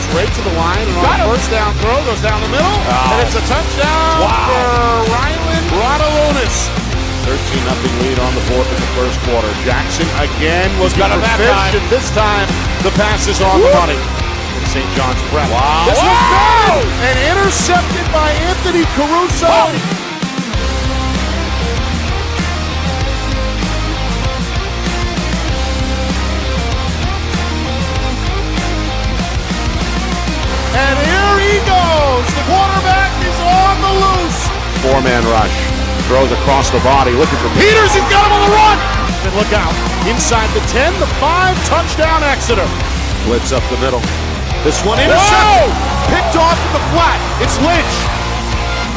straight to the line, and on a first down throw, goes down the middle, and it's a touchdown for Rylan Rodalonis. 13-0 lead on the board in the first quarter. Jackson again looking for Fish, and this time the pass is on the money. And St. John's prep. This one's good! And intercepted by Anthony Caruso. And here he goes. The quarterback is on the loose. Four-man rush. Throws across the body. Looking for Peters. He's got him on the run. And look out. Inside the 10, the 5, touchdown Exeter. Blitz up the middle. This one intercepted. Picked off in the flat. It's Lynch.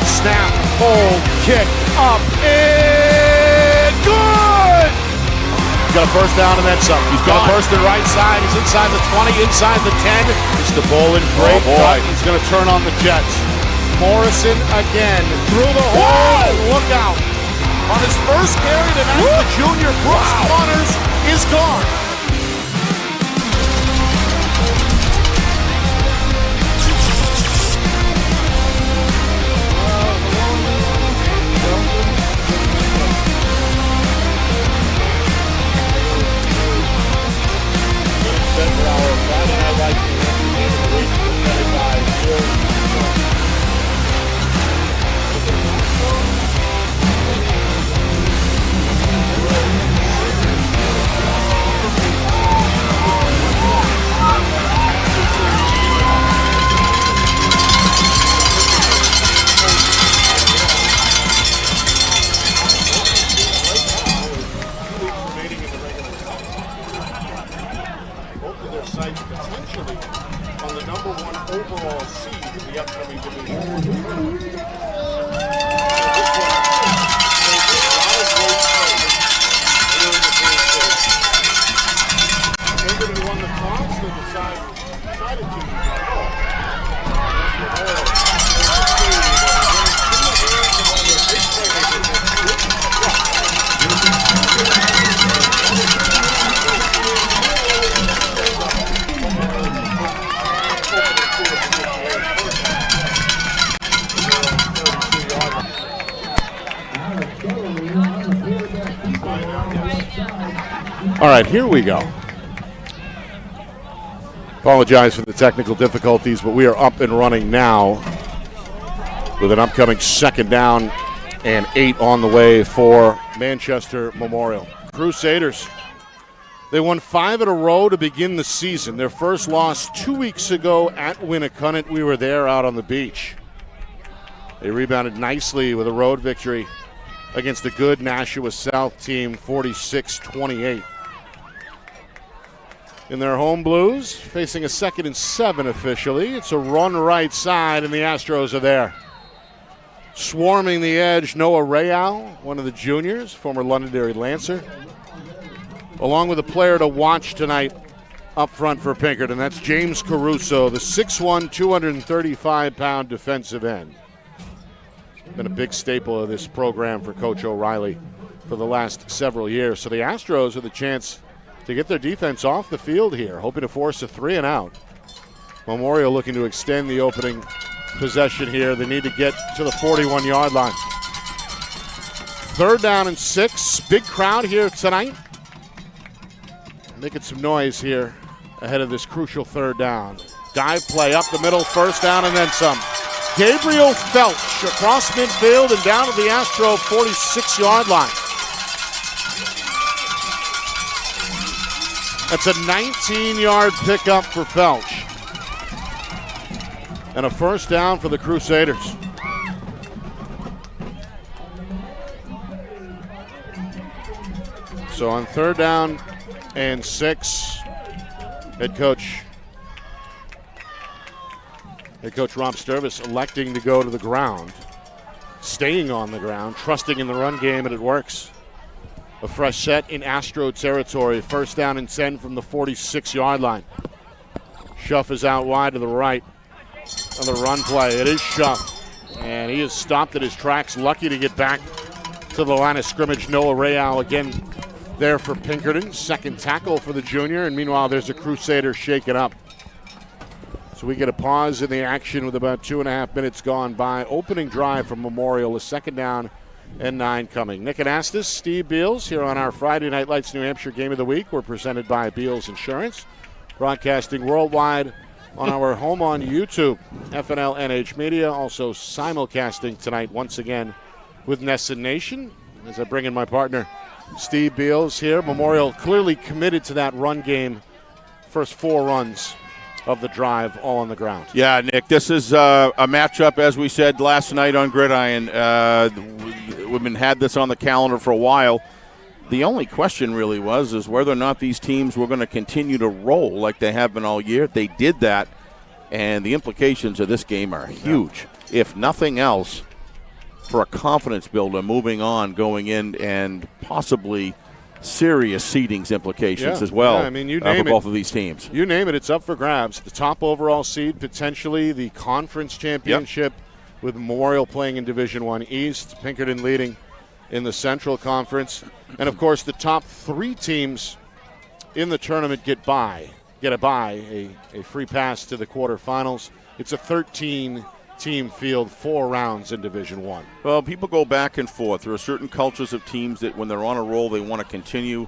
Snap, hold, kick, up, and good! He's got a first down and then some. He's got a burst to the right side. He's inside the 20, inside the 10. It's the Bolin. Great cut. He's going to turn on the Jets. Morrison again through the hole. Look out. On his first carry tonight, the junior Brooks Connors is gone. Potentially on the number 1 overall seed in the upcoming division. Pinkerton won the toss, they decided to. All right, here we go. Apologize for the technical difficulties, but we are up and running now with an upcoming second down and 8 on the way for Manchester Memorial. Crusaders, they won 5 in a row to begin the season. Their first loss 2 weeks ago at Winnicunnet. We were there out on the beach. They rebounded nicely with a road victory against the good Nashua South team, 46-28. In their home blues, facing a 2nd and 7 officially. It's a run right side, and the Astros are there. Swarming the edge, Noah Real, one of the juniors, former Londonderry Lancer, along with a player to watch tonight up front for Pinkerton. That's James Caruso, the 6'1", 235-pound defensive end. Been a big staple of this program for Coach O'Reilly for the last several years. So the Astros have the chance to get their defense off the field here, hoping to force a 3-and-out. Memorial looking to extend the opening possession here. They need to get to the 41-yard line. 3rd down and 6. Big crowd here tonight. Making some noise here ahead of this crucial 3rd down. Dive play up the middle, first down and then some. Gabriel Felch across midfield and down to the Astro 46-yard line. That's a 19-yard pickup for Felch. And a first down for the Crusaders. So on 3rd down and 6, head coach Rob Sturvis electing to go to the ground, staying on the ground, trusting in the run game, and it works. A fresh set in Astro territory. 1st down and 10 from the 46-yard line. Schuff is out wide to the right on the run play. It is Schuff, and he is stopped at his tracks. Lucky to get back to the line of scrimmage. Noah Real again there for Pinkerton. 2nd tackle for the junior, and meanwhile there's a Crusader shaken up. So we get a pause in the action with about 2.5 minutes gone by. Opening drive from Memorial, a 2nd down and 9 coming. Nick Anastas, Steve Beals here on our Friday Night Lights New Hampshire Game of the Week. We're presented by Beals Insurance, broadcasting worldwide on our home on YouTube, FNLNH Media, also simulcasting tonight once again with Nesson Nation. As I bring in my partner, Steve Beals here. Memorial clearly committed to that run game. First 4 runs of the drive, all on the ground. Yeah, Nick, this is a matchup, as we said last night on Gridiron. We've had this on the calendar for a while. The only question really is whether or not these teams were going to continue to roll like they have been all year. They did that, and the implications of this game are huge. Yeah. If nothing else, for a confidence builder moving on, going in, and possibly serious seedings implications as well. Yeah, I mean, you name for both of these teams. You name it, it's up for grabs. The top overall seed, potentially the conference championship, with Memorial playing in Division I East, Pinkerton leading in the Central Conference. And, of course, the top 3 teams in the tournament get a free pass to the quarterfinals. It's a 13-team field, 4 rounds in Division I. Well, people go back and forth. There are certain cultures of teams that when they're on a roll, they want to continue.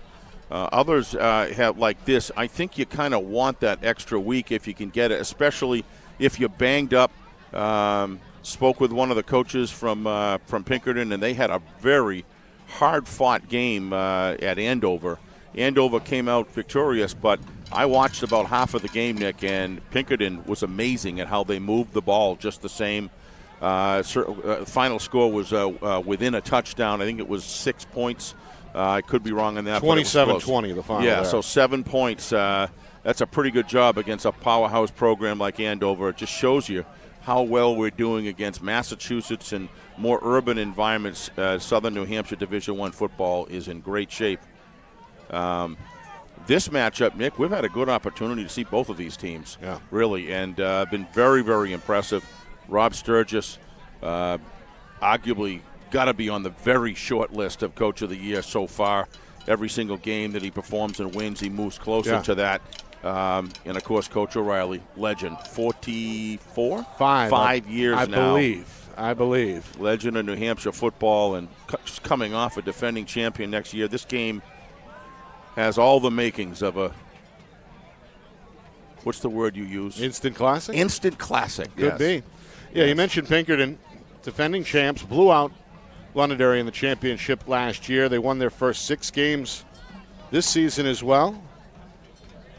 Others have, like this, I think you kind of want that extra week if you can get it, especially if you're banged up. Spoke with one of the coaches from Pinkerton, and they had a very hard-fought game at Andover. Andover came out victorious, but I watched about half of the game, Nick, and Pinkerton was amazing at how they moved the ball just the same. Final score was within a touchdown. I think it was 6 points. I could be wrong on that. 27-20 the final. Yeah, there. So 7 points. That's a pretty good job against a powerhouse program like Andover. It just shows you how well we're doing against Massachusetts and more urban environments. Southern New Hampshire Division I football is in great shape. This matchup, Nick, we've had a good opportunity to see both of these teams, really, and been very, very impressive. Rob Sturgis, arguably got to be on the very short list of Coach of the Year so far. Every single game that he performs and wins, he moves closer to that. And, of course, Coach O'Reilly, legend, 44? 5 years now. I believe. Legend of New Hampshire football, and just coming off a defending champion next year. This game has all the makings of a, what's the word you use? Instant classic? Instant classic, Could be. Yeah, you mentioned Pinkerton, defending champs, blew out Londonderry in the championship last year. They won their first 6 games this season as well.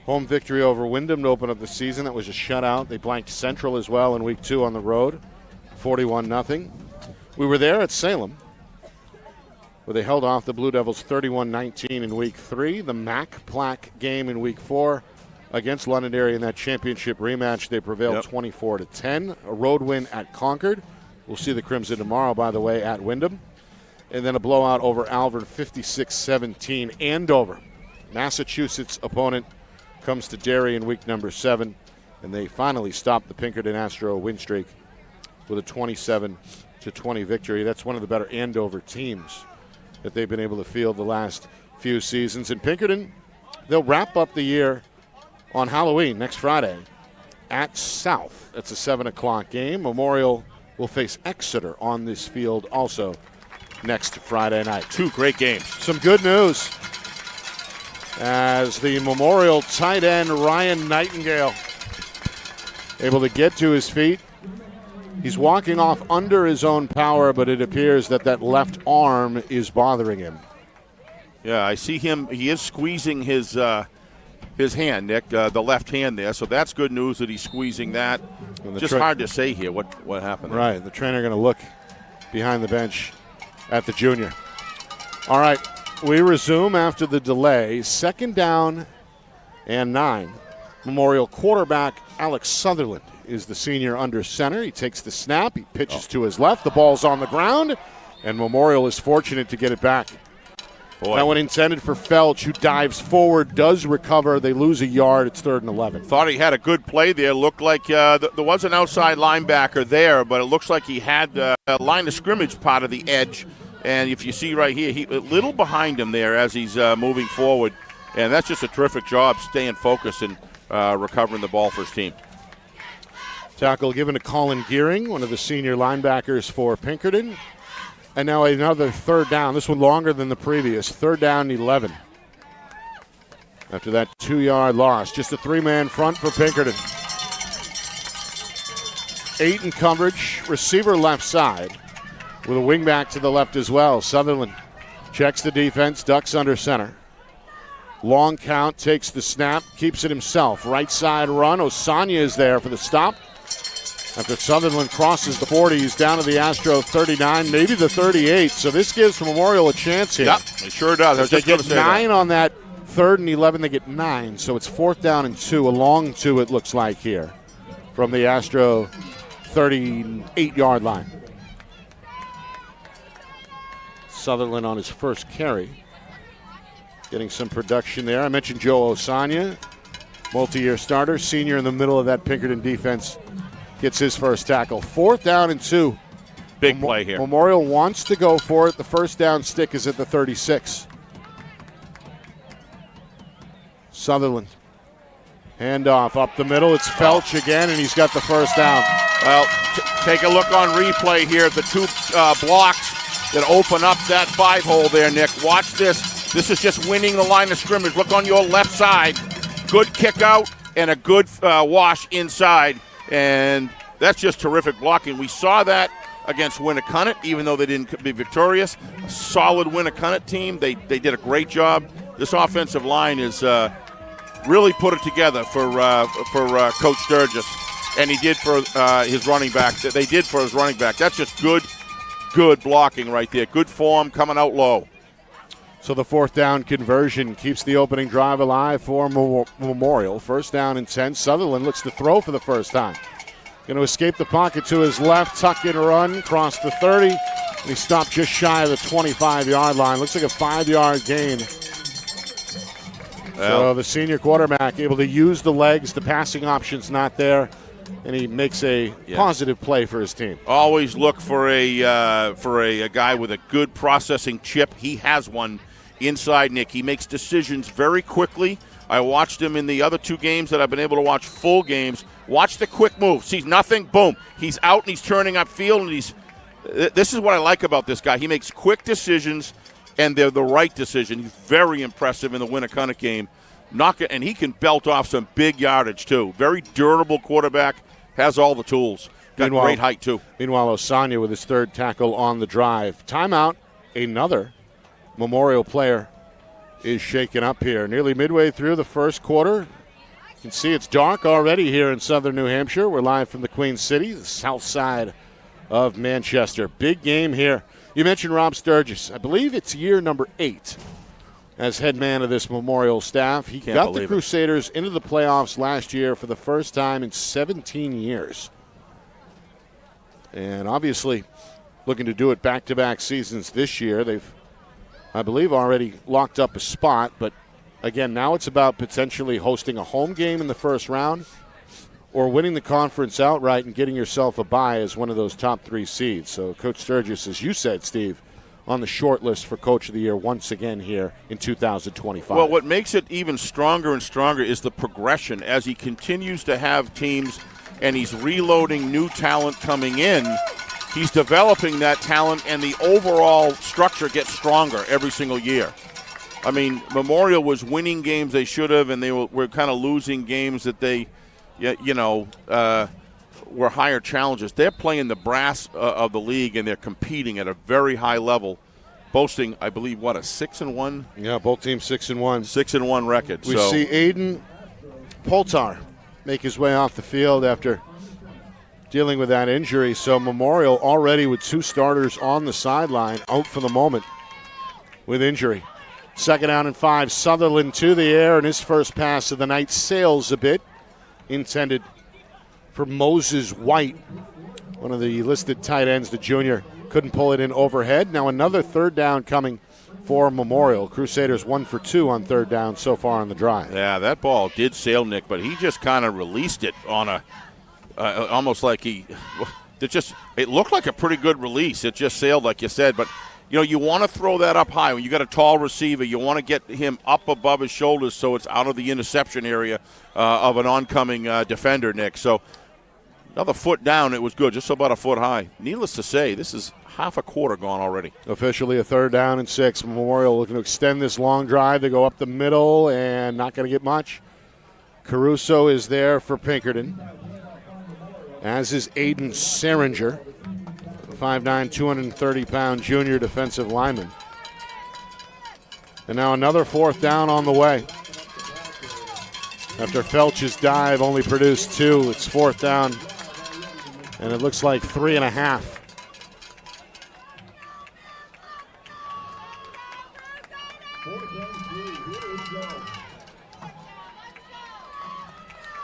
Home victory over Windham to open up the season. That was a shutout. They blanked Central as well in week 2 on the road, 41-0. We were there at Salem, where they held off the Blue Devils 31-19 in week 3. The Mac Plaque game in week 4 against Londonderry in that championship rematch. They prevailed 24-10. A road win at Concord. We'll see the Crimson tomorrow, by the way, at Windham. And then a blowout over Alvern, 56-17. Andover, Massachusetts opponent, comes to Derry in week number 7, and they finally stopped the Pinkerton Astro win streak with a 27-20 victory. That's one of the better Andover teams that they've been able to field the last few seasons. And Pinkerton, they'll wrap up the year on Halloween next Friday at South. That's a 7 o'clock game. Memorial will face Exeter on this field also next Friday night. 2 great games. Some good news as the Memorial tight end Ryan Nightingale able to get to his feet. He's walking off under his own power, but it appears that left arm is bothering him. Yeah, I see him. He is squeezing his hand, Nick, the left hand there. So that's good news that he's squeezing that. Just hard to say here what happened there. Right, the trainer going to look behind the bench at the junior. All right, we resume after the delay. 2nd down and 9. Memorial quarterback Alex Sutherland is the senior under center. He takes the snap. He pitches to his left. The ball's on the ground, and Memorial is fortunate to get it back. Boy. That one intended for Felch, who dives forward, does recover. They lose a yard. It's 3rd and 11. Thought he had a good play there. Looked like there was an outside linebacker there, but it looks like he had a line of scrimmage part of the edge. And if you see right here, he a little behind him there as he's moving forward. And that's just a terrific job staying focused and recovering the ball for his team. Tackle given to Colin Gearing, one of the senior linebackers for Pinkerton. And now another third down. This one longer than the previous. 3rd down, 11. After that 2-yard loss. Just a 3-man front for Pinkerton. 8 in coverage. Receiver left side with a wingback to the left as well. Sutherland checks the defense, ducks under center. Long count, takes the snap, keeps it himself. Right side run. Osanya is there for the stop. After Sutherland crosses the 40, he's down to the Astro 39, maybe the 38. So this gives Memorial a chance here. Yep, it sure does. They get 9 on that 3rd and 11. They get 9. So it's 4th down and 2, a long 2 it looks like here from the Astro 38-yard line. Sutherland on his first carry. Getting some production there. I mentioned Joe Osanya, multi-year starter, senior in the middle of that Pinkerton defense. Gets his first tackle. 4th down and 2. Big play here. Memorial wants to go for it. The first down stick is at the 36. Sutherland. Handoff up the middle. It's Felch again, and he's got the first down. Well, take a look on replay here. The 2 blocks that open up that 5-hole there, Nick. Watch this. This is just winning the line of scrimmage. Look on your left side. Good kick out and a good wash inside. And that's just terrific blocking. We saw that against Winnacunnet, even though they didn't be victorious. A solid Winnacunnet team. They did a great job. This offensive line is really put it together for Coach Sturgis, and he did for his running back. They did for his running back. That's just good blocking right there. Good form coming out low. So the 4th down conversion keeps the opening drive alive for Memorial. 1st down and 10. Sutherland looks to throw for the first time. Going to escape the pocket to his left, tuck and run, cross the 30. And he stopped just shy of the 25-yard line. Looks like a 5-yard gain. So the senior quarterback able to use the legs. The passing option's not there. And he makes a positive play for his team. Always look for a guy with a good processing chip. He has one inside, Nick. He makes decisions very quickly. I watched him in the other 2 games that I've been able to watch full games. Watch the quick move. Sees nothing, boom. He's out and he's turning upfield. And this is what I like about this guy. He makes quick decisions, and they're the right decision. He's very impressive in the Winnacunnet game. And he can belt off some big yardage, too. Very durable quarterback, has all the tools. Got great height, too. Meanwhile, Osanya with his 3rd tackle on the drive. Timeout, another Memorial player is shaken up here. Nearly midway through the first quarter. You can see it's dark already here in southern New Hampshire. We're live from the Queen City, the south side of Manchester. Big game here. You mentioned Rob Sturgis. I believe it's year number 8 as head man of this Memorial staff. He got the Crusaders into the playoffs last year for the first time in 17 years. And obviously looking to do it back-to-back seasons this year. They've, I believe, already locked up a spot. But, again, now it's about potentially hosting a home game in the first round or winning the conference outright and getting yourself a bye as one of those top 3 seeds. So Coach Sturgis, as you said, Steve, on the short list for Coach of the Year once again here in 2025. Well, what makes it even stronger and stronger is the progression. As he continues to have teams and he's reloading new talent coming in, he's developing that talent, and the overall structure gets stronger every single year. I mean, Memorial was winning games they should have, and they were kind of losing games that they, were higher challenges. They're playing the brass of the league, and they're competing at a very high level, boasting, I believe, a 6-1? Yeah, both teams 6-1. 6-1 record. We see Aiden Poltar make his way off the field after dealing with that injury. So Memorial already with 2 starters on the sideline, out for the moment with injury. 2nd down and 5. Sutherland to the air, and his first pass of the night sails a bit. Intended for Moses White, one of the listed tight ends, the junior. Couldn't pull it in overhead. Now another 3rd down coming for Memorial. Crusaders 1 for 2 on 3rd down so far on the drive. Yeah, that ball did sail, Nick, but he just kind of released it on a almost like it looked like a pretty good release. It just sailed, like you said, but you want to throw that up high. When you got a tall receiver, you want to get him up above his shoulders so it's out of the interception area of an oncoming defender, Nick. So Another foot down, it was good, just about a foot high. Needless to say, this is half a quarter gone already. Officially a 3rd down and 6. Memorial looking to extend this long drive. They go up the middle and not going to get much. Caruso is there for Pinkerton, as is Aiden Seringer, 5'9", 230-pound junior defensive lineman. And now another 4th down on the way. After Felch's dive only produced 2, it's 4th down, and it looks like 3.5.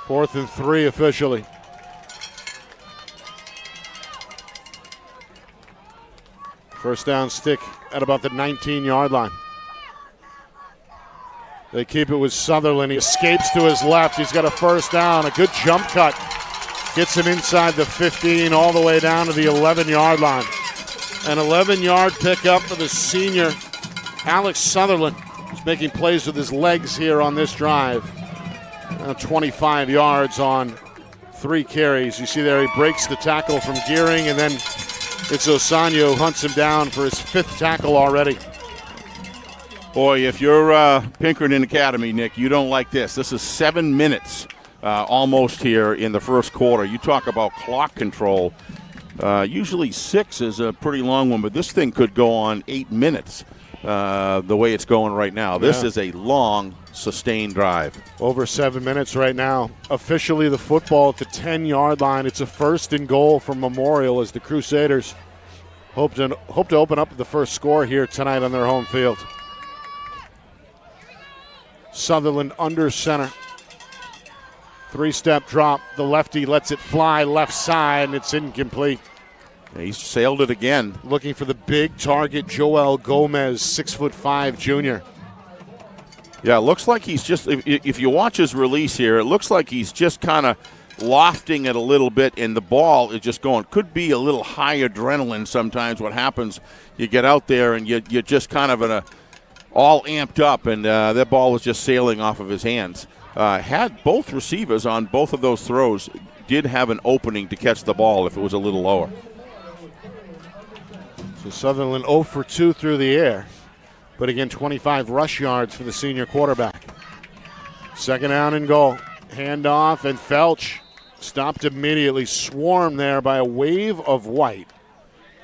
Fourth and 3 officially. First down stick at about the 19-yard line. They keep it with Sutherland. He escapes to his left. He's got a first down. A good jump cut. Gets him inside the 15 all the way down to the 11-yard line. An 11-yard pickup for the senior, Alex Sutherland. He's making plays with his legs here on this drive. 25 yards on 3 carries. You see there he breaks the tackle from Gearing, and then it's Osanyo who hunts him down for his 5th tackle already. Boy, if you're Pinkerton Academy, Nick, you don't like this. This is 7 minutes almost here in the first quarter. You talk about clock control. Usually 6 is a pretty long one, but this thing could go on 8 minutes the way it's going right now. This is a long, sustained drive. Over 7 minutes right now. Officially the football at the 10-yard line. It's a 1st and goal for Memorial as the Crusaders hope to open up the first score here tonight on their home field. Sutherland under center. 3-step drop. The lefty lets it fly left side, and it's incomplete. He's sailed it again. Looking for the big target, Joel Gomez, 6'5" junior. Yeah, it looks like he's just, if you watch his release here, it looks like he's just kind of lofting it a little bit, and the ball is just going. Could be a little high adrenaline sometimes. What happens, you get out there and you're just kind of all amped up, and that ball was just sailing off of his hands. Had both receivers on both of those throws did have an opening to catch the ball if it was a little lower. So Sutherland 0 for 2 through the air. But again, 25 rush yards for the senior quarterback. 2nd down and goal. Handoff, and Felch stopped immediately, swarmed there by a wave of white.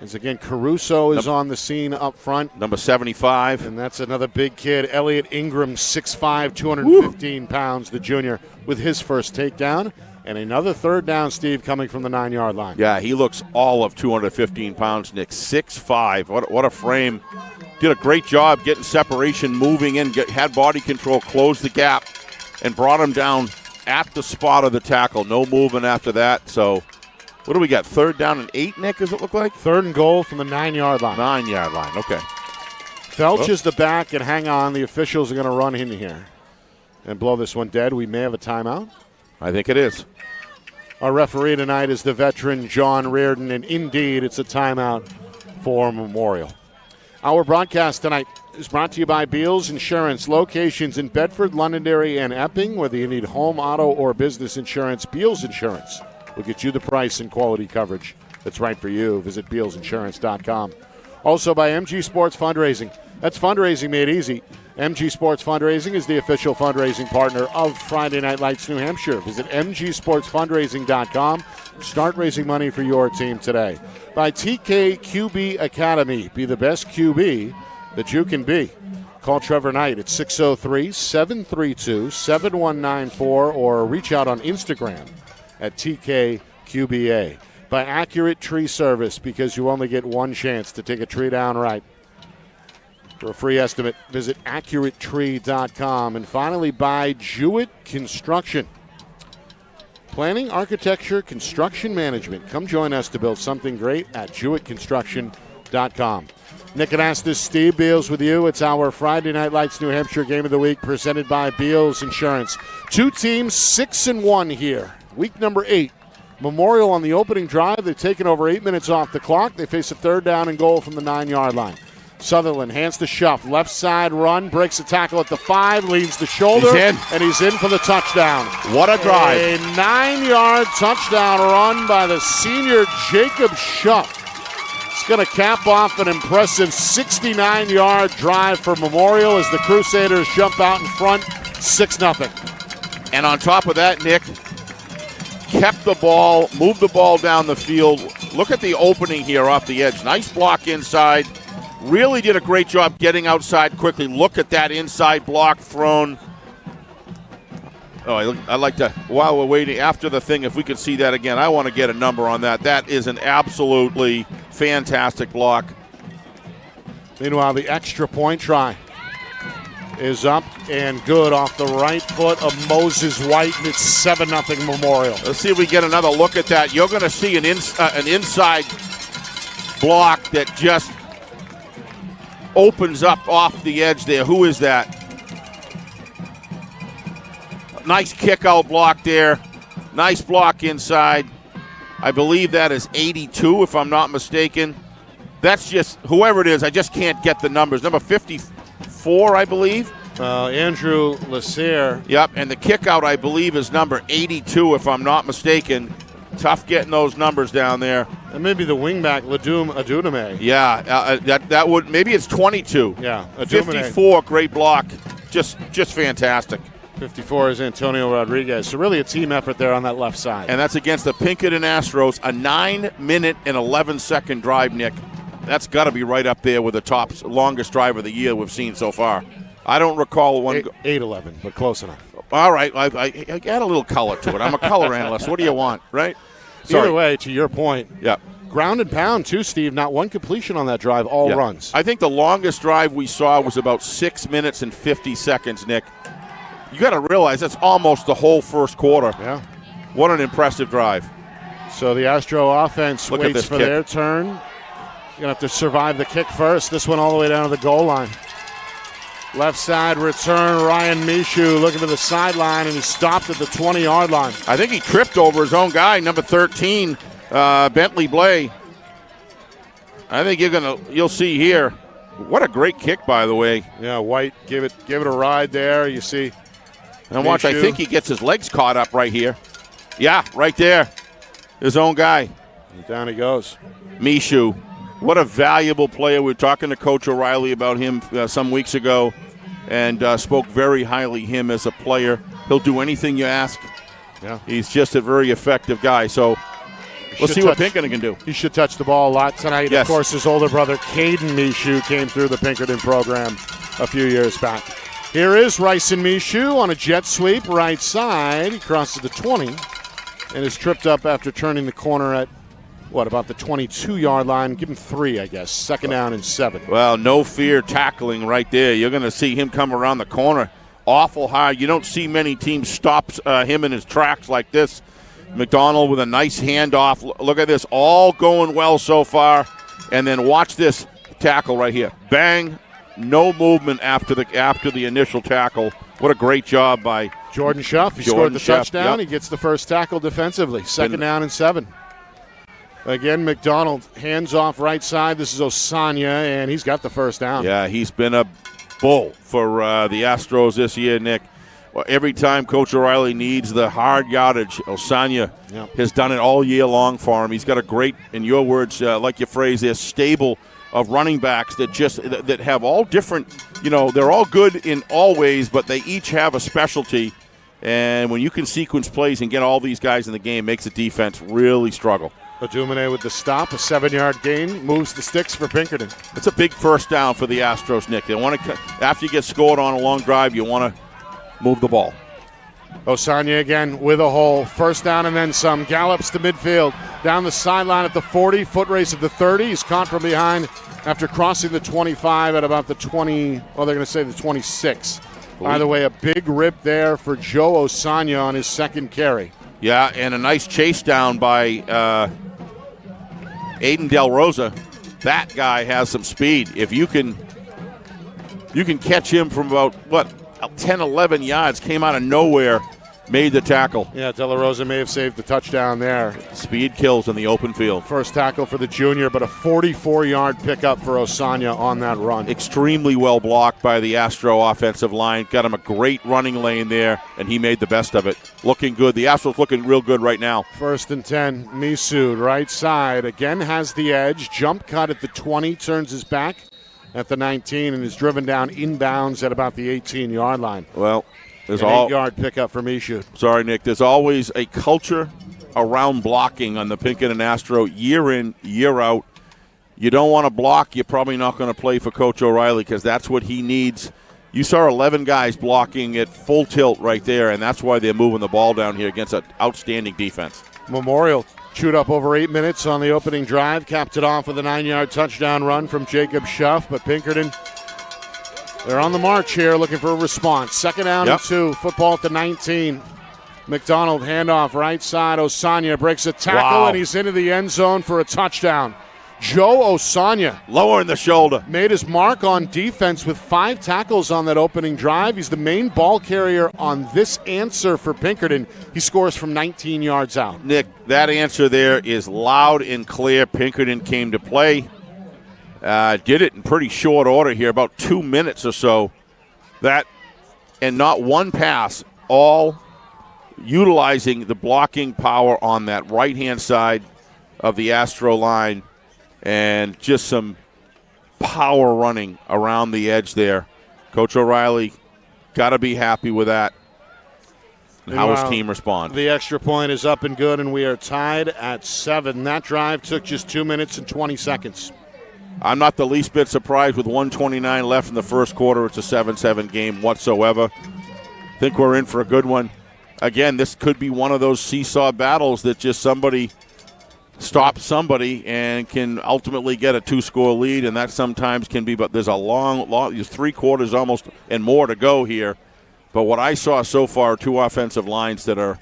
As again, Caruso is on the scene up front. Number 75. And that's another big kid, Elliot Ingram, 6'5", 215 pounds, the junior, with his first takedown. And another 3rd down, Steve, coming from the 9-yard line. Yeah, he looks all of 215 pounds, Nick. 6'5". What a frame. Did a great job getting separation, moving in, had body control, closed the gap, and brought him down at the spot of the tackle. No movement after that. So what do we got? 3rd down and 8, Nick, does it look like? 3rd and goal from the 9-yard line. 9-yard line, okay. Felch is the back, and hang on. The officials are going to run in here and blow this one dead. We may have a timeout. I think it is. Our referee tonight is the veteran John Reardon, and indeed it's a timeout for Memorial. Our broadcast tonight is brought to you by Beals Insurance. Locations in Bedford, Londonderry, and Epping. Whether you need home, auto, or business insurance, Beals Insurance will get you the price and quality coverage that's right for you. Visit BealsInsurance.com. Also by MG Sports Fundraising. That's fundraising made easy. MG Sports Fundraising is the official fundraising partner of Friday Night Lights New Hampshire. Visit MGSportsFundraising.com. Start raising money for your team today. By TKQB Academy. Be the best QB that you can be. Call Trevor Knight at 603-732-7194 or reach out on Instagram at TKQBA. By Accurate Tree Service, because you only get one chance to take a tree down right. For a free estimate, visit AccurateTree.com. And finally, by Jewett Construction. Planning, architecture, construction management. Come join us to build something great at JewettConstruction.com. Nick and Astis, Steve Beals with you. It's our Friday Night Lights New Hampshire Game of the Week presented by Beals Insurance. 2 teams 6-1 here. Week number 8. Memorial on the opening drive. They've taken over 8 minutes off the clock. They face a 3rd down and goal from the 9-yard line. Sutherland hands to Schuff. Left side run, breaks the tackle at the 5, leans the shoulder, He's in. and he's in for the touchdown. What a drive. A 9-yard touchdown run by the senior Jacob Schuff. It's going to cap off an impressive 69-yard drive for Memorial as the Crusaders jump out in front 6-0. And on top of that, Nick, kept the ball, moved the ball down the field. Look at the opening here off the edge. Nice block inside. Really did a great job getting outside quickly. Look at that inside block thrown. Oh, I like to, while we're waiting, after the thing, if we could see that again, I want to get a number on that. That is an absolutely fantastic block. Meanwhile, the extra point try is up and good off the right foot of Moses White, and it's 7-0 Memorial. Let's see if we get another look at that. You're going to see an inside block that just opens up off the edge there. Who is that? Nice kick out block there. Nice block inside. I believe that is 82, if I'm not mistaken. That's just, whoever it is, I just can't get the numbers. Number 54, I believe. Andrew Lassier. Yep, and the kick out, I believe, is number 82, if I'm not mistaken. Tough getting those numbers down there. And maybe the wingback, Ladum Aduname. Yeah, that would, maybe it's 22. Yeah, Aduname. 54, great block. Just fantastic. 54 is Antonio Rodriguez. So really a team effort there on that left side. And that's against the Pinkerton Astros, a 9-minute and 11-second drive, Nick. That's got to be right up there with the top longest drive of the year we've seen so far. I don't recall one. 8-11, but close enough. All right, I add a little color to it. I'm a color analyst. What do you want, right? Sorry. Either way, to your point. Yeah. Ground and pound, too, Steve. Not one completion on that drive, all runs. I think the longest drive we saw was about 6 minutes and 50 seconds, Nick. You got to realize that's almost the whole first quarter. Yeah. What an impressive drive. So the Astro offense waits for their turn. You're going to have to survive the kick first. This one all the way down to the goal line. Left side return, Ryan Mishu looking to the sideline, and he stopped at the 20-yard line. I think he tripped over his own guy, number 13, Bentley Blay. I think you'll see here. What a great kick, by the way. Yeah, White give it a ride there. You see. And watch, I think he gets his legs caught up right here. Yeah, right there. His own guy. And down he goes. Mishu. What a valuable player. We were talking to Coach O'Reilly about him some weeks ago and spoke very highly of him as a player. He'll do anything you ask. Yeah. He's just a very effective guy. So we'll see what Pinkerton can do. He should touch the ball a lot tonight. Yes. Of course, his older brother, Caden Mishu, came through the Pinkerton program a few years back. Here is Ryson Mishu on a jet sweep, right side. He crosses the 20 and is tripped up after turning the corner at, about the 22-yard line? Give him 3, I guess. 2nd down and 7. Well, no fear tackling right there. You're going to see him come around the corner awful hard. You don't see many teams stop him in his tracks like this. McDonald with a nice handoff. Look at this. All going well so far. And then watch this tackle right here. Bang. No movement after the initial tackle. What a great job by Jordan Schuff. He scored the touchdown. Yep. He gets the first tackle defensively. 2nd down and 7. Again, McDonald hands off right side. This is Osanya, and he's got the first down. Yeah, he's been a bull for the Astros this year, Nick. Well, every time Coach O'Reilly needs the hard yardage, Osanya has done it all year long for him. He's got a great, in your words, like your phrase there, stable of running backs that have all different, they're all good in all ways, but they each have a specialty. And when you can sequence plays and get all these guys in the game, makes the defense really struggle. Adumane with the stop, a 7-yard gain, moves the sticks for Pinkerton. It's a big first down for the Astros, Nick. They want to, after you get scored on a long drive, you want to move the ball. Osanya again with a hole. First down and then some. Gallops to midfield. Down the sideline at the 40. Foot race at the 30. He's caught from behind after crossing the 25 at about the 20. Well, they're going to say the 26. By the way, a big rip there for Joe Osanya on his second carry. Yeah, and a nice chase down by Aiden Del Rosa. That guy has some speed. If you can catch him from about, 10, 11 yards, came out of nowhere made the tackle. Yeah, De La Rosa may have saved the touchdown there. Speed kills in the open field. First tackle for the junior, but a 44-yard pickup for Osanya on that run. Extremely well blocked by the Astro offensive line. Got him a great running lane there, and he made the best of it. Looking good. The Astros looking real good right now. 1st and 10. Misud, right side, again has the edge. Jump cut at the 20, turns his back at the 19, and is driven down inbounds at about the 18-yard line. Well, there's an 8-yard pickup for Misud. Sorry, Nick. There's always a culture around blocking on the Pinkerton Astro year in, year out. You don't want to block, you're probably not going to play for Coach O'Reilly because that's what he needs. You saw 11 guys blocking at full tilt right there, and that's why they're moving the ball down here against an outstanding defense. Memorial chewed up over 8 minutes on the opening drive, capped it off with a 9-yard touchdown run from Jacob Schuff, but Pinkerton, they're on the march here looking for a response. 2nd down and 2, football at the 19. McDonald handoff right side. Osanya breaks a tackle, and he's into the end zone for a touchdown. Joe Osanya. Lowering the shoulder. Made his mark on defense with 5 tackles on that opening drive. He's the main ball carrier on this answer for Pinkerton. He scores from 19 yards out. Nick, that answer there is loud and clear. Pinkerton came to play. Did it in pretty short order here, about 2 minutes or so. That, and not one pass, all utilizing the blocking power on that right-hand side of the Astro line, and just some power running around the edge there. Coach O'Reilly got to be happy with that and how his team respond. The extra point is up and good, and we are tied at 7. That drive took just 2 minutes and 20 seconds. I'm not the least bit surprised with 1:29 left in the first quarter. It's a 7-7 game whatsoever. I think we're in for a good one. Again, this could be one of those seesaw battles that just somebody stops somebody and can ultimately get a 2-score lead, and that sometimes can be, but there's a long 3 quarters almost and more to go here. But what I saw so far, 2 offensive lines that are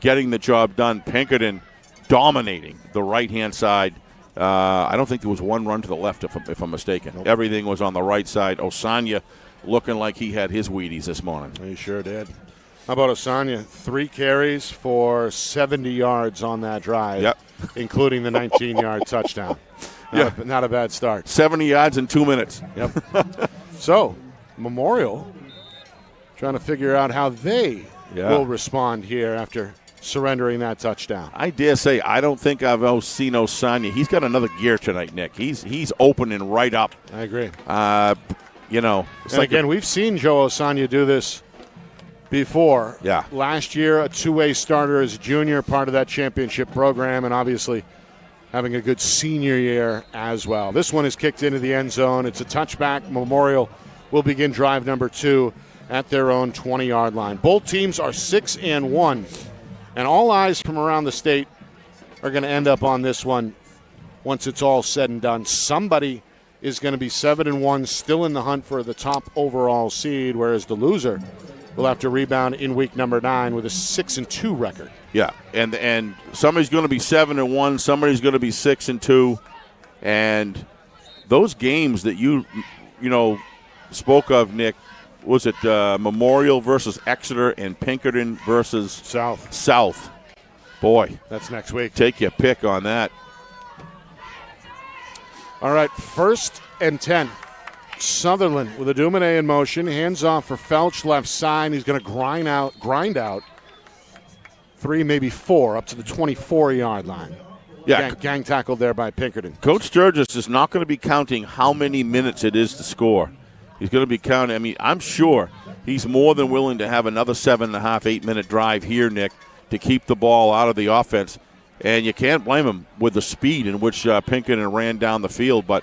getting the job done. Pinkerton dominating the right-hand side. I don't think there was one run to the left, if I'm mistaken. Nope. Everything was on the right side. Osanya looking like he had his Wheaties this morning. He sure did. How about Osanya? 3 carries for 70 yards on that drive, including the 19-yard touchdown. Not a bad start. 70 yards in 2 minutes. Yep. So, Memorial trying to figure out how they will respond here after surrendering that touchdown. I dare say, I don't think I've seen Osanya. He's got another gear tonight, Nick. He's opening right up. I agree. It's like again, we've seen Joe Osanya do this before. Yeah. Last year, a 2-way starter as a junior, part of that championship program, and obviously having a good senior year as well. This one is kicked into the end zone. It's a touchback. Memorial will begin drive number 2 at their own 20-yard line. Both teams are 6-1. And all eyes from around the state are going to end up on this one once it's all said and done. Somebody is going to be 7-1, still in the hunt for the top overall seed, whereas the loser will have to rebound in week number 9 with a 6-2 record. Yeah, and somebody's going to be 7-1, somebody's going to be 6-2, and those games that you spoke of, Nick. Was it Memorial versus Exeter and Pinkerton versus South? Boy. That's next week. Take your pick on that. All right, 1st and 10. Sutherland with a Dumine in motion. Hands off for Felch left side. He's going to grind out 3, maybe 4, up to the 24-yard line. Yeah. Gang tackled there by Pinkerton. Coach Sturgis is not going to be counting how many minutes it is to score. He's going to be counting. I mean, I'm sure he's more than willing to have another 7.5, 8-minute drive here, Nick, to keep the ball out of the offense. And you can't blame him with the speed in which Pinkerton ran down the field. But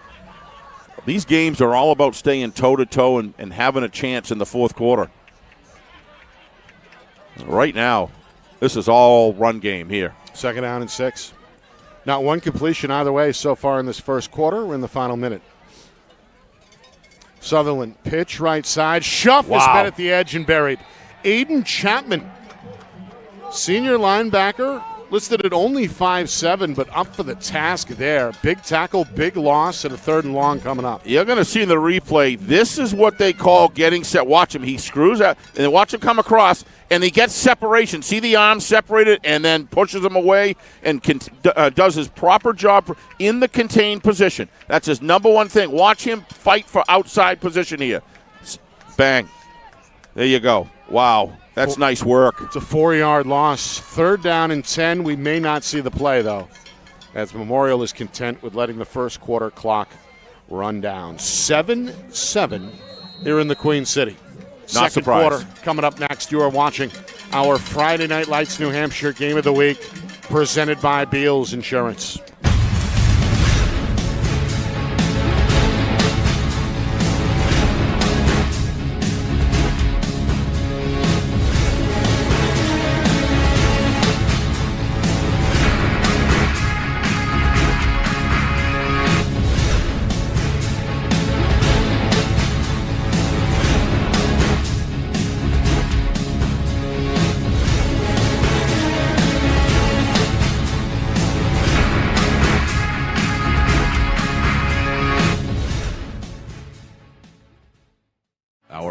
these games are all about staying toe-to-toe and having a chance in the fourth quarter. Right now, this is all run game here. 2nd down and 6. Not one completion either way so far in this first quarter. We're in the final minute. Sutherland, pitch right side. Schuff is met at the edge and buried. Aiden Chapman, senior linebacker, listed at only 5'7", but up for the task there. Big tackle, big loss, and a 3rd and long coming up. You're going to see in the replay, this is what they call getting set. Watch him. He screws out, and then watch him come across, and he gets separation. See the arms separated, and then pushes them away and does his proper job in the contained position. That's his number one thing. Watch him fight for outside position here. Bang. There you go. Wow. That's nice work. It's a 4-yard loss. 3rd down and 10. We may not see the play, though, as Memorial is content with letting the first quarter clock run down. 7-7 here in the Queen City. Not Second surprised. quarter coming up next. You are watching our Friday Night Lights New Hampshire Game of the Week, presented by Beals Insurance.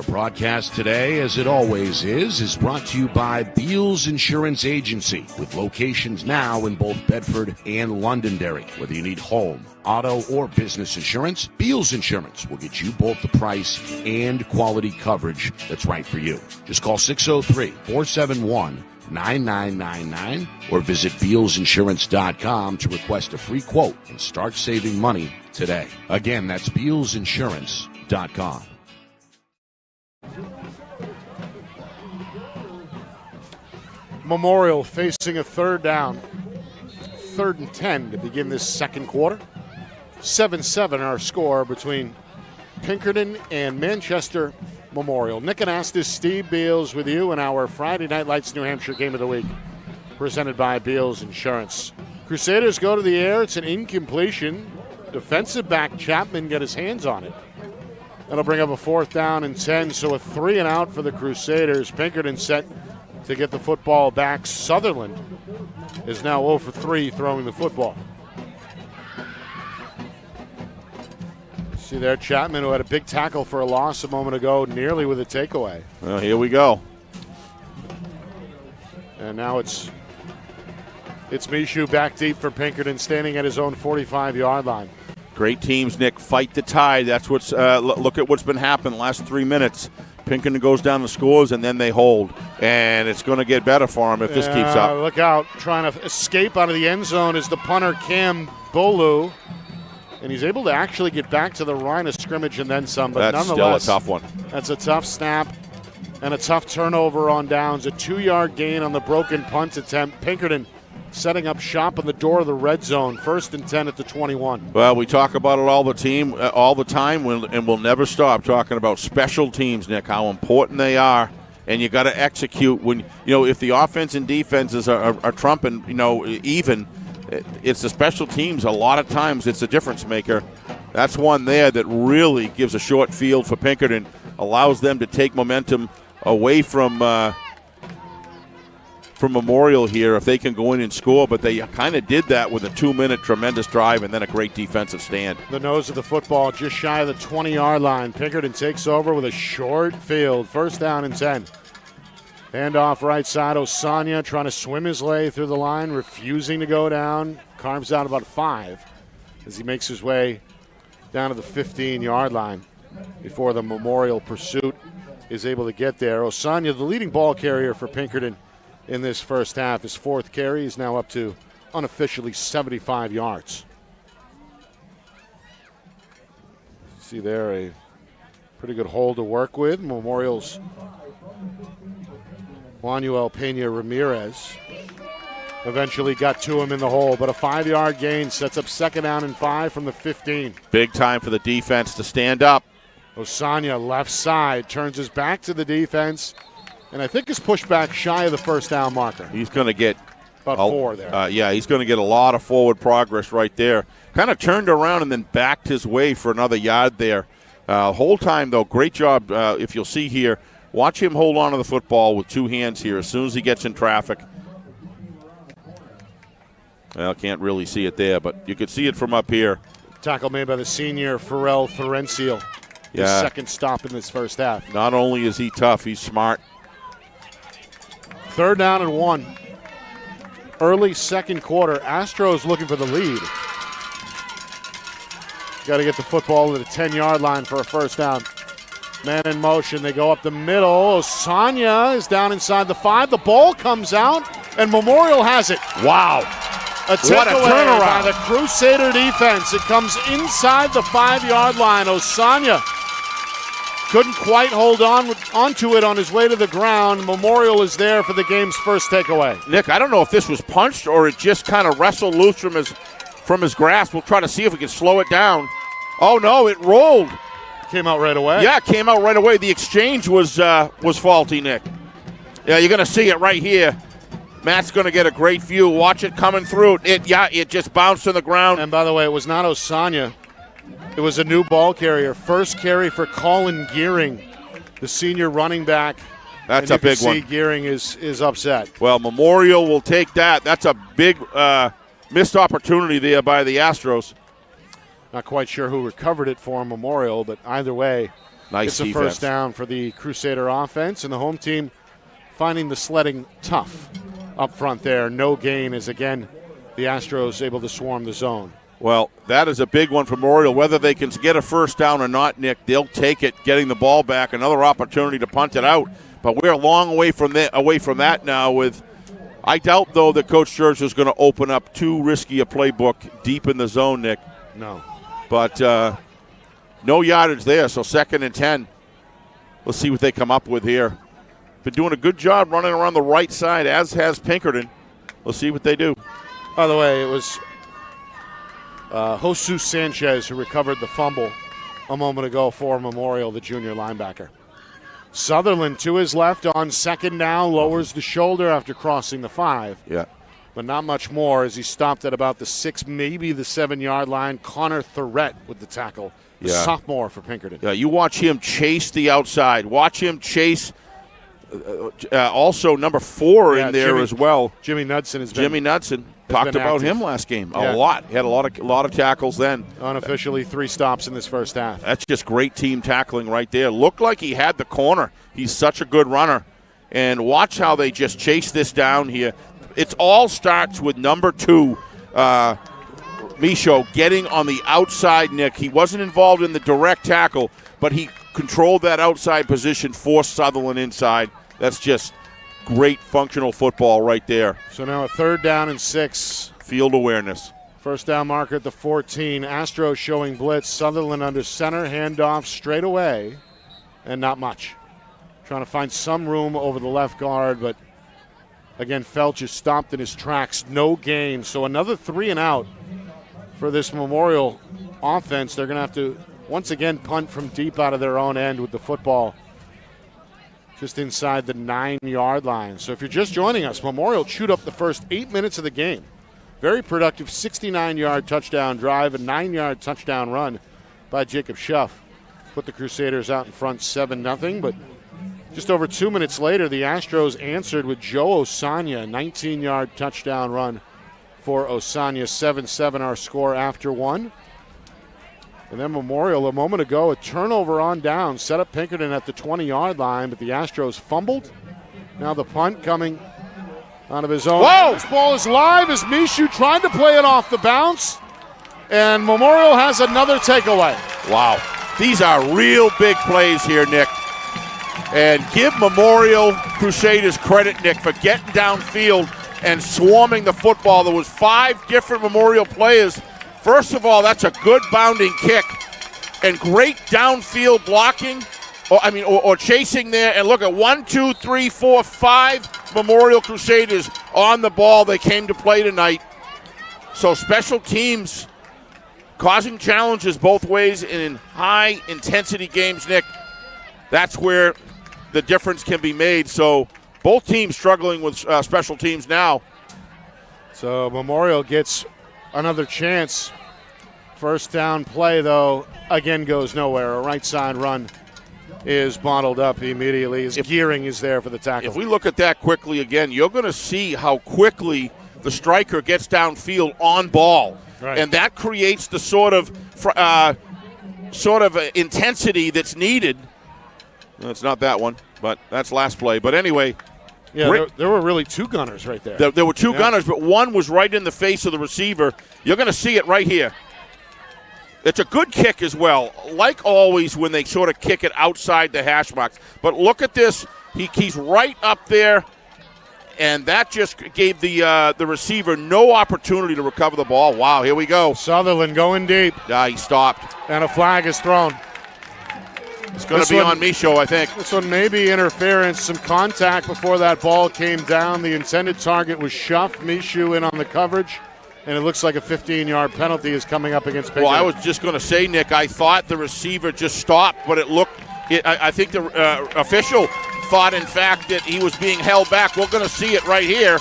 Broadcast today, as it always is brought to you by Beals Insurance Agency, with locations now in both Bedford and Londonderry. Whether you need home, auto, or business insurance, Beals Insurance will get you both the price and quality coverage that's right for you. Just call 603-471-9999 or visit BealsInsurance.com to request a free quote and start saving money today. Again, that's BealsInsurance.com. Memorial facing a 3rd down, 3rd and 10 to begin this second quarter. 7-7 our score between Pinkerton and Manchester Memorial. Nick Anastas, Steve Beals with you in our Friday Night Lights New Hampshire Game of the Week, presented by Beals Insurance. Crusaders go to the air. It's an incompletion. Defensive back Chapman got his hands on it. That'll bring up a 4th down and 10, so a 3 and out for the Crusaders. Pinkerton set to get the football back. Sutherland is now 0 for 3 throwing the football. See there, Chapman, who had a big tackle for a loss a moment ago, nearly with a takeaway. Well, here we go. And now it's Mishu back deep for Pinkerton, standing at his own 45-yard line. Great teams, Nick, fight the tide. That's what's look at what's been happening the last 3 minutes. Pinkerton goes down the scores, and then they hold. And it's going to get better for them if this keeps up. Look out. Trying to escape out of the end zone is the punter, Cam Bolu. And he's able to actually get back to the line of scrimmage and then some. But that's nonetheless, still a tough one. That's a tough snap and a tough turnover on downs. A 2-yard gain on the broken punt attempt. Pinkerton setting up shop on the door of the red zone. 1st and 10 at the 21. Well, we talk about it all the time, and we'll never stop talking about special teams, Nick, how important they are. And you got to execute when, if the offense and defenses are trumping, even, it's the special teams. A lot of times it's a difference maker. That's one there that really gives a short field for Pinkerton, allows them to take momentum away from Memorial here if they can go in and score, but they kind of did that with a 2-minute tremendous drive and then a great defensive stand. The nose of the football just shy of the 20-yard line. Pinkerton takes over with a short field. 1st down and 10. Handoff right side. Osanya trying to swim his way through the line, refusing to go down. Carves out about 5 as he makes his way down to the 15-yard line before the Memorial pursuit is able to get there. Osanya, the leading ball carrier for Pinkerton in this first half. His 4th carry is now up to unofficially 75 yards. See there, a pretty good hole to work with. Memorial's Juanuel Pena Ramirez eventually got to him in the hole, but a 5-yard gain sets up 2nd down and 5 from the 15. Big time for the defense to stand up. Osanya left side, turns his back to the defense, and I think is pushed back shy of the 1st down marker. He's going to get about 4 there. He's going to get a lot of forward progress right there. Kind of turned around and then backed his way for another yard there. Whole time, though, great job. If you'll see here, watch him hold on to the football with 2 hands here as soon as he gets in traffic. Well, can't really see it there, but you could see it from up here. Tackle made by the senior Pharrell Ferencial. His second stop in this first half. Not only is he tough, he's smart. 3rd down and 1. Early second quarter. Astros looking for the lead. Got to get the football to the 10-yard line for a first down. Man in motion. They go up the middle. Osanya is down inside the 5. The ball comes out, and Memorial has it. Wow. A takeaway by the Crusader defense. It comes inside the 5-yard line. Osanya couldn't quite hold onto it on his way to the ground. Memorial is there for the game's first takeaway. Nick, I don't know if this was punched or it just kind of wrestled loose from his grasp. We'll try to see if we can slow it down. Oh, no, it rolled. Came out right away? Yeah, it came out right away. The exchange was faulty, Nick. Yeah, you're going to see it right here. Matt's going to get a great view. Watch it coming through. It just bounced to the ground. And by the way, it was not Osanya. It was a new ball carrier. First carry for Colin Gearing, the senior running back. That's a big one. You can see Gearing is upset. Well, Memorial will take that. That's a big missed opportunity there by the Astros. Not quite sure who recovered it for Memorial, but either way, nice it's a first down for the Crusader offense, and the home team finding the sledding tough up front there. No gain as, again, the Astros able to swarm the zone. Well, that is a big one for Memorial. Whether they can get a first down or not, Nick, they'll take it, getting the ball back. Another opportunity to punt it out. But we're a long way from that now. I doubt, though, that Coach Church is going to open up too risky a playbook deep in the zone, Nick. No. But no yardage there, so 2nd and 10. Let's see what they come up with here. Been doing a good job running around the right side, as has Pinkerton. Let's see what they do. By the way, it was Jesus Sanchez who recovered the fumble a moment ago for Memorial, the junior linebacker. Sutherland to his left on 2nd down, lowers the shoulder after crossing the 5. Yeah. But not much more as he stopped at about the 6, maybe the 7-yard line. Connor Thorett with the tackle, the sophomore for Pinkerton. Yeah, you watch him chase the outside. Watch him chase also number 4 in there as well. Jimmy Knudsen has been. Jimmy Knudsen. Talked about active. him last game a lot. He had a lot of tackles then. Unofficially 3 stops in this first half. That's just great team tackling right there. Looked like he had the corner. He's such a good runner. And watch how they just chase this down here. It all starts with number 2, Michaud, getting on the outside, Nick. He wasn't involved in the direct tackle, but he controlled that outside position, forced Sutherland inside. That's just great functional football right there. So now a 3rd down and 6. Field awareness. First down marker at the 14. Astros showing blitz. Sutherland under center. Handoff straight away. And not much. Trying to find some room over the left guard, but again, Felch is stopped in his tracks. No gain. So another 3 and out for this Memorial offense. They're going to have to, once again, punt from deep out of their own end with the football just inside the 9-yard line. So if you're just joining us, Memorial chewed up the first 8 minutes of the game. Very productive 69-yard touchdown drive, a 9-yard touchdown run by Jacob Schuff. Put the Crusaders out in front 7-0, but just over 2 minutes later, the Astros answered with Joe Osanya, a 19-yard touchdown run for Osanya. 7-7 our score after 1. And then Memorial, a moment ago, a turnover on down, set up Pinkerton at the 20-yard line, but the Astros fumbled. Now the punt coming out of his own. Whoa! This ball is live as Michaud tried to play it off the bounce, and Memorial has another takeaway. Wow. These are real big plays here, Nick. And give Memorial Crusaders credit, Nick, for getting downfield and swarming the football. There was 5 different Memorial players. First of all, that's a good bounding kick and great downfield blocking, or chasing there. And look at 1, 2, 3, 4, 5 Memorial Crusaders on the ball. They came to play tonight. So special teams causing challenges both ways in high-intensity games, Nick. That's where the difference can be made. So both teams struggling with special teams now. So Memorial gets another chance. First down play, though, again goes nowhere. A right side run is bottled up immediately as Gearing is there for the tackle. If we look at that quickly again, you're going to see how quickly the striker gets downfield on ball. Right. And that creates the sort of intensity that's needed. No, it's not that one, but that's last play. But anyway. Yeah, there were really two gunners right there. There were two gunners, but one was right in the face of the receiver. You're going to see it right here. It's a good kick as well, like always when they sort of kick it outside the hash marks. But look at this. He's right up there, and that just gave the receiver no opportunity to recover the ball. Wow, here we go. Sutherland going deep. He stopped. And a flag is thrown. It's going to be on Michaud, I think. This one may be interference, some contact before that ball came down. The intended target was Schuff. Michaud in on the coverage, and it looks like a 15-yard penalty is coming up against Pinkerton. Well, I was just going to say, Nick, I thought the receiver just stopped, but I think the official thought, in fact, that he was being held back. We're going to see it right here.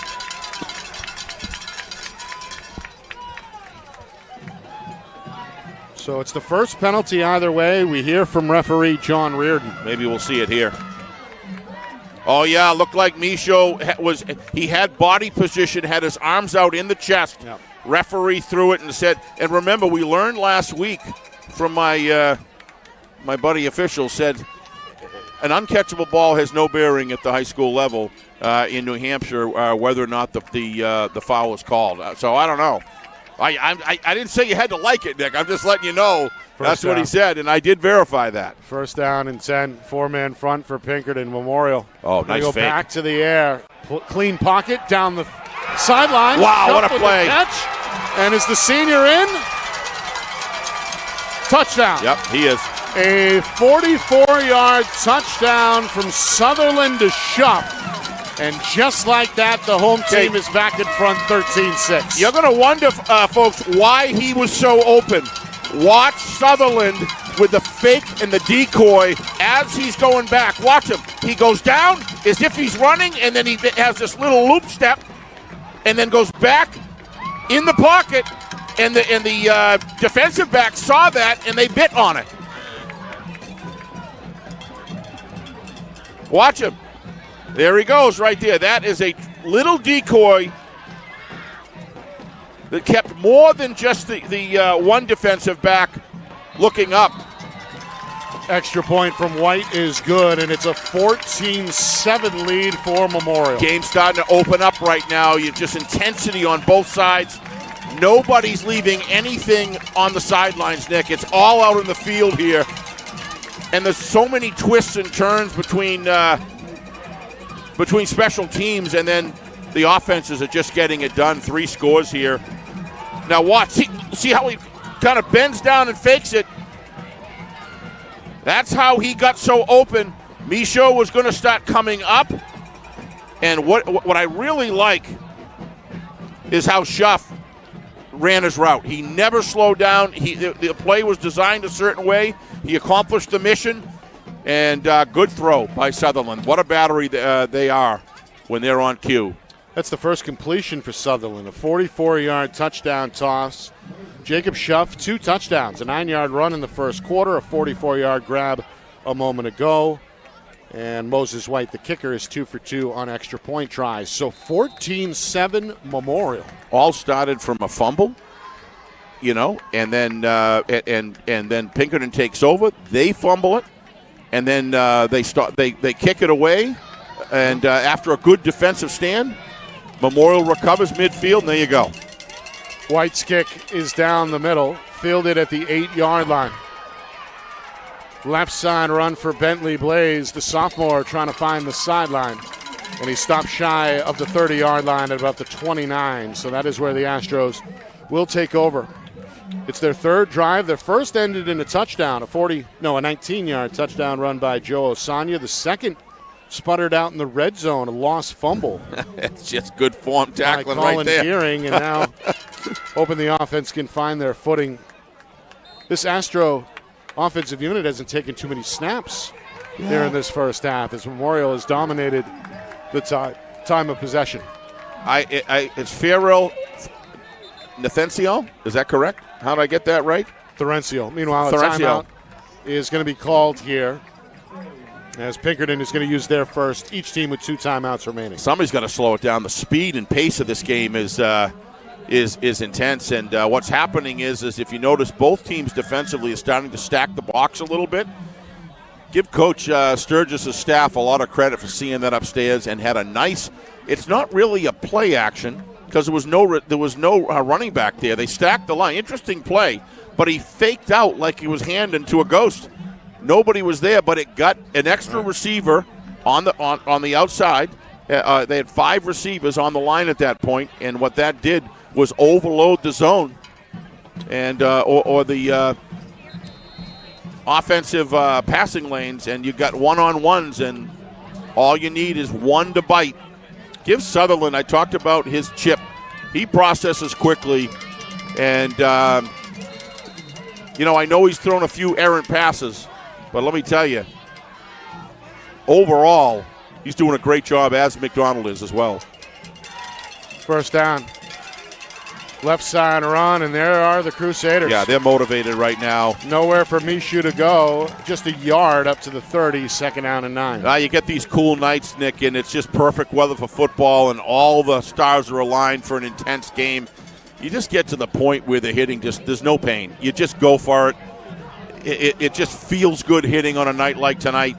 So it's the first penalty either way. We hear from referee John Reardon. Maybe we'll see it here. Oh, yeah, looked like Michaud he had body position, had his arms out in the chest. Yep. Referee threw it and said, and remember, we learned last week from my buddy official said, an uncatchable ball has no bearing at the high school level in New Hampshire whether or not the foul is called. So I don't know. I didn't say you had to like it, Nick. I'm just letting you know that's what he said, and I did verify that. First down and 10, four-man front for Pinkerton Memorial. Oh, nice go fake. Back to the air. Clean pocket down the sideline. Wow, what a play. Catch. And is the senior in? Touchdown. Yep, he is. A 44-yard touchdown from Sutherland to Schuff. And just like that, the home team is back in front 13-6. You're going to wonder, folks, why he was so open. Watch Sutherland with the fake and the decoy as he's going back. Watch him. He goes down as if he's running, and then he has this little loop step, and then goes back in the pocket, and the defensive back saw that, and they bit on it. Watch him. There he goes right there. That is a little decoy that kept more than just the one defensive back looking up. Extra point from White is good, and it's a 14-7 lead for Memorial. Game starting to open up right now. You just intensity on both sides. Nobody's leaving anything on the sidelines, Nick. It's all out in the field here. And there's so many twists and turns between special teams, and then the offenses are just getting it done. 3 scores here. Now watch. See how he kind of bends down and fakes it. That's how he got so open. Michaud was going to start coming up. And what I really like is how Schuff ran his route. He never slowed down. The play was designed a certain way. He accomplished the mission. And good throw by Sutherland. What a battery they are when they're on cue. That's the first completion for Sutherland, a 44-yard touchdown toss. Jacob Schuff, 2 touchdowns, a 9-yard run in the first quarter, a 44-yard grab a moment ago. And Moses White, the kicker, is 2 for 2 on extra point tries. So 14-7 Memorial. All started from a fumble, and then and then Pinkerton takes over. They fumble it. And then they kick it away, and after a good defensive stand, Memorial recovers midfield, and there you go. White's kick is down the middle, fielded at the 8-yard line. Left side run for Bentley Blaze, the sophomore trying to find the sideline, and he stopped shy of the 30-yard line at about the 29, so that is where the Astros will take over. It's their third drive. Their first ended in a touchdown, a 19-yard touchdown run by Joe Osanya. The second sputtered out in the red zone, a lost fumble. It's just good form tackling by Colin right there. Gearing, and now hoping the offense can find their footing. This Astro offensive unit hasn't taken too many snaps here in this first half, as Memorial has dominated the time of possession. It's Farrell Nathencio, is that correct? How did I get that right? Thorencio. Meanwhile, a timeout is going to be called here As Pinkerton is going to use their first, each team with 2 timeouts remaining. Somebody's got to slow it down. The speed and pace of this game is intense. And what's happening is if you notice, both teams defensively are starting to stack the box a little bit. Give Coach Sturgis' staff a lot of credit for seeing that upstairs and had a nice. It's not really a play action because there was no running back there. They stacked the line. Interesting play, but he faked out like he was handing to a ghost. Nobody was there, but it got an extra receiver on the outside. They had 5 receivers on the line at that point, and what that did was overload the zone and or the offensive passing lanes, and you got one-on-ones, and all you need is one to bite. Give Sutherland, I talked about his chip. He processes quickly, and I know he's thrown a few errant passes, but let me tell you, overall, he's doing a great job, as McDonald is as well. First down. Left side run, and there are the Crusaders. Yeah, they're motivated right now. Nowhere for Mishu to go. Just a yard up to the 30, 2nd down and 9. You get these cool nights, Nick, and it's just perfect weather for football, and all the stars are aligned for an intense game. You just get to the point where the hitting there's no pain. You just go for it. It just feels good hitting on a night like tonight.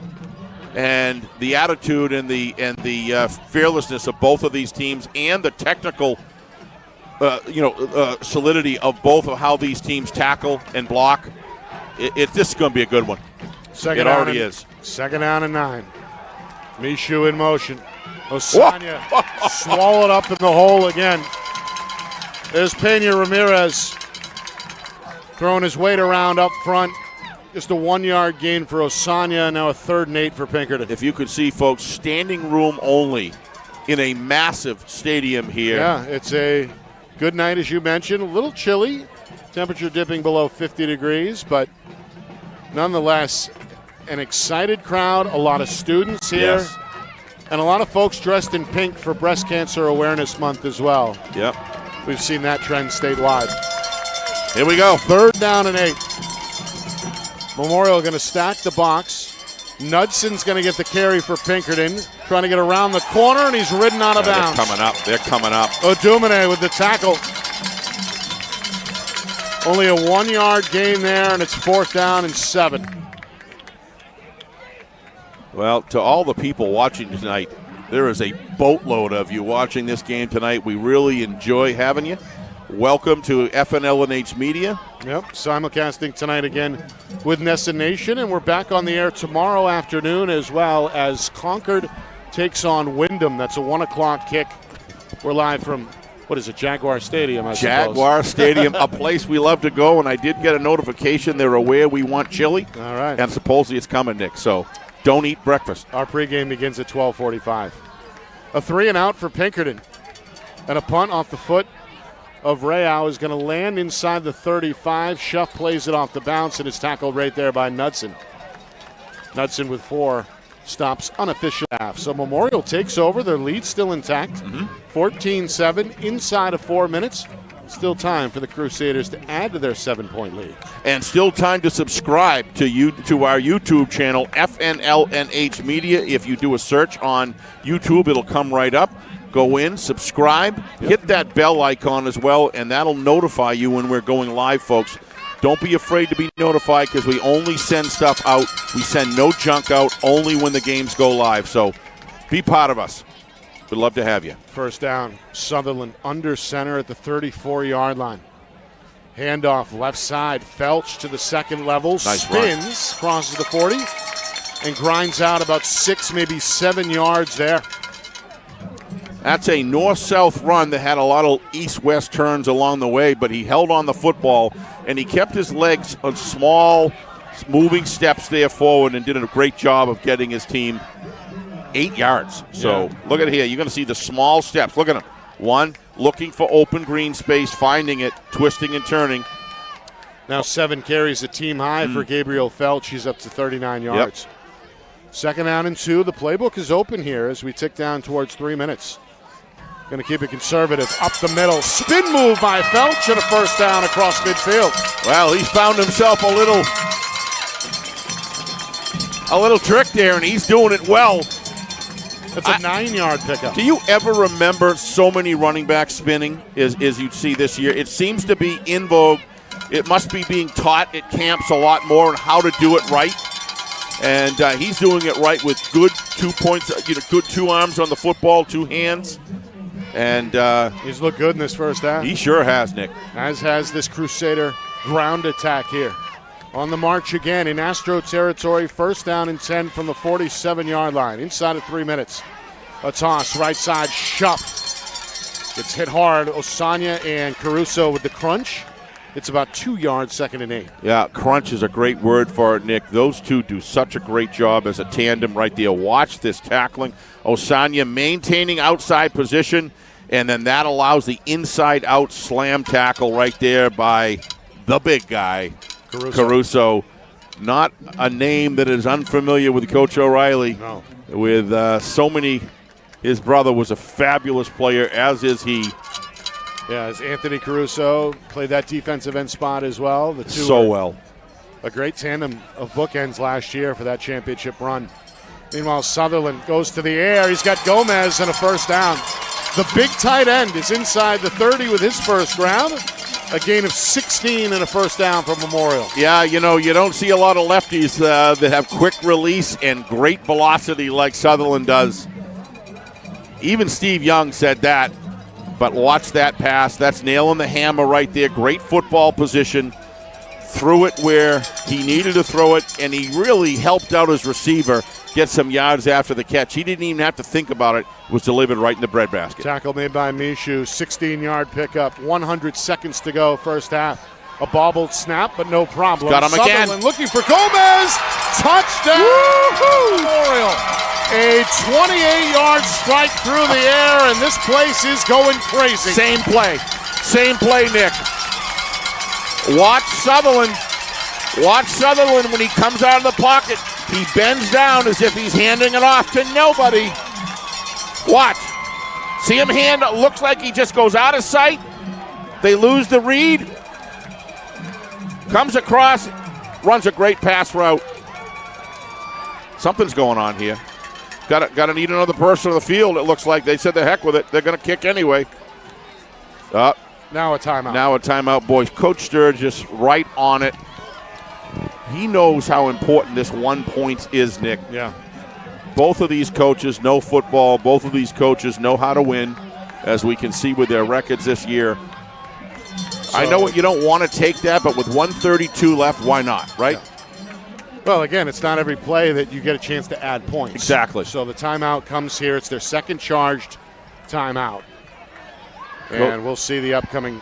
And the attitude and the fearlessness of both of these teams, and the technical solidity of both of how these teams tackle and block. It's just going to be a good one. It already is. 2nd down and 9. Mishu in motion. Osanya swallowed up in the hole again. There's Pena Ramirez throwing his weight around up front. Just a 1-yard gain for Osanya. Now a 3rd and 8 for Pinkerton. If you could see, folks, standing room only in a massive stadium here. Yeah, it's a good night, as you mentioned. A little chilly. Temperature dipping below 50 degrees, but nonetheless, an excited crowd. A lot of students here. Yes. And a lot of folks dressed in pink for Breast Cancer Awareness Month as well. Yep. We've seen that trend statewide. Here we go. 3rd down and 8. Memorial going to stack the box. Nudson's going to get the carry for Pinkerton. Trying to get around the corner, and he's ridden out of bounds. They're coming up. Odumene with the tackle. Only a 1-yard gain there, and it's 4th down and 7. Well, to all the people watching tonight, there is a boatload of you watching this game tonight. We really enjoy having you. Welcome to FNLNH Media. Yep, simulcasting tonight again with Nessa Nation, and we're back on the air tomorrow afternoon as well as Concord takes on Wyndham. That's a 1 o'clock kick. We're live from, what is it, Jaguar Stadium, I suppose. Jaguar Stadium, a place we love to go, and I did get a notification they're aware we want chili. All right. And supposedly it's coming, Nick, so don't eat breakfast. Our pregame begins at 12:45. A 3-and-out for Pinkerton. And a punt off the foot of Rayau is going to land inside the 35. Schuff plays it off the bounce and is tackled right there by Knudsen. Knudsen with 4 stops, unofficial half. So Memorial takes over. Their lead still intact. 14-7 inside of 4 minutes. Still time for the Crusaders to add to their 7-point lead. And still time to subscribe to our YouTube channel, FNLNH Media. If you do a search on YouTube, it'll come right up. Go in, subscribe, hit that bell icon as well, and that'll notify you when we're going live, folks. Don't be afraid to be notified because we only send stuff out. We send no junk out, only when the games go live. So be part of us. We'd love to have you. First down, Sutherland under center at the 34-yard line. Handoff left side, Felch to the second level, nice spins, run. crosses the 40, and grinds out about 6, maybe 7 yards there. That's a north-south run that had a lot of east-west turns along the way, but he held on the football, and he kept his legs on small, moving steps there forward and did a great job of getting his team 8 yards. So look at here. You're going to see the small steps. Look at him. 1, looking for open green space, finding it, twisting and turning. Now 7 carries, a team high for Gabriel Felch. He's up to 39 yards. Yep. 2nd down and 2. The playbook is open here as we tick down towards 3 minutes. Going to keep it conservative. Up the middle. Spin move by Felch and a first down across midfield. Well, he's found himself a little a little trick there, and he's doing it well. That's a 9-yard pickup. Do you ever remember so many running backs spinning as you'd see this year? It seems to be in vogue. It must be being taught at camps a lot more on how to do it right. And he's doing it right with good 2 points, good 2 arms on the football, 2 hands. And he's looked good in this first half. He sure has, Nick. As has this Crusader ground attack here. On the march again in Astro territory, first down and 10 from the 47-yard line, inside of 3 minutes. A toss, right side, Shupp. Gets hit hard, Osanya and Caruso with the crunch. It's about 2 yards, 2nd and 8. Yeah, crunch is a great word for it, Nick. Those two do such a great job as a tandem right there. Watch this tackling. Osanya maintaining outside position, and then that allows the inside-out slam tackle right there by the big guy, Caruso. Not a name that is unfamiliar with Coach O'Reilly. No. With so many, his brother was a fabulous player, as is he. Yeah, as Anthony Caruso played that defensive end spot as well. The two so well. A great tandem of bookends last year for that championship run. Meanwhile, Sutherland goes to the air. He's got Gomez and a first down. The big tight end is inside the 30 with his first ground. A gain of 16 and a first down for Memorial. Yeah, you don't see a lot of lefties that have quick release and great velocity like Sutherland does. Even Steve Young said that. But watch that pass. That's nailing the hammer right there. Great football position. Threw it where he needed to throw it, and he really helped out his receiver get some yards after the catch. He didn't even have to think about it. It was delivered right in the breadbasket. Tackle made by Mishu. 16-yard pickup. 100 seconds to go first half. A bobbled snap, but no problem. Got him again. Sutherland looking for Gomez. Touchdown! Memorial. A 28-yard strike through the air, and this place is going crazy. Same play, Nick. Watch Sutherland when he comes out of the pocket. He bends down as if he's handing it off to nobody. Watch. See him hand, looks like he just goes out of sight. They lose the read. Comes across, runs a great pass route. Something's going on here. Got to need another person on the field. It looks like they said the heck with it. They're going to kick anyway. Now a timeout. Boys. Coach Sturgis right on it. He knows how important this 1 point is, Nick. Yeah. Both of these coaches know football. Both of these coaches know how to win, as we can see with their records this year. So, I know you don't want to take that, but with 1:32 left, why not, right? Yeah. Well, again, it's not every play that you get a chance to add points. Exactly. So the timeout comes here. It's their second charged timeout. And we'll see the upcoming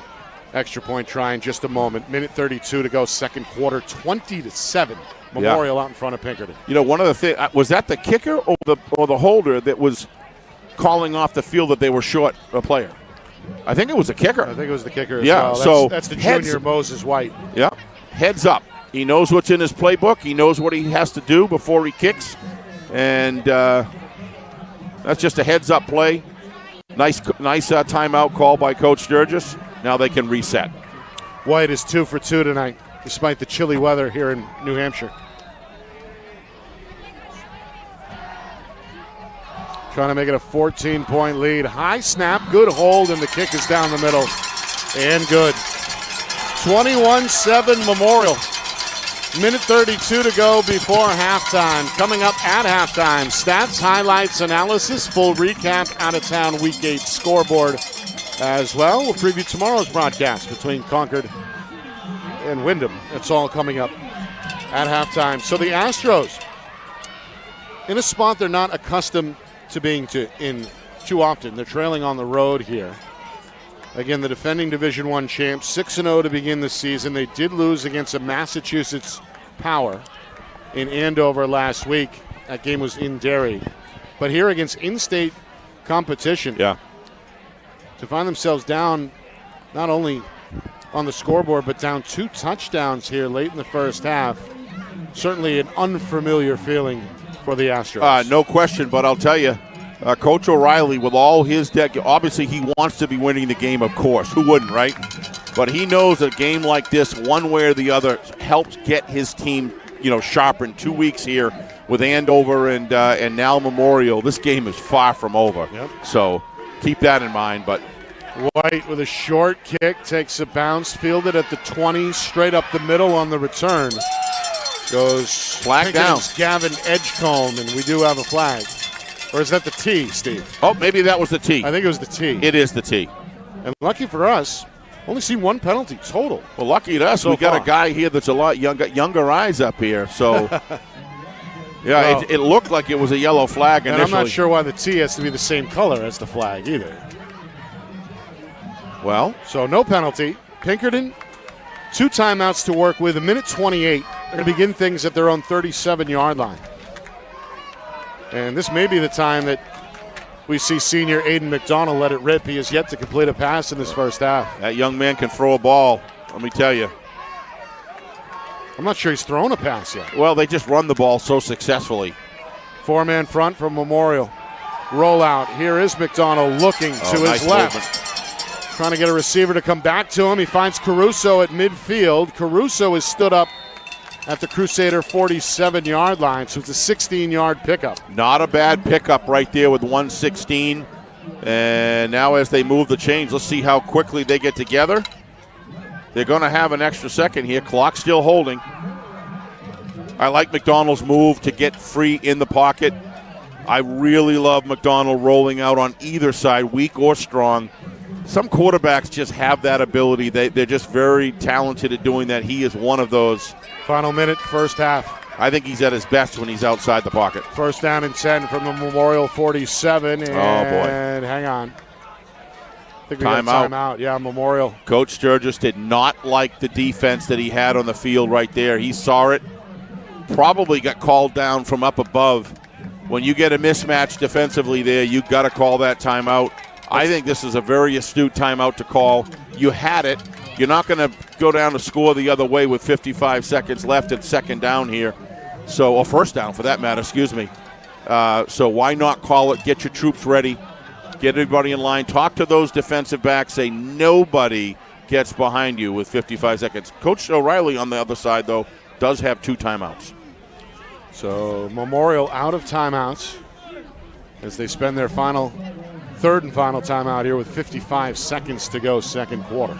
extra point try in just a moment. Minute 32 to go, second quarter, 20-7. Memorial out in front of Pinkerton. One of the things, was that the kicker or the holder that was calling off the field that they were short a player? I think it was the kicker. I think it was the kicker as well. That's the junior Moses White. Yeah, heads up. He knows what's in his playbook. He knows what he has to do before he kicks. And that's just a heads-up play. Nice timeout call by Coach Sturgis. Now they can reset. White is 2 for 2 tonight, despite the chilly weather here in New Hampshire. Trying to make it a 14-point lead. High snap, good hold, and the kick is down the middle. And good. 21-7 Memorial. Minute 32 to go before halftime. Coming up at halftime, stats, highlights, analysis, full recap, out-of-town Week 8 scoreboard as well. We'll preview tomorrow's broadcast between Concord and Wyndham. That's all coming up at halftime. So the Astros, in a spot they're not accustomed to being in too often. They're trailing on the road here. Again, the defending Division I champs, 6-0 to begin the season. They did lose against a Massachusetts Power in Andover last week. That game was in Derry. But here against in-state competition, to find themselves down not only on the scoreboard, but down 2 touchdowns here late in the first half, certainly an unfamiliar feeling for the Astros. No question, but I'll tell you, Coach O'Reilly, with all his deck, obviously he wants to be winning the game, of course. Who wouldn't, right? But he knows a game like this, one way or the other, helps get his team sharpened 2 weeks here with Andover and now Memorial. This game is far from over. Yep. So keep that in mind. But White with a short kick, takes a bounce, fielded at the 20, straight up the middle on the return. Goes flag down. Gavin Edgecombe, and we do have a flag. Or is that the T, Steve? Oh, maybe that was the T. I think it was the T. It is the T. And lucky for us, only seen one penalty total. Well, lucky to us, so we got far. a guy here that's a lot younger eyes up here. So, yeah, Well, it looked like it was a yellow flag initially. And I'm not sure why the T has to be the same color as the flag either. Well, so no penalty. Pinkerton, 2 timeouts to work with, 1:28. They're going to begin things at their own 37-yard line. And this may be the time that we see senior Aiden McDonald let it rip. He has yet to complete a pass in this first half. that young man can throw a ball, let me tell you. I'm not sure he's thrown a pass yet. Well, they just run the ball so successfully. 4-man front from Memorial. Rollout. Here is McDonald looking to his nice left. movement. Trying to get a receiver to come back to him. He finds Caruso at midfield. Caruso is stood up at the Crusader 47-yard line, so it's a 16-yard pickup. Not a bad pickup right there with 116. And now as they move the chains, let's see how quickly they get together. They're going to have an extra second here. Clock still holding. I like McDonald's move to get free in the pocket. I really love McDonald rolling out on either side, weak or strong. Some quarterbacks just have that ability. They're just very talented at doing that. He is one of those. Final minute, first half. I think he's at his best when he's outside the pocket. First down and 10 from the Memorial 47. And hang on. I think we got a timeout. Yeah, Memorial. Coach Sturgis did not like the defense that he had on the field right there. He saw it. Probably got called down from up above. When you get a mismatch defensively there, you've got to call that timeout. I think this is a very astute timeout to call. You had it. You're not going to go down to score the other way with 55 seconds left at second down here. So, or first down for that matter, excuse me. So why not call it, get your troops ready, get everybody in line, talk to those defensive backs, say nobody gets behind you with 55 seconds. Coach O'Reilly on the other side, though, does have 2 timeouts. So Memorial out of timeouts as they spend their third and final timeout here with 55 seconds to go, second quarter.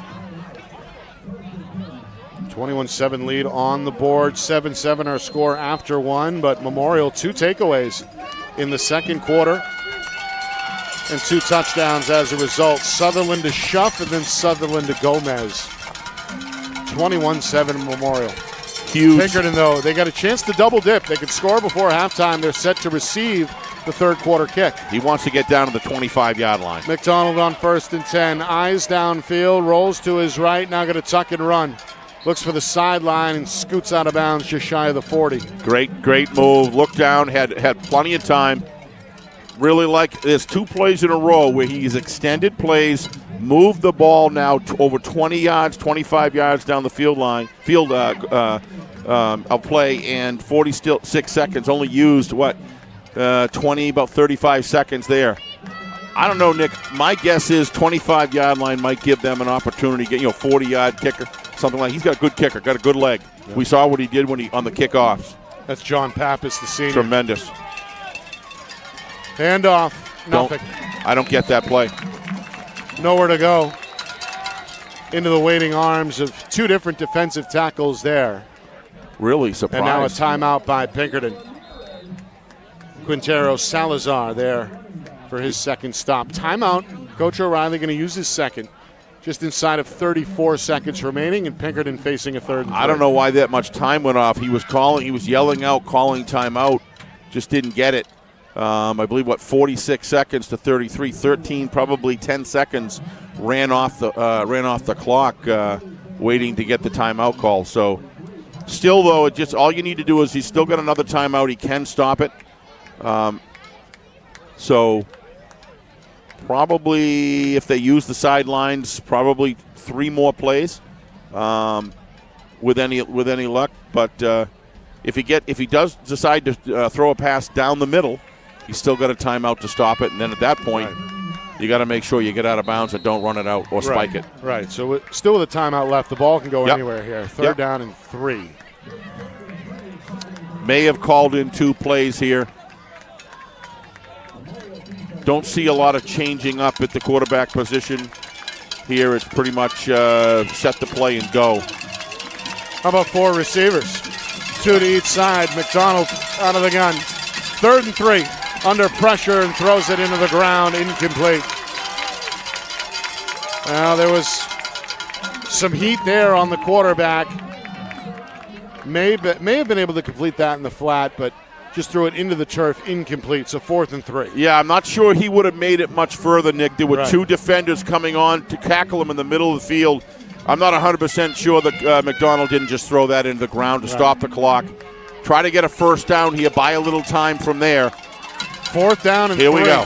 21-7 lead on the board, 7-7 our score after 1, but Memorial 2 takeaways in the second quarter and 2 touchdowns as a result. Sutherland to Schuff and then Sutherland to Gomez. 21-7 Memorial. Huge. Pinkerton, though, they got a chance to double dip. They could score before halftime. They're set to receive the third quarter kick. He wants to get down to the 25-yard line. McDonald on 1st and 10. Eyes downfield, rolls to his right, now going to tuck and run. Looks for the sideline and scoots out of bounds just shy of the 40. Great move. Look down, had plenty of time. Really like, there's 2 plays in a row where he's extended plays, moved the ball now over 20 yards, 25 yards down the field of play, and 46 seconds. Only used, about 35 seconds there. I don't know, Nick. My guess is 25-yard line might give them an opportunity to get, 40-yard kicker, something like. He's got a good kicker, got a good leg. Yeah. We saw what he did on the kickoffs. That's John Pappas, the senior. Tremendous. Handoff, nothing. I don't get that play. Nowhere to go. Into the waiting arms of 2 different defensive tackles there. Really surprised. And now a timeout by Pinkerton. Quintero Salazar there for his second stop. Timeout. Coach O'Reilly going to use his second. Just inside of 34 seconds remaining, and Pinkerton facing a third and I don't know why that much time went off. He was yelling out, calling timeout. Just didn't get it. I believe, 46 seconds to 33. 13, probably 10 seconds ran off the clock waiting to get the timeout call. So still, though, all you need to do is he's still got another timeout. He can stop it. So probably if they use the sidelines, probably 3 more plays with any luck. But if he does decide to throw a pass down the middle, he's still got a timeout to stop it. And then at that point, you got to make sure you get out of bounds and don't run it out or spike it. Right. So still with a timeout left, the ball can go anywhere here. Third down and 3. May have called in 2 plays here. Don't see a lot of changing up at the quarterback position here. It's pretty much set the play and go. How about 4 receivers? 2 to each side. McDonald out of the gun. 3rd and 3. Under pressure and throws it into the ground. Incomplete. Well, there was some heat there on the quarterback. May have been able to complete that in the flat, but just threw it into the turf. Incomplete. So 4th and 3. Yeah, I'm not sure he would have made it much further, Nick. There were 2 defenders coming on to tackle him in the middle of the field. I'm not 100% sure that McDonald didn't just throw that into the ground to stop the clock. Try to get a first down here, buy a little time from there. 4th down and 3. Here we go.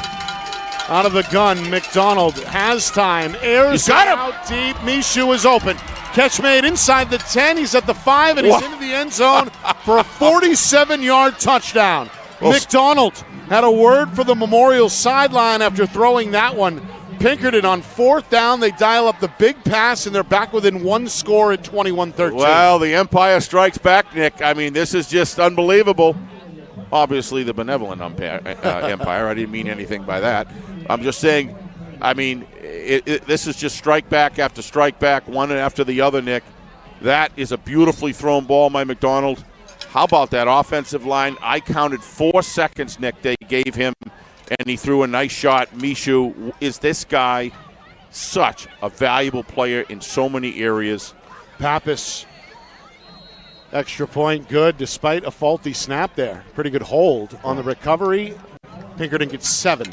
Out of the gun, McDonald has time. Airs got him. out deep. Mishu is open. Catch made inside the 10. He's at the 5, and he's into the end zone for a 47-yard touchdown. McDonald had a word for the Memorial sideline after throwing that one. Pinkerton on 4th down. They dial up the big pass, and they're back within 1 score at 21-13. Well, the Empire strikes back, Nick. I mean, this is just unbelievable. Obviously, the benevolent Empire. I didn't mean anything by that. I'm just saying, I mean, this is just strike back after strike back, one after the other, Nick. That is a beautifully thrown ball by McDonald. How about that offensive line? I counted 4 seconds, Nick, they gave him, and he threw a nice shot. Mishu, is this guy such a valuable player in so many areas? Pappas, extra point good despite a faulty snap there. Pretty good hold on the recovery. Pinkerton gets 7,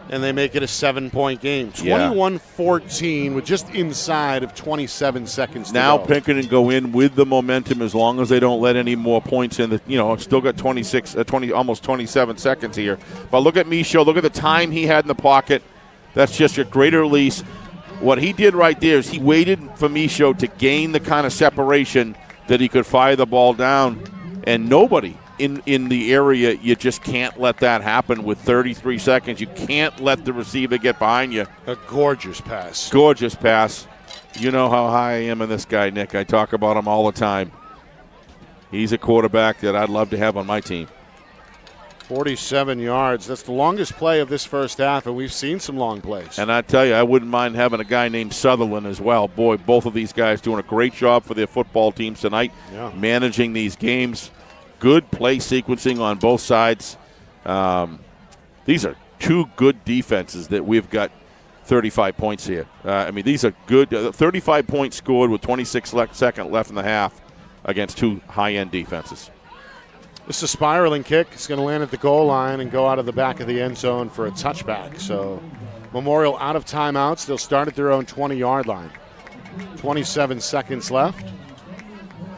and they make it a 7-point game. 21-14 with just inside of 27 seconds to now go. Pinkerton go in with the momentum as long as they don't let any more points in. Still got almost 27 seconds here. But look at Mishu. Look at the time he had in the pocket. That's just a great release. What he did right there is he waited for Mishu to gain the kind of separation that he could fire the ball down. And nobody in the area, you just can't let that happen with 33 seconds. You can't let the receiver get behind you. A gorgeous pass. Gorgeous pass. You know how high I am in this guy, Nick. I talk about him all the time. He's a quarterback that I'd love to have on my team. 47 yards. That's the longest play of this first half, and we've seen some long plays. And I tell you, I wouldn't mind having a guy named Sutherland as well. Boy, both of these guys doing a great job for their football teams tonight, managing these games. Good play sequencing on both sides. These are 2 good defenses that we've got 35 points here. These are good. 35 points scored with 26 seconds left in the half against 2 high-end defenses. This is a spiraling kick. It's going to land at the goal line and go out of the back of the end zone for a touchback. So Memorial out of timeouts. They'll start at their own 20-yard line. 27 seconds left.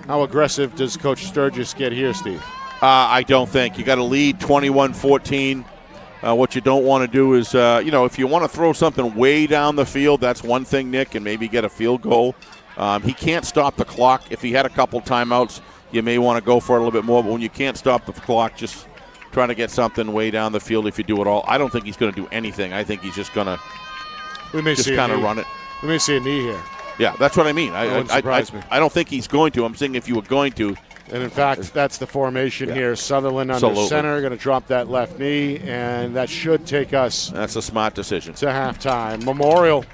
How aggressive does Coach Sturgis get here, Steve? I don't think. You got to lead 21-14. What you don't want to do is, if you want to throw something way down the field, that's one thing, Nick, and maybe get a field goal. He can't stop the clock. If he had a couple timeouts, you may want to go for it a little bit more. But when you can't stop the clock, just trying to get something way down the field if you do it all. I don't think he's going to do anything. I think he's just going to kind of run it. We may see a knee here. Yeah, that's what I mean. That wouldn't surprise me. I don't think he's going to. I'm saying if you were going to. And, in fact, that's the formation here. Sutherland under center, going to drop that left knee, and that should take us. That's a smart decision. To halftime. Memorial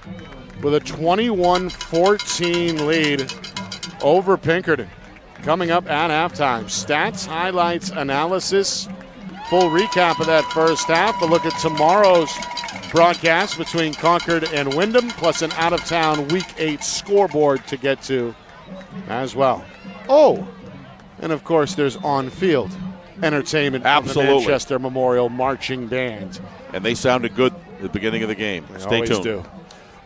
with a 21-14 lead over Pinkerton. Coming up at halftime. Stats, highlights, analysis. Full recap of that first half. A look at tomorrow's broadcast between Concord and Wyndham, plus an out-of-town Week 8 scoreboard to get to as well. And, of course, there's on-field entertainment from the Manchester Memorial Marching Band. And they sounded good at the beginning of the game. They Stay tuned. Do.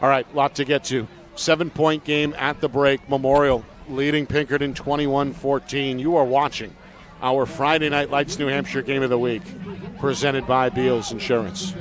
All right, lot to get to. 7-point game at the break. Memorial leading Pinkerton 21-14. You are watching our Friday Night Lights New Hampshire Game of the Week, presented by Beals Insurance.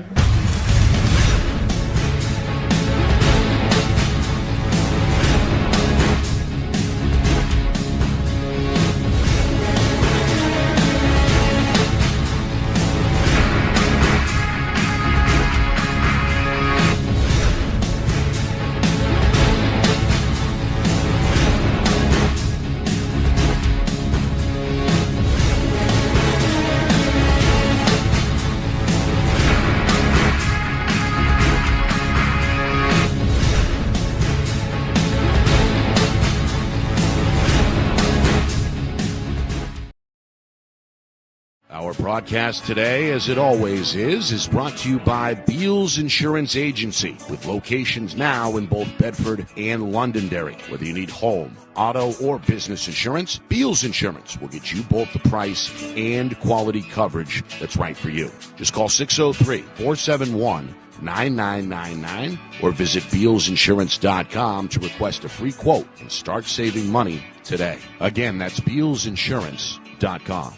Our broadcast today, as it always is brought to you by Beals Insurance Agency, with locations now in both Bedford and Londonderry. Whether you need home, auto, or business insurance, Beals Insurance will get you both the price and quality coverage that's right for you. Just call 603-471-9999 or visit BealsInsurance.com to request a free quote and start saving money today. Again, that's BealsInsurance.com.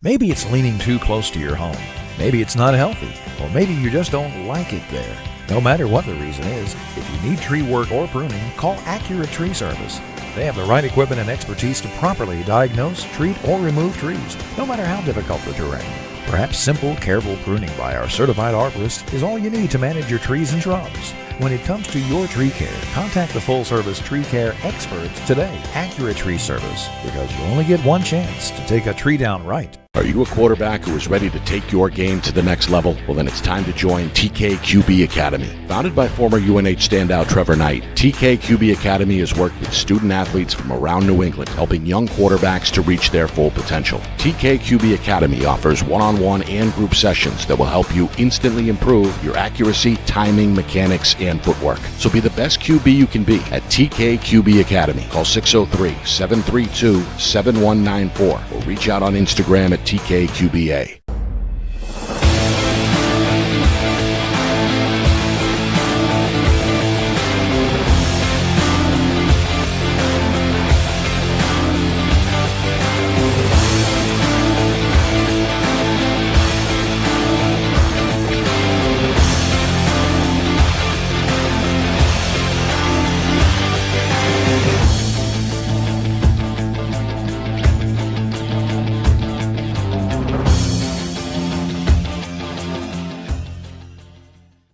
Maybe it's leaning too close to your home. Maybe it's not healthy. Or maybe you just don't like it there. No matter what the reason is, if you need tree work or pruning, call Accurate Tree Service. They have the right equipment and expertise to properly diagnose, treat, or remove trees, no matter how difficult the terrain. Perhaps simple, careful pruning by our certified arborist is all you need to manage your trees and shrubs. When it comes to your tree care, contact the full-service tree care experts today, Accurate Tree Service, because you only get one chance to take a tree down right. Are you a quarterback who is ready to take your game to the next level? Well, then it's time to join TKQB Academy. Founded by former UNH standout Trevor Knight, TKQB Academy has worked with student athletes from around New England, helping young quarterbacks to reach their full potential. TKQB Academy offers one-on-one and group sessions that will help you instantly improve your accuracy, timing, mechanics, and footwork. So be the best QB you can be at TKQB Academy. Call 603-732-7194 or reach out on Instagram at TKQBA.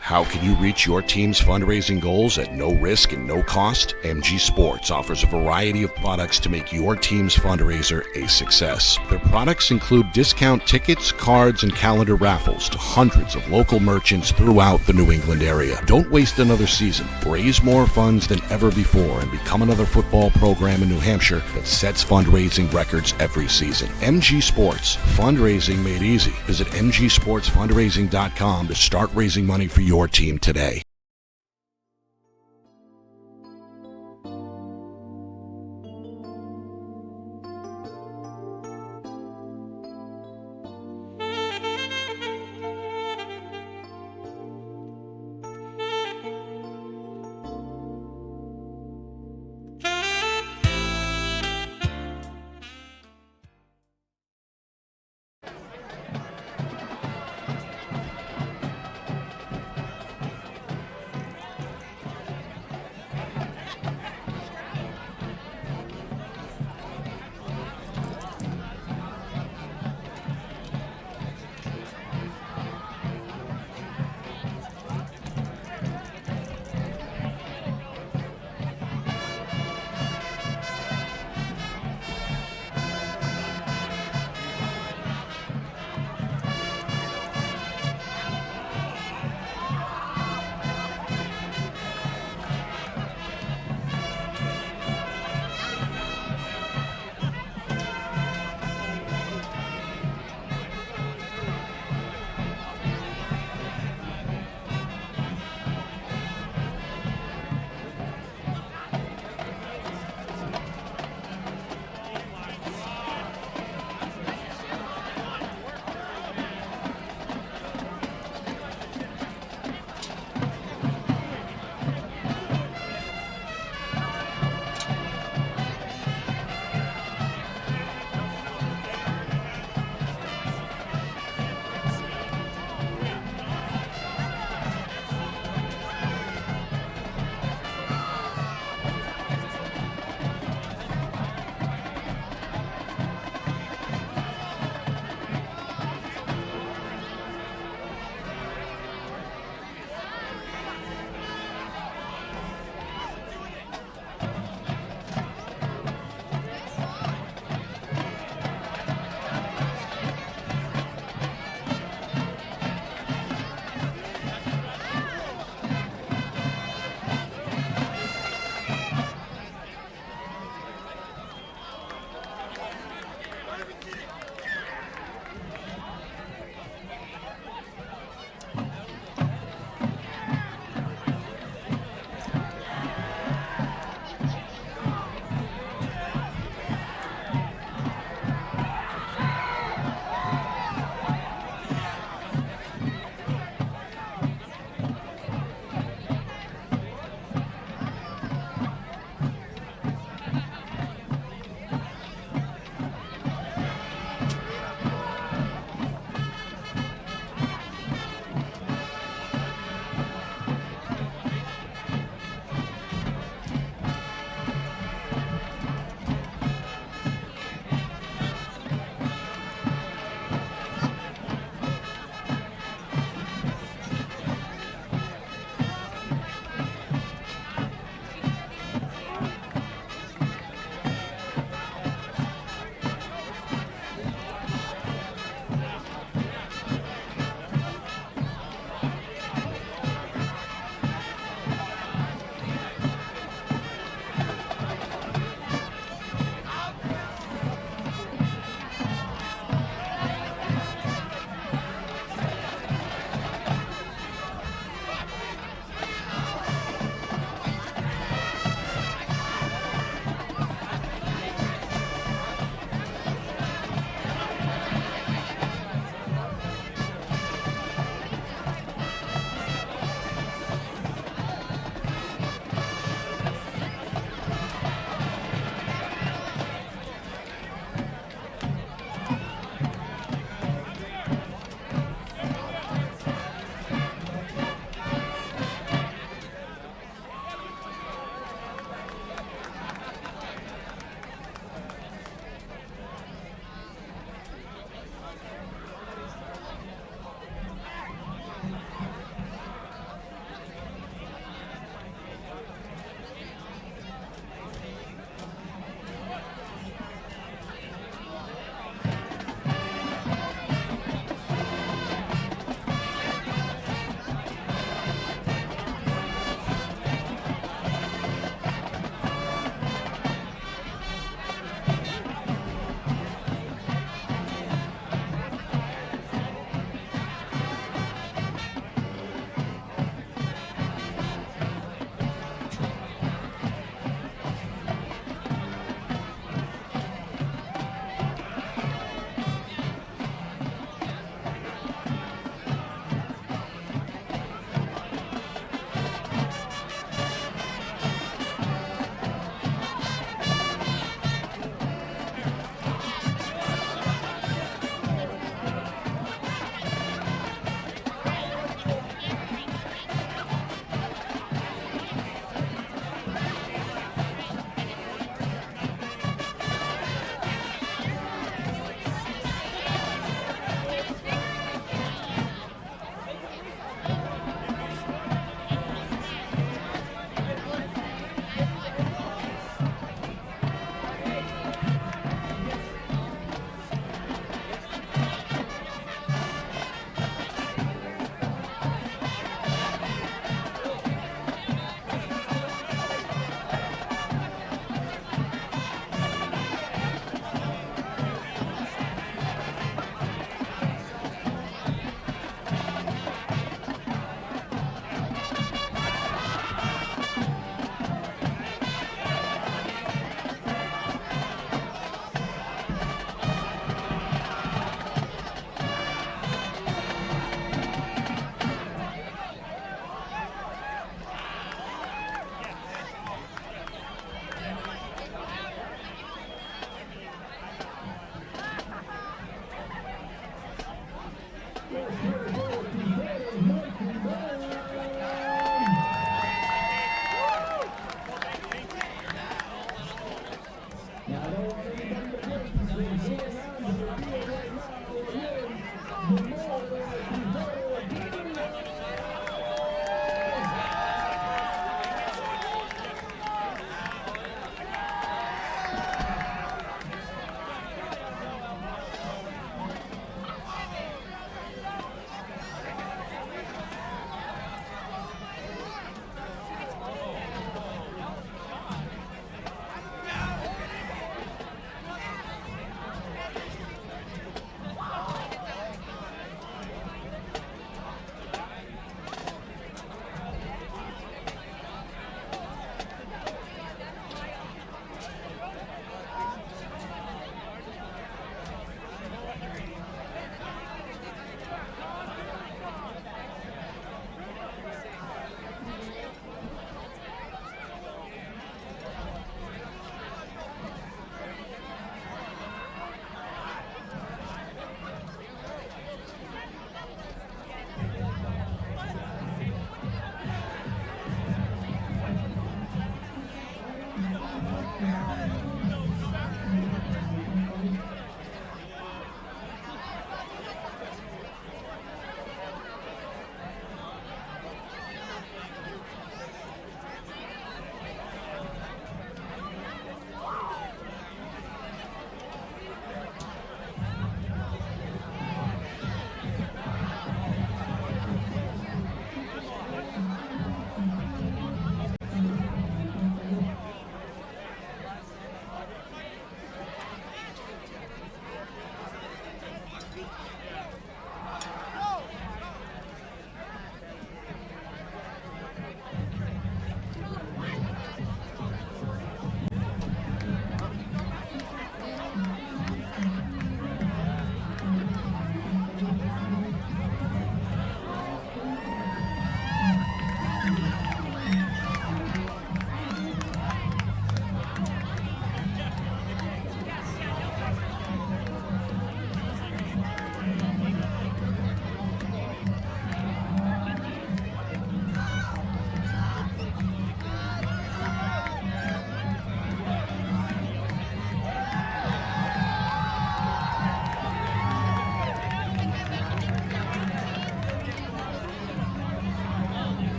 How can you reach your team's fundraising goals at no risk and no cost? MG Sports offers a variety of products to make your team's fundraiser a success. Their products include discount tickets, cards, and calendar raffles to hundreds of local merchants throughout the New England area. Don't waste another season. Raise more funds than ever before and become another football program in New Hampshire that sets fundraising records every season. MG Sports, fundraising made easy. Visit mgsportsfundraising.com to start raising money for your team today.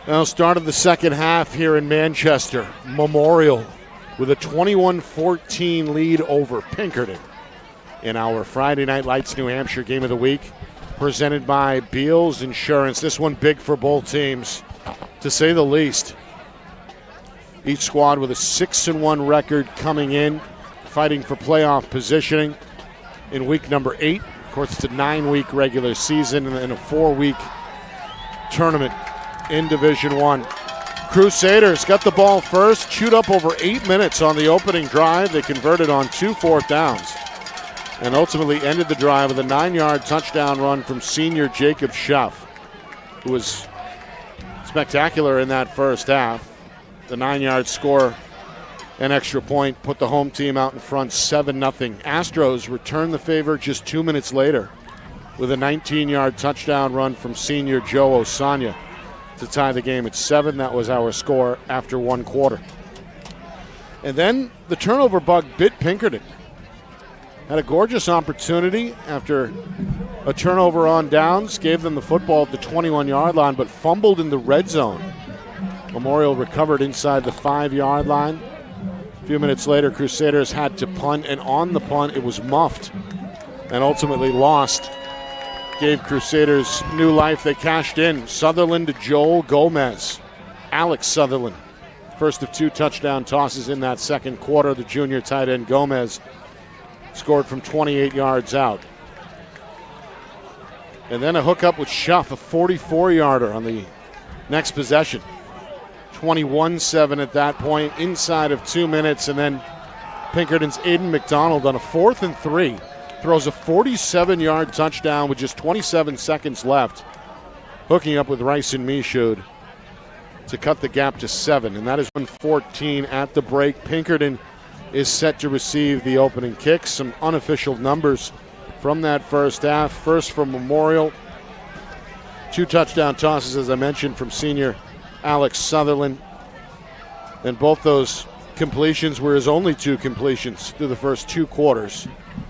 Well, start of the second half here in Manchester. Memorial with a 21-14 lead over Pinkerton in our Friday Night Lights New Hampshire Game of the Week, presented by Beals Insurance. This one big for both teams, to say the least. Each squad with a 6-1 record coming in, fighting for playoff positioning in week number 8. Of course, it's a 9-week regular season and a 4-week tournament in Division I. Crusaders got the ball first, chewed up over 8 minutes on the opening drive. They converted on 2 fourth downs and ultimately ended the drive with a 9-yard touchdown run from senior Jacob Schuff, who was spectacular in that first half. The 9-yard score, an extra point, put the home team out in front 7-0. Astros returned the favor just 2 minutes later with a 19-yard touchdown run from senior Joe Osanya to tie the game at 7. That was our score after 1 quarter. And then the turnover bug bit Pinkerton. had a gorgeous opportunity after a turnover on downs, gave them the football at the 21-yard line, but fumbled in the red zone. Memorial recovered inside the 5-yard line. A few minutes later, Crusaders had to punt, and on the punt, it was muffed and ultimately lost. Gave Crusaders new life. They cashed in. Sutherland to Joel Gomez. Alex Sutherland, first of 2 touchdown tosses in that second quarter. The junior tight end Gomez scored from 28 yards out. And then a hookup with Schuff, a 44-yarder on the next possession. 21-7 at that point, inside of 2 minutes, and then Pinkerton's Aiden McDonald on a 4th and 3 throws a 47-yard touchdown with just 27 seconds left, hooking up with Rice and Michaud to cut the gap to 7, and that is 1:14 at the break. Pinkerton is set to receive the opening kick. Some unofficial numbers from that first half. First from Memorial, 2 touchdown tosses, as I mentioned, from senior Alex Sutherland. And both those completions were his only 2 completions through the first 2 quarters.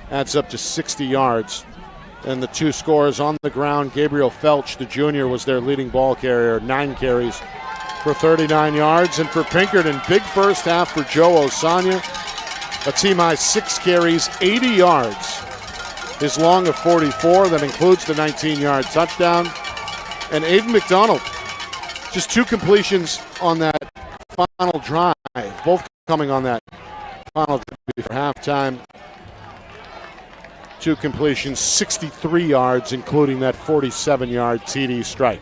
Adds up to 60 yards. And the 2 scores on the ground. Gabriel Felch, the junior, was their leading ball carrier, 9 carries for 39 yards. And for Pinkerton, big first half for Joe Osanya. A team-high 6 carries, 80 yards. His long of 44, that includes the 19-yard touchdown. And Aiden McDonald, just 2 completions on that final drive, both coming on that final drive before halftime. 2 completions, 63 yards, including that 47-yard TD strike.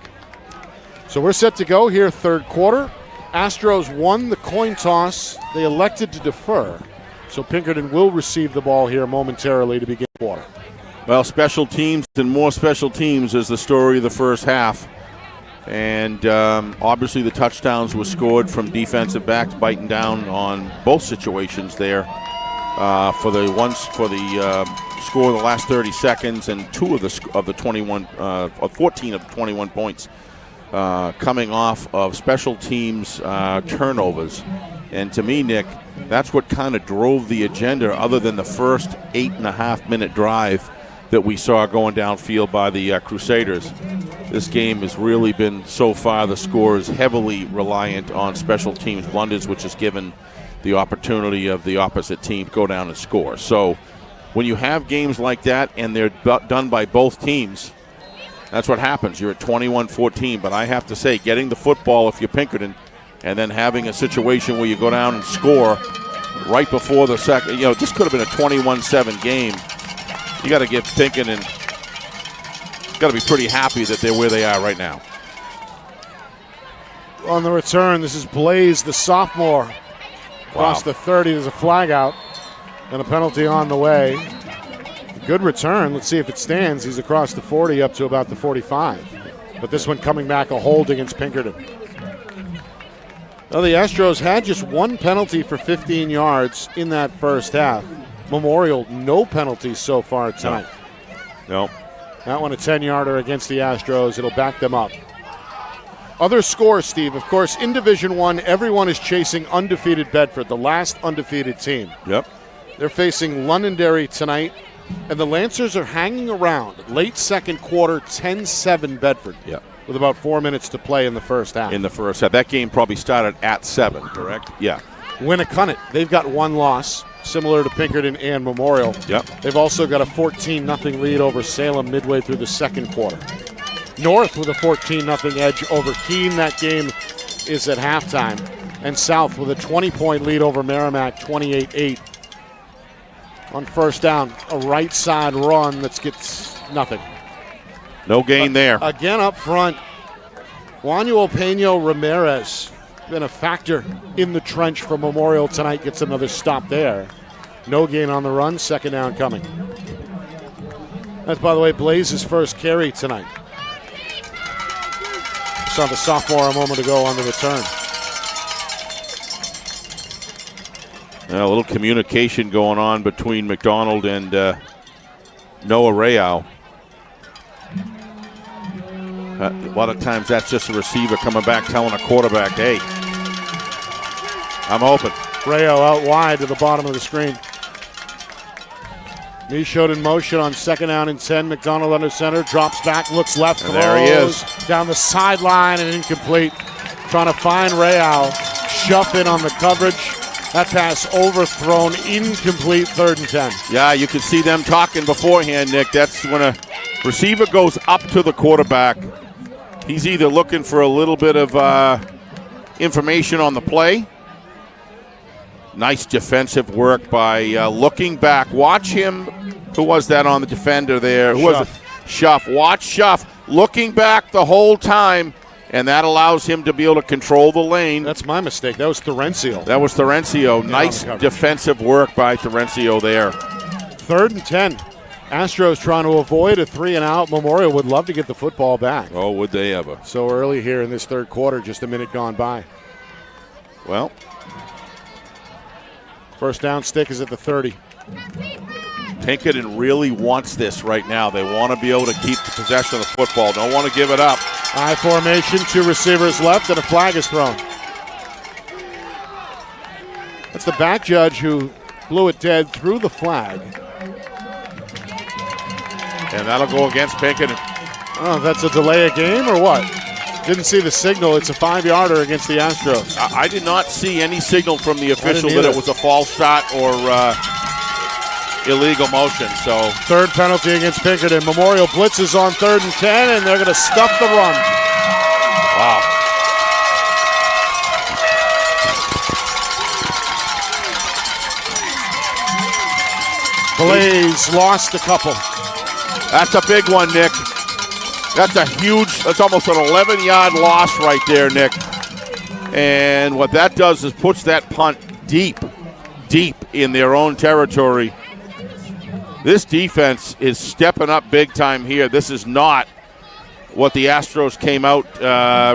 So we're set to go here, third quarter. Astros won the coin toss. They elected to defer. So Pinkerton will receive the ball here momentarily to begin the quarter. Well, special teams and more special teams is the story of the first half. And obviously the touchdowns were scored from defensive backs biting down on both situations there for the score in the last 30 seconds, and 2 of the 21 or 14 of the 21 points coming off of special teams turnovers. And to me, Nick, that's what kind of drove the agenda, other than the first 8.5-minute drive that we saw going downfield by the Crusaders. This game has really been, so far, the score is heavily reliant on special teams blunders, which has given the opportunity of the opposite team to go down and score. So when you have games like that and they're done by both teams, that's what happens. You're at 21-14. But I have to say, getting the football if you're Pinkerton and then having a situation where you go down and score right before the second, this could have been a 21-7 game. You got to give Pinkerton, got to be pretty happy that they're where they are right now. On the return, this is Blaze, the sophomore. Across the 30, there's a flag out and a penalty on the way. Good return. Let's see if it stands. He's across the 40 up to about the 45. But this one coming back a hold against Pinkerton. Well, the Astros had just 1 penalty for 15 yards in that first half. Memorial, no penalties so far tonight. No. That one a 10-yarder against the Astros. It'll back them up. Other scores, Steve. Of course, in Division I, everyone is chasing undefeated Bedford, the last undefeated team. Yep. They're facing Londonderry tonight, and the Lancers are hanging around. Late second quarter, 10-7 Bedford. Yep. With about 4 minutes to play in the first half. In the first half. That game probably started at 7, correct? Yeah. Winnicott, they've got 1 loss, similar to Pinkerton and Memorial. Yep. They've also got a 14-0 lead over Salem midway through the second quarter. North with a 14-0 edge over Keene. That game is at halftime. And South with a 20-point lead over Merrimack, 28-8. On first down, a right side run that gets nothing. No gain there. Again up front, Juanuel Peño Ramirez, been a factor in the trench for Memorial tonight, gets another stop there. No gain on the run, second down coming. That's, by the way, Blaze's first carry tonight. Saw the sophomore a moment ago on the return. A little communication going on between McDonald and Noah Rayau. A lot of times that's just a receiver coming back telling a quarterback, hey, I'm open. Rayau out wide to the bottom of the screen. Michaud in motion on 2nd down and 10. McDonald under center, drops back, looks left, and there he is. Down the sideline and incomplete. Trying to find Real. Shuff in on the coverage. That pass overthrown, incomplete, 3rd and 10. Yeah, you can see them talking beforehand, Nick. That's when a receiver goes up to the quarterback. He's either looking for a little bit of information on the play. Nice defensive work by looking back. Watch him. Who was that on the defender there? Who was it? Shuff. Watch Shuff looking back the whole time, and that allows him to be able to control the lane. That's my mistake. That was Terencio. Nice defensive work by Terencio there. 3rd and 10. Astros trying to avoid a 3-and-out. Memorial would love to get the football back. Oh, would they ever. So early here in this 3rd quarter, just a minute gone by. Well, first down stick is at the 30. Pinkerton really wants this right now. They want to be able to keep the possession of the football. Don't want to give it up. I formation, 2 receivers left, and a flag is thrown. That's the back judge who blew it dead, threw the flag. And that'll go against Pinkerton. Oh, that's a delay of game or what? Didn't see the signal. It's a 5-yarder against the Astros. I did not see any signal from the official that it was a false shot or illegal motion. So 3rd penalty against Pinkerton. Memorial blitzes on 3rd and 10, and they're going to stuff the run. Wow. Blaze lost a couple. That's a big one, Nick. That's almost an 11-yard loss right there, Nick. And what that does is puts that punt deep in their own territory. This defense is stepping up big time here. This is not what the Astros came out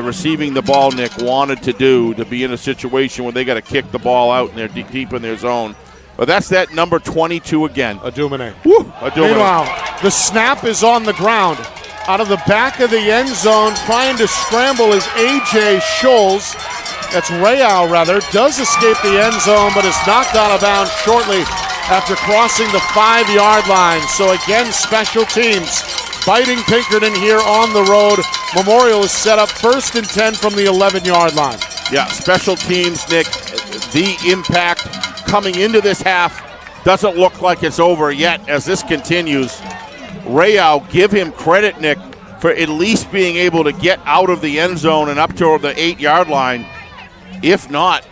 receiving the ball, Nick, wanted to do, to be in a situation where they got to kick the ball out and they're deep in their zone. But that's that number 22 again. Adumane. Meanwhile, the snap is on the ground. Out of the back of the end zone, trying to scramble is A.J. Scholes. That's Real, rather. Does escape the end zone, but is knocked out of bounds shortly after crossing the 5-yard line. So again, special teams biting Pinkerton here on the road. Memorial is set up 1st and 10 from the 11-yard line. Yeah, special teams, Nick. The impact coming into this half doesn't look like it's over yet as this continues. Real, give him credit, Nick, for at least being able to get out of the end zone and up to the 8-yard line. If not,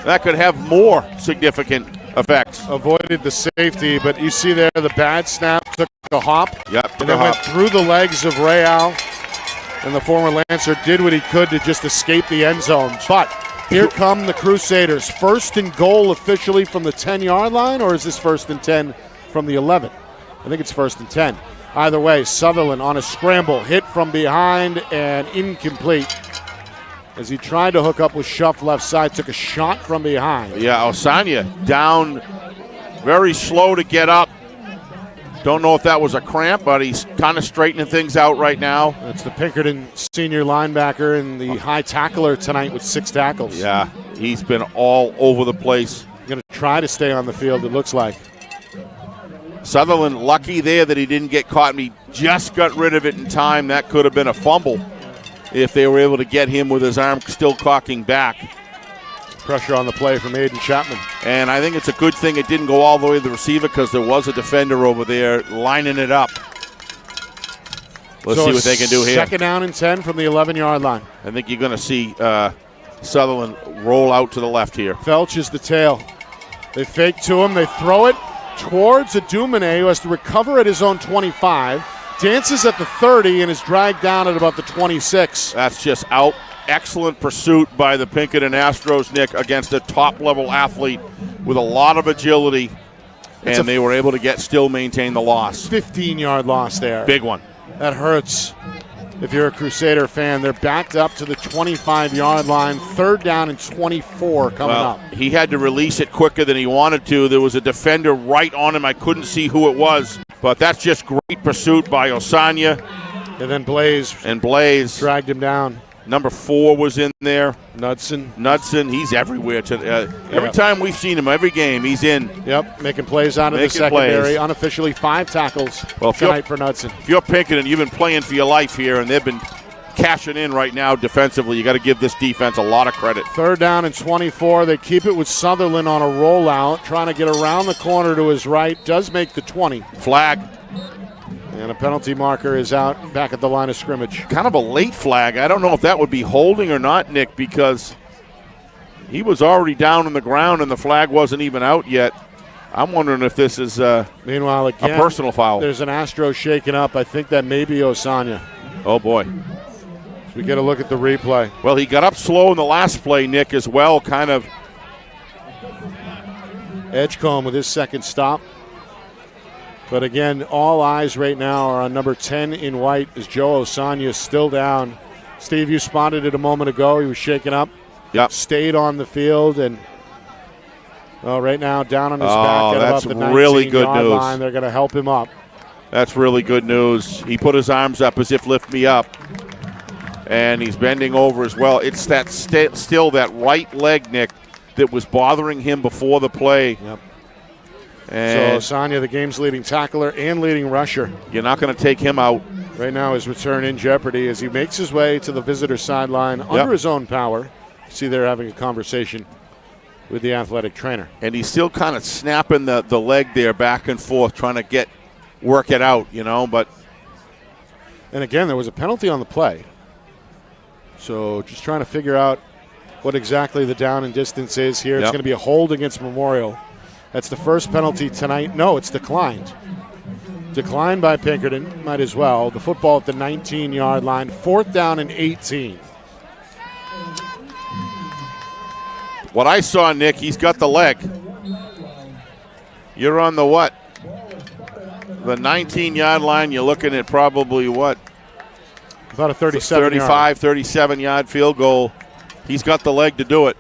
that could have more significant effects. Avoided the safety, but you see there the bad snap, took a hop, and then went through the legs of Real, and the former Lancer did what he could to just escape the end zone. But here come the Crusaders. 1st and goal officially from the 10-yard line, or is this 1st and 10 from the 11? I think it's 1st and 10. Either way, Sutherland on a scramble, hit from behind and incomplete. As he tried to hook up with Shuff left side, took a shot from behind. Yeah, Osanya down, very slow to get up. Don't know if that was a cramp, but he's kind of straightening things out right now. That's the Pinkerton senior linebacker and the high tackler tonight with 6 tackles. Yeah, he's been all over the place. Going to try to stay on the field, it looks like. Sutherland lucky there that he didn't get caught, and he just got rid of it in time. That could have been a fumble if they were able to get him with his arm still cocking back. Pressure on the play from Aiden Chapman. And I think it's a good thing it didn't go all the way to the receiver because there was a defender over there lining it up. Let's see what they can do here. 2nd down and 10 from the 11-yard line. I think you're going to see Sutherland roll out to the left here. Felch is the tail. They fake to him. They throw it towards Adumane, who has to recover at his own 25. Dances at the 30 and is dragged down at about the 26. That's just out. Excellent pursuit by the Pinkerton Astros, Nick, against a top-level athlete with a lot of agility, and they were able to still maintain the loss. 15-yard loss there. Big one. That hurts. If you're a Crusader fan, they're backed up to the 25-yard line. 3rd down and 24 coming up. He had to release it quicker than he wanted to. There was a defender right on him. I couldn't see who it was, but that's just great pursuit by Osanya. And then Blaze dragged him down. Number 4 was in there. Knudsen, he's everywhere. Every time we've seen him, every game, he's in. Yep, making plays out of the secondary. Plays. Unofficially 5 tackles tonight for Knudsen. If you're Pinkerton, you've been playing for your life here, and they've been cashing in right now defensively. You got to give this defense a lot of credit. 3rd down and 24. They keep it with Sutherland on a rollout, trying to get around the corner to his right. Does make the 20. Flag. And a penalty marker is out back at the line of scrimmage. Kind of a late flag. I don't know if that would be holding or not, Nick, because he was already down on the ground and the flag wasn't even out yet. I'm wondering if this is meanwhile, again, a personal foul. There's an Astros shaking up. I think that may be Osanya. Oh, boy. So we get a look at the replay. Well, he got up slow in the last play, Nick, as well, kind of. Edgecombe with his second stop. But again, all eyes right now are on number 10 in white as Joe Osanya is still down. Steve, you spotted it a moment ago. He was shaken up. Yep. Stayed on the field and right now down on his back at about the 19-yard line. They're going to help him up. That's really good news. He put his arms up as if lift me up. And he's bending over as well. It's that still that right leg, Nick, that was bothering him before the play. Yep. And so Osanya, the game's leading tackler and leading rusher. You're not going to take him out. Right now his return in jeopardy as he makes his way to the visitor sideline under his own power. See, they're having a conversation with the athletic trainer. And he's still kind of snapping the leg there back and forth, trying to work it out, but. And again, there was a penalty on the play. So just trying to figure out what exactly the down and distance is here. It's going to be a hold against Memorial. That's the first penalty tonight. No, it's declined. Declined by Pinkerton, might as well. The football at the 19-yard line, 4th down and 18. What I saw, Nick, he's got the leg. You're on the what? The 19-yard line, you're looking at probably what? About a 37-yard field goal. He's got the leg to do it.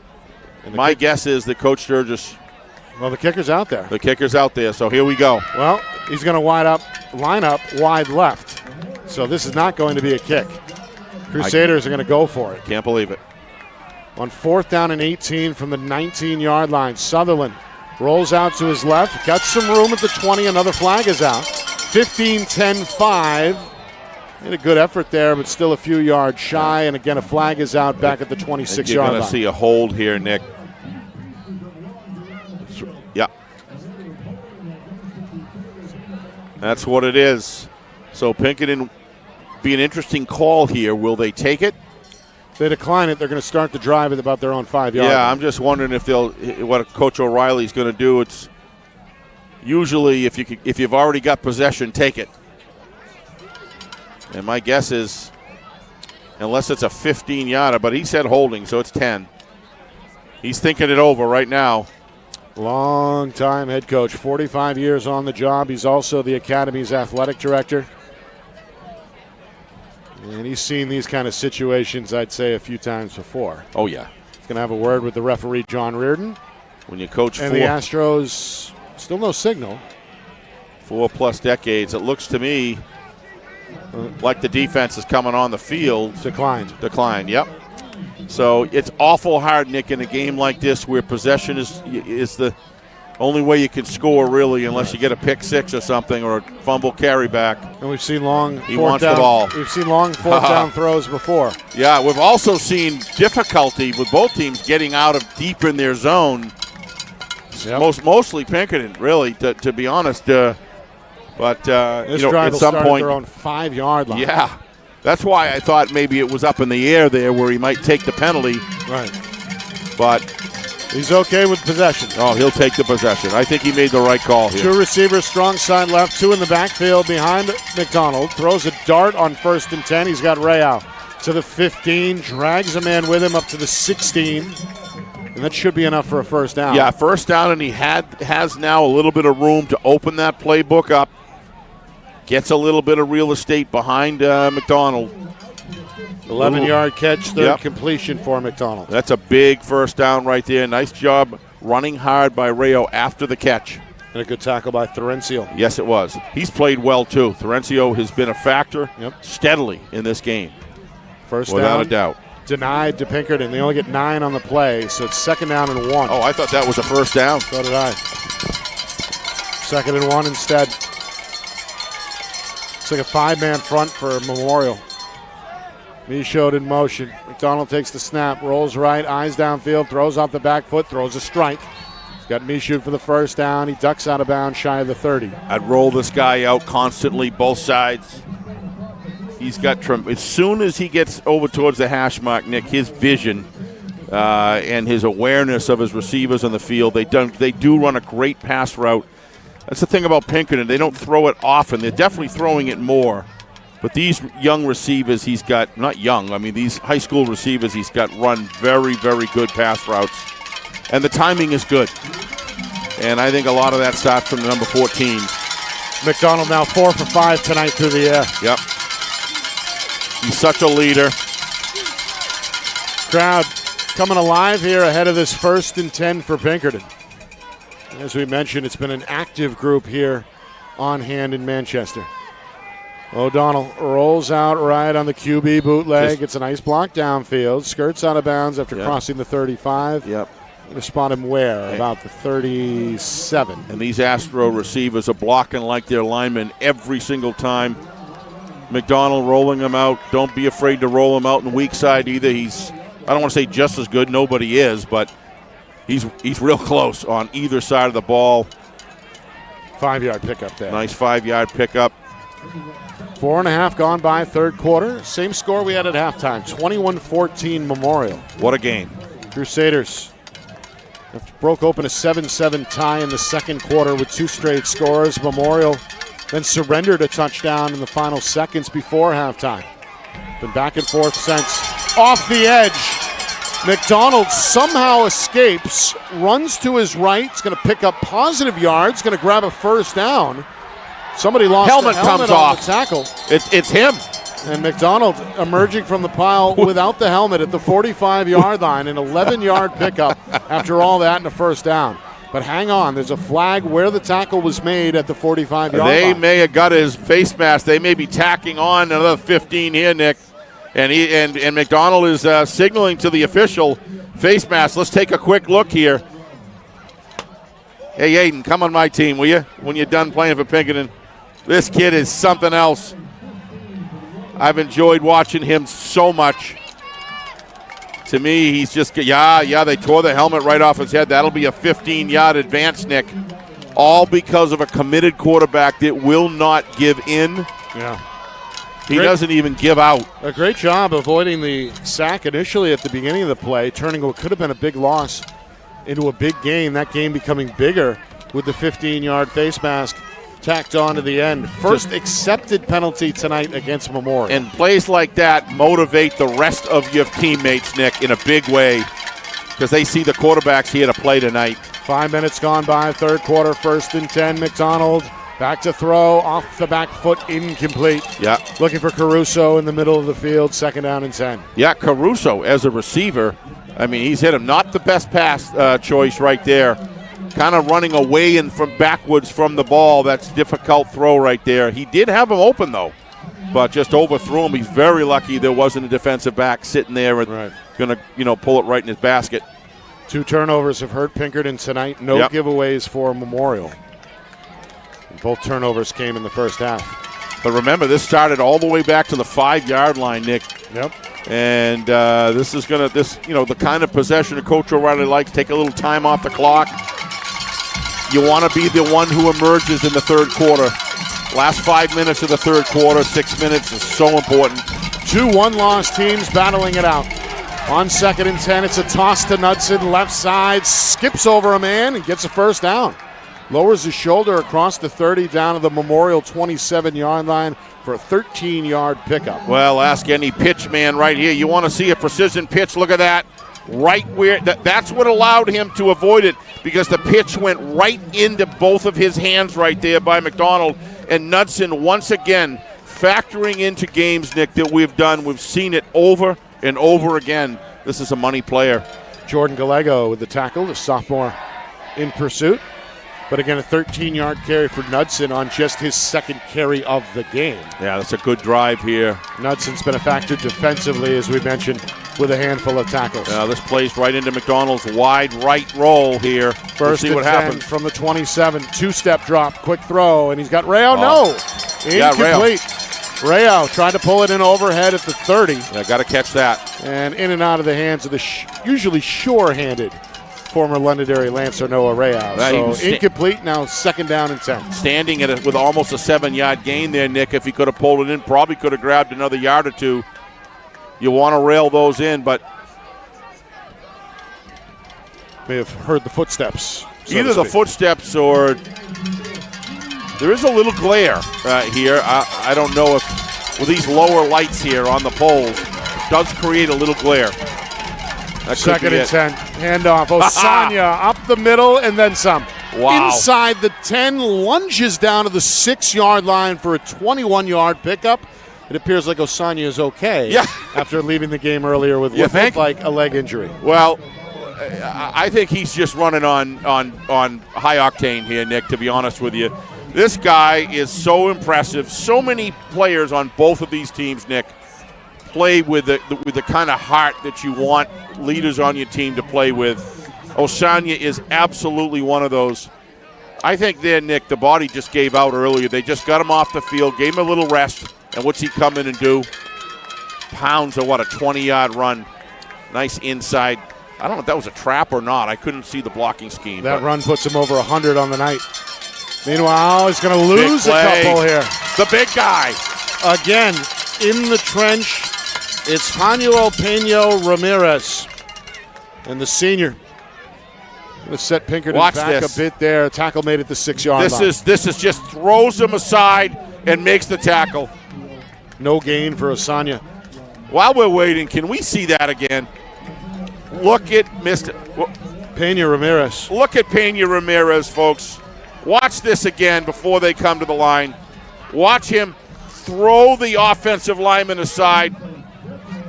My guess is that Coach Sturgis. Well, the kicker's out there. The kicker's out there, so here we go. Well, he's going to line up wide left. So this is not going to be a kick. Crusaders are going to go for it. Can't believe it. On 4th down and 18 from the 19-yard line, Sutherland rolls out to his left. Got some room at the 20. Another flag is out. 15-10-5. Made a good effort there, but still a few yards shy. And again, a flag is out back at the 26-yard line. You're going to see a hold here, Nick. Yeah. That's what it is. So Pinkerton, be an interesting call here. Will they take it? If they decline it, they're going to start the drive at about their own 5-yard line. Yeah, I'm just wondering if what Coach O'Reilly's going to do. It's usually if you've already got possession, take it. And my guess is, unless it's a 15-yarder, but he said holding, so it's 10. He's thinking it over right now. Long time head coach, 45 years on the job. He's also the Academy's athletic director. And he's seen these kind of situations, I'd say, a few times before. Oh, yeah. He's going to have a word with the referee, John Reardon. When you coach and the Astros, still no signal. 4+ decades, it looks to me like the defense is coming on the field. Declined, yep. So it's awful hard, Nick, in a game like this where possession is the only way you can score, really, unless you get a pick six or something or a fumble carry back. And we've seen long he wants the ball. We've seen long fourth down throws before. Yeah, we've also seen difficulty with both teams getting out of deep in their zone. Yep. Mostly Pinkerton, really, to be honest. But this drive at some point, their own 5-yard line. Yeah. That's why I thought maybe it was up in the air there where he might take the penalty. Right. But he's okay with possession. Oh, he'll take the possession. I think he made the right call here. 2 receivers, strong side left, 2 in the backfield behind McDonald. Throws a dart on 1st and 10. He's got Rayau to the 15, drags a man with him up to the 16. And that should be enough for a first down. Yeah, first down, and he has now a little bit of room to open that playbook up. Gets a little bit of real estate behind McDonald. 11-yard catch, third completion for McDonald. That's a big first down right there. Nice job running hard by Rayo after the catch. And a good tackle by Thorencio. Yes, it was. He's played well, too. Thorencio has been a factor steadily in this game. First without down, a doubt. denied to Pinkerton. They only get 9 on the play, so it's 2nd down and 1. Oh, I thought that was a first down. So did I. 2nd and 1 instead. It's like a 5-man front for Memorial. Michaud in motion. McDonald takes the snap, rolls right, eyes downfield, throws off the back foot, throws a strike. He's got Michaud for the first down. He ducks out of bounds shy of the 30. I'd roll this guy out constantly, both sides. He's got as soon as he gets over towards the hash mark, Nick, his vision and his awareness of his receivers on the field, they do run a great pass route. That's the thing about Pinkerton. They don't throw it often. They're definitely throwing it more. But these young receivers he's got, not young, I mean these high school receivers he's got run very, very good pass routes. And the timing is good. And I think a lot of that starts from the number 14. McDonald now 4 for 5 tonight through the air. Yep. He's such a leader. Crowd coming alive here ahead of this 1st and 10 for Pinkerton. As we mentioned, it's been an active group here on hand in Manchester. O'Donnell rolls out right on the QB bootleg. It's a nice block downfield. Skirts out of bounds after crossing the 35. Yep. To spot him where? About the 37. And these Astro receivers are blocking like their linemen every single time. McDonald rolling them out. Don't be afraid to roll him out in the weak side either. He's, I don't want to say just as good. Nobody is, but he's real close on either side of the ball. 5-yard pickup there. Nice 5-yard pickup. 4.5 gone by, 3rd quarter. Same score we had at halftime, 21-14 Memorial. What a game. Crusaders broke open a 7-7 tie in the 2nd quarter with 2 straight scores. Memorial then surrendered a touchdown in the final seconds before halftime. Been back and forth since. Off the edge, McDonald somehow escapes, runs to his right. He's going to pick up positive yards, going to grab a 1st down. Somebody lost helmet the helmet comes on off. the tackle. It's him. And McDonald emerging from the pile without the helmet at the 45-yard line, an 11-yard pickup after all that and a 1st down. But hang on, there's a flag where the tackle was made at the 45-yard line. They may have got his face mask. They may be tacking on another 15 here, Nick. And McDonald is signaling to the official face mask. Let's take a quick look here. Hey, Aiden, come on my team, will you? When you're done playing for Pinkerton. This kid is something else. I've enjoyed watching him so much. To me, he's just, they tore the helmet right off his head. That'll be a 15-yard advance, Nick. All because of a committed quarterback that will not give in. Yeah. He doesn't even give out. A great job avoiding the sack initially at the beginning of the play, turning what could have been a big loss into a big gain. That game becoming bigger with the 15-yard face mask tacked on to the end. First accepted penalty tonight against Memorial. And plays like that motivate the rest of your teammates, Nick, in a big way because they see the quarterbacks here to play tonight. 5 minutes gone by, 3rd quarter, 1st and 10. McDonald back to throw, off the back foot, incomplete. Yeah. Looking for Caruso in the middle of the field, 2nd down and 10. Yeah, Caruso as a receiver, I mean, he's hit him. Not the best pass choice right there. Kind of running away and from backwards from the ball. That's a difficult throw right there. He did have him open, though, but just overthrew him. He's very lucky there wasn't a defensive back sitting there and going to, pull it right in his basket. 2 turnovers have hurt Pinkerton tonight. No giveaways for Memorial. Both turnovers came in the first half. But remember, this started all the way back to the 5-yard line, Nick. Yep. And this is going to, the kind of possession that Coach O'Reilly likes, take a little time off the clock. You want to be the one who emerges in the 3rd quarter. Last 5 minutes of the 3rd quarter, 6 minutes is so important. 2 one-loss teams battling it out. On 2nd and 10, it's a toss to Knudsen, left side, skips over a man and gets a 1st down. Lowers his shoulder across the 30 down to the Memorial 27-yard line for a 13-yard pickup. Well, ask any pitch man right here. You want to see a precision pitch? Look at that. Right where that's what allowed him to avoid it because the pitch went right into both of his hands right there by McDonald. And Knudsen, once again, factoring into games, Nick, that we've done. We've seen it over and over again. This is a money player. Jordan Gallego with the tackle, the sophomore in pursuit. But again, a 13-yard carry for Knudsen on just his 2nd carry of the game. Yeah, that's a good drive here. Knudsen's been a factor defensively, as we mentioned. with a handful of tackles. This plays right into McDonald's wide right roll here. First we'll see what happens from the 27. Two-step drop, quick throw, and he's got Rayo. No, incomplete. Rayo tried to pull it in overhead at the 30. Yeah, got to catch that. And in and out of the hands of the usually sure-handed former Londonderry Lancer Noah Rayo. So incomplete, now 2nd down and 10. Standing at with almost a 7-yard gain there, Nick. If he could have pulled it in, probably could have grabbed another yard or two. You want to rail those in, but may have heard the footsteps. Either the footsteps or there is a little glare here. I don't know if with these lower lights here on the poles, it does create a little glare. That 2nd and 10. Handoff. Osanya up the middle and then some. Wow. Inside the 10, lunges down to the 6-yard line for a 21-yard pickup. It appears like Osanya is okay after leaving the game earlier with what looked like a leg injury. Well, I think he's just running on high octane here, Nick, to be honest with you. This guy is so impressive. So many players on both of these teams, Nick, play with the kind of heart that you want leaders on your team to play with. Osanya is absolutely one of those. I think there, Nick, the body just gave out earlier. They just got him off the field, gave him a little rest, and what's he come in and do? Pounds of a 20-yard run. Nice inside. I don't know if that was a trap or not. I couldn't see the blocking scheme. That run puts him over 100 on the night. Meanwhile, he's going to lose a couple here. The big guy. Again, in the trench, it's Panuel Peño Ramirez. And the senior going to set Pinkerton back a bit there. Tackle made at the 6-yard line. This is just throws him aside and makes the tackle. No gain for Osanya. While we're waiting, can we see that again? Look at Mr. Peña Ramirez. Look at Peña Ramirez, folks. Watch this again before they come to the line. Watch him throw the offensive lineman aside,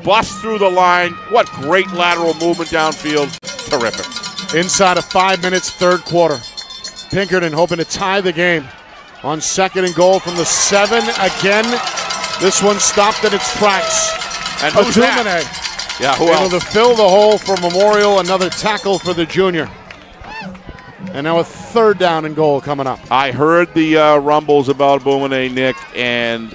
bust through the line. What great lateral movement downfield. Terrific. Inside of 5 minutes, 3rd quarter. Pinkerton hoping to tie the game on 2nd and goal from the 7. Again, this one stopped in its tracks. And who's that? Yeah, who else? Able to fill the hole for Memorial. Another tackle for the junior. And now a 3rd down and goal coming up. I heard the rumbles about Bumane, Nick, and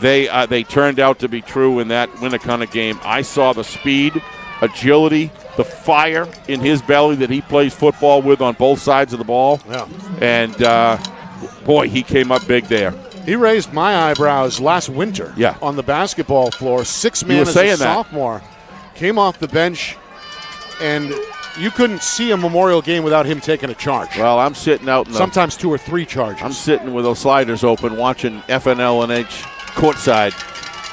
they turned out to be true in that Winnicott game. I saw the speed, agility, the fire in his belly that he plays football with on both sides of the ball. Yeah. And, boy, he came up big there. He raised my eyebrows last winter on the basketball floor. 6-man as a sophomore. Came off the bench, and you couldn't see a Memorial game without him taking a charge. Well, I'm sitting out in sometimes 2 or 3 charges. I'm sitting with those sliders open watching FNLNH courtside,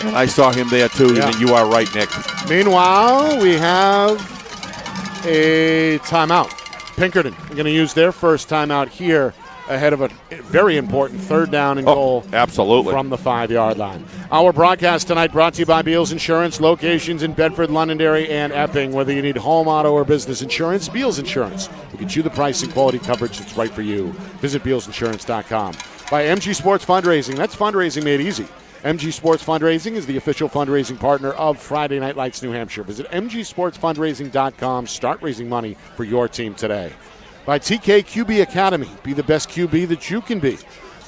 and I saw him there too. Yeah. And you are right, Nick. Meanwhile, we have a timeout. Pinkerton going to use their first timeout here ahead of a very important 3rd down and goal. Absolutely. From the 5-yard line. Our broadcast tonight brought to you by Beals Insurance, locations in Bedford, Londonderry, and Epping. Whether you need home, auto, or business insurance, Beals Insurance will get you the price and quality coverage that's right for you. Visit BealsInsurance.com. By MG Sports Fundraising. That's fundraising made easy. MG Sports Fundraising is the official fundraising partner of Friday Night Lights New Hampshire. Visit MGSportsFundraising.com. Start raising money for your team today. By TK QB Academy. Be the best QB that you can be.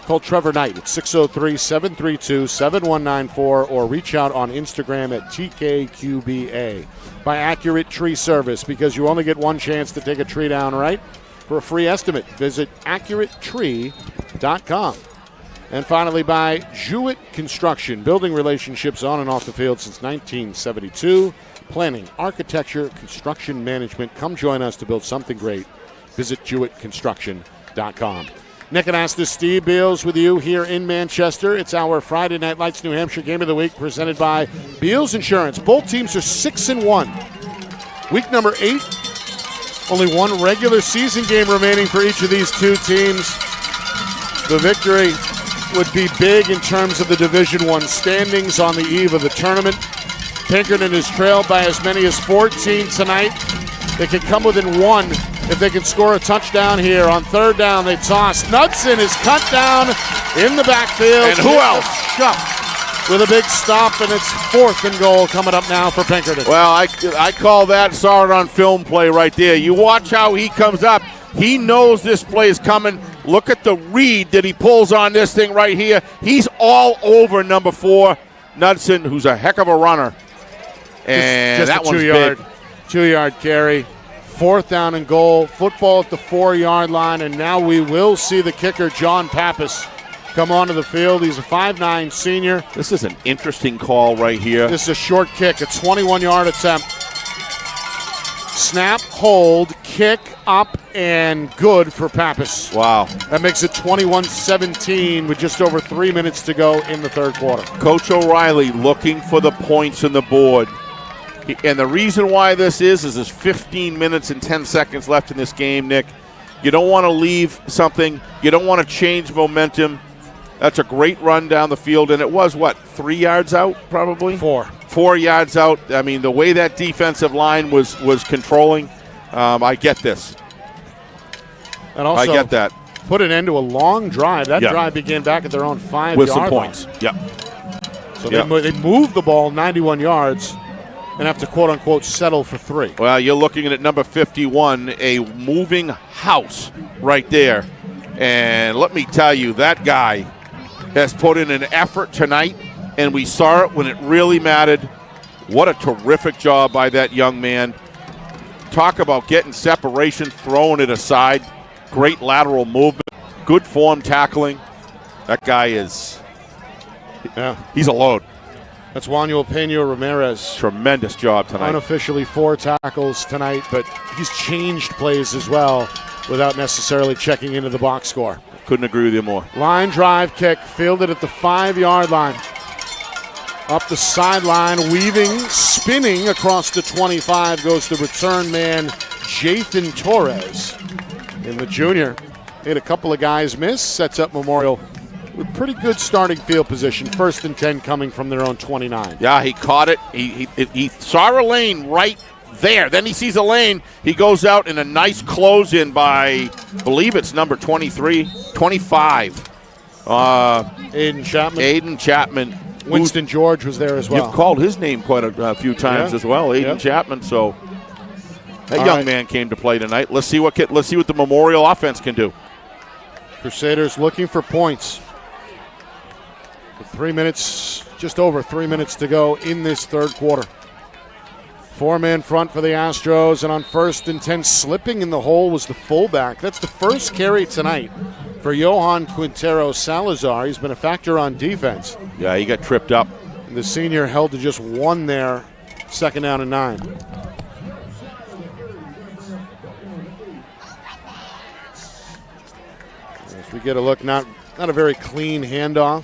Call Trevor Knight at 603-732-7194 or reach out on Instagram at TKQBA. By Accurate Tree Service, because you only get one chance to take a tree down, right? For a free estimate, visit AccurateTree.com. And finally, by Jewett Construction, building relationships on and off the field since 1972. Planning, architecture, construction management. Come join us to build something great. Visit JewettConstruction.com. Nick and Astis, Steve Beals with you here in Manchester. It's our Friday Night Lights New Hampshire Game of the Week presented by Beals Insurance. Both teams are 6-1. Week number 8. Only one regular season game remaining for each of these two teams. The victory would be big in terms of the Division I standings on the eve of the tournament. Pinkerton is trailed by as many as 14 tonight. They can come within 1 if they can score a touchdown here. On 3rd down, they toss. Knudsen is cut down in the backfield. And who else? with a big stop, and it's 4th and goal coming up now for Pinkerton. Well, I call that, saw it on film play right there. You watch how he comes up. He knows this play is coming. Look at the read that he pulls on this thing right here. He's all over number 4, Knudsen, who's a heck of a runner. And just that a one's 2-yard, big. 2-yard carry. 4th down and goal. Football at the 4-yard line, and now we will see the kicker, John Pappas, come onto the field. He's a 5'9" senior. This is an interesting call right here. This is a short kick, a 21-yard attempt. Snap, hold, kick, up, and good for Pappas. Wow. That makes it 21-17 with just over 3 minutes to go in the third quarter. Coach O'Reilly looking for the points on the board. And the reason why this is there's 15 minutes and 10 seconds left in this game, Nick. You don't want to leave something. You don't want to change momentum. That's a great run down the field. And it was, 3 yards out probably? 4. 4 yards out. I mean, the way that defensive line was controlling, I get this. And also, I get that. Put an end to a long drive. That drive began back at their own 5-yard with some line. points. Yep. So they moved the ball 91 yards and have to, quote-unquote, settle for 3. Well, you're looking at number 51, a moving house right there. And let me tell you, that guy has put in an effort tonight, and we saw it when it really mattered. What a terrific job by that young man. Talk about getting separation, throwing it aside. Great lateral movement. Good form tackling. That guy is, he's a load. That's Juanjo Peña Ramirez. Tremendous job tonight. Unofficially 4 tackles tonight, but he's changed plays as well without necessarily checking into the box score. Couldn't agree with you more. Line drive kick, fielded at the 5-yard line. Up the sideline, weaving, spinning across the 25 goes the return man, Jathan Torres. And the junior made a couple of guys miss, sets up Memorial with pretty good starting field position. 1st and 10 coming from their own 29. Yeah, he caught it. He saw a lane right there. Then he sees a lane. He goes out in a nice close-in by, I believe it's number 25. Aiden Chapman. Winston George was there as well. You've called his name quite a few times as well, Aiden Chapman. So that young man came to play tonight. Let's see what the Memorial offense can do. Crusaders looking for points. With 3 minutes, just over 3 minutes to go in this third quarter. 4-man front for the Astros, and on 1st and 10, slipping in the hole was the fullback. That's the first carry tonight for Johan Quintero Salazar. He's been a factor on defense. Yeah, he got tripped up. The senior held to just 1 there, 2nd down and 9. As we get a look, not a very clean handoff.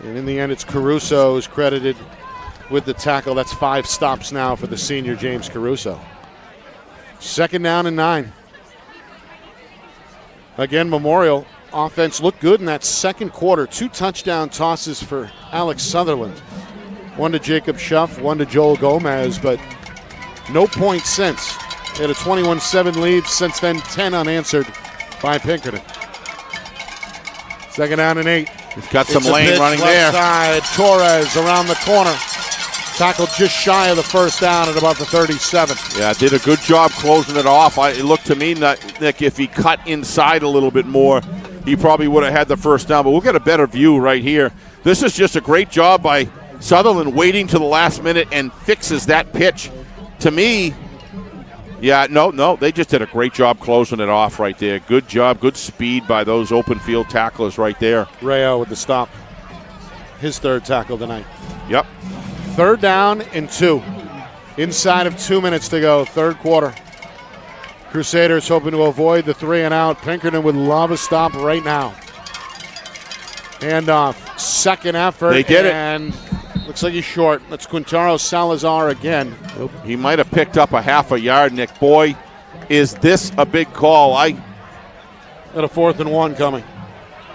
And in the end, it's Caruso who's credited with the tackle. That's 5 stops now for the senior, James Caruso. 2nd down and 9. Again, Memorial offense looked good in that second quarter. 2 touchdown tosses for Alex Sutherland. 1 to Jacob Schuff, 1 to Joel Gomez, but no points since. They had a 21-7 lead. Since then, 10 unanswered by Pinkerton. 2nd down and 8. He's got some lane running there. Side, Torres around the corner. Tackled just shy of the 1st down at about the 37. Yeah, did a good job closing it off. It looked to me, Nick, if he cut inside a little bit more, he probably would have had the 1st down. But we'll get a better view right here. This is just a great job by Sutherland waiting to the last minute and fixes that pitch. To me, they just did a great job closing it off right there. Good job, good speed by those open field tacklers right there. Rayo with the stop. His 3rd tackle tonight. Yep. 3rd down and 2. Inside of 2 minutes to go, third quarter. Crusaders hoping to avoid the 3 and out. Pinkerton would love a stop right now. Handoff, 2nd effort. They did it. And looks like he's short. That's Quintero Salazar again. He might have picked up a half a yard, Nick. Boy, is this a big call. At a 4th and 1 coming.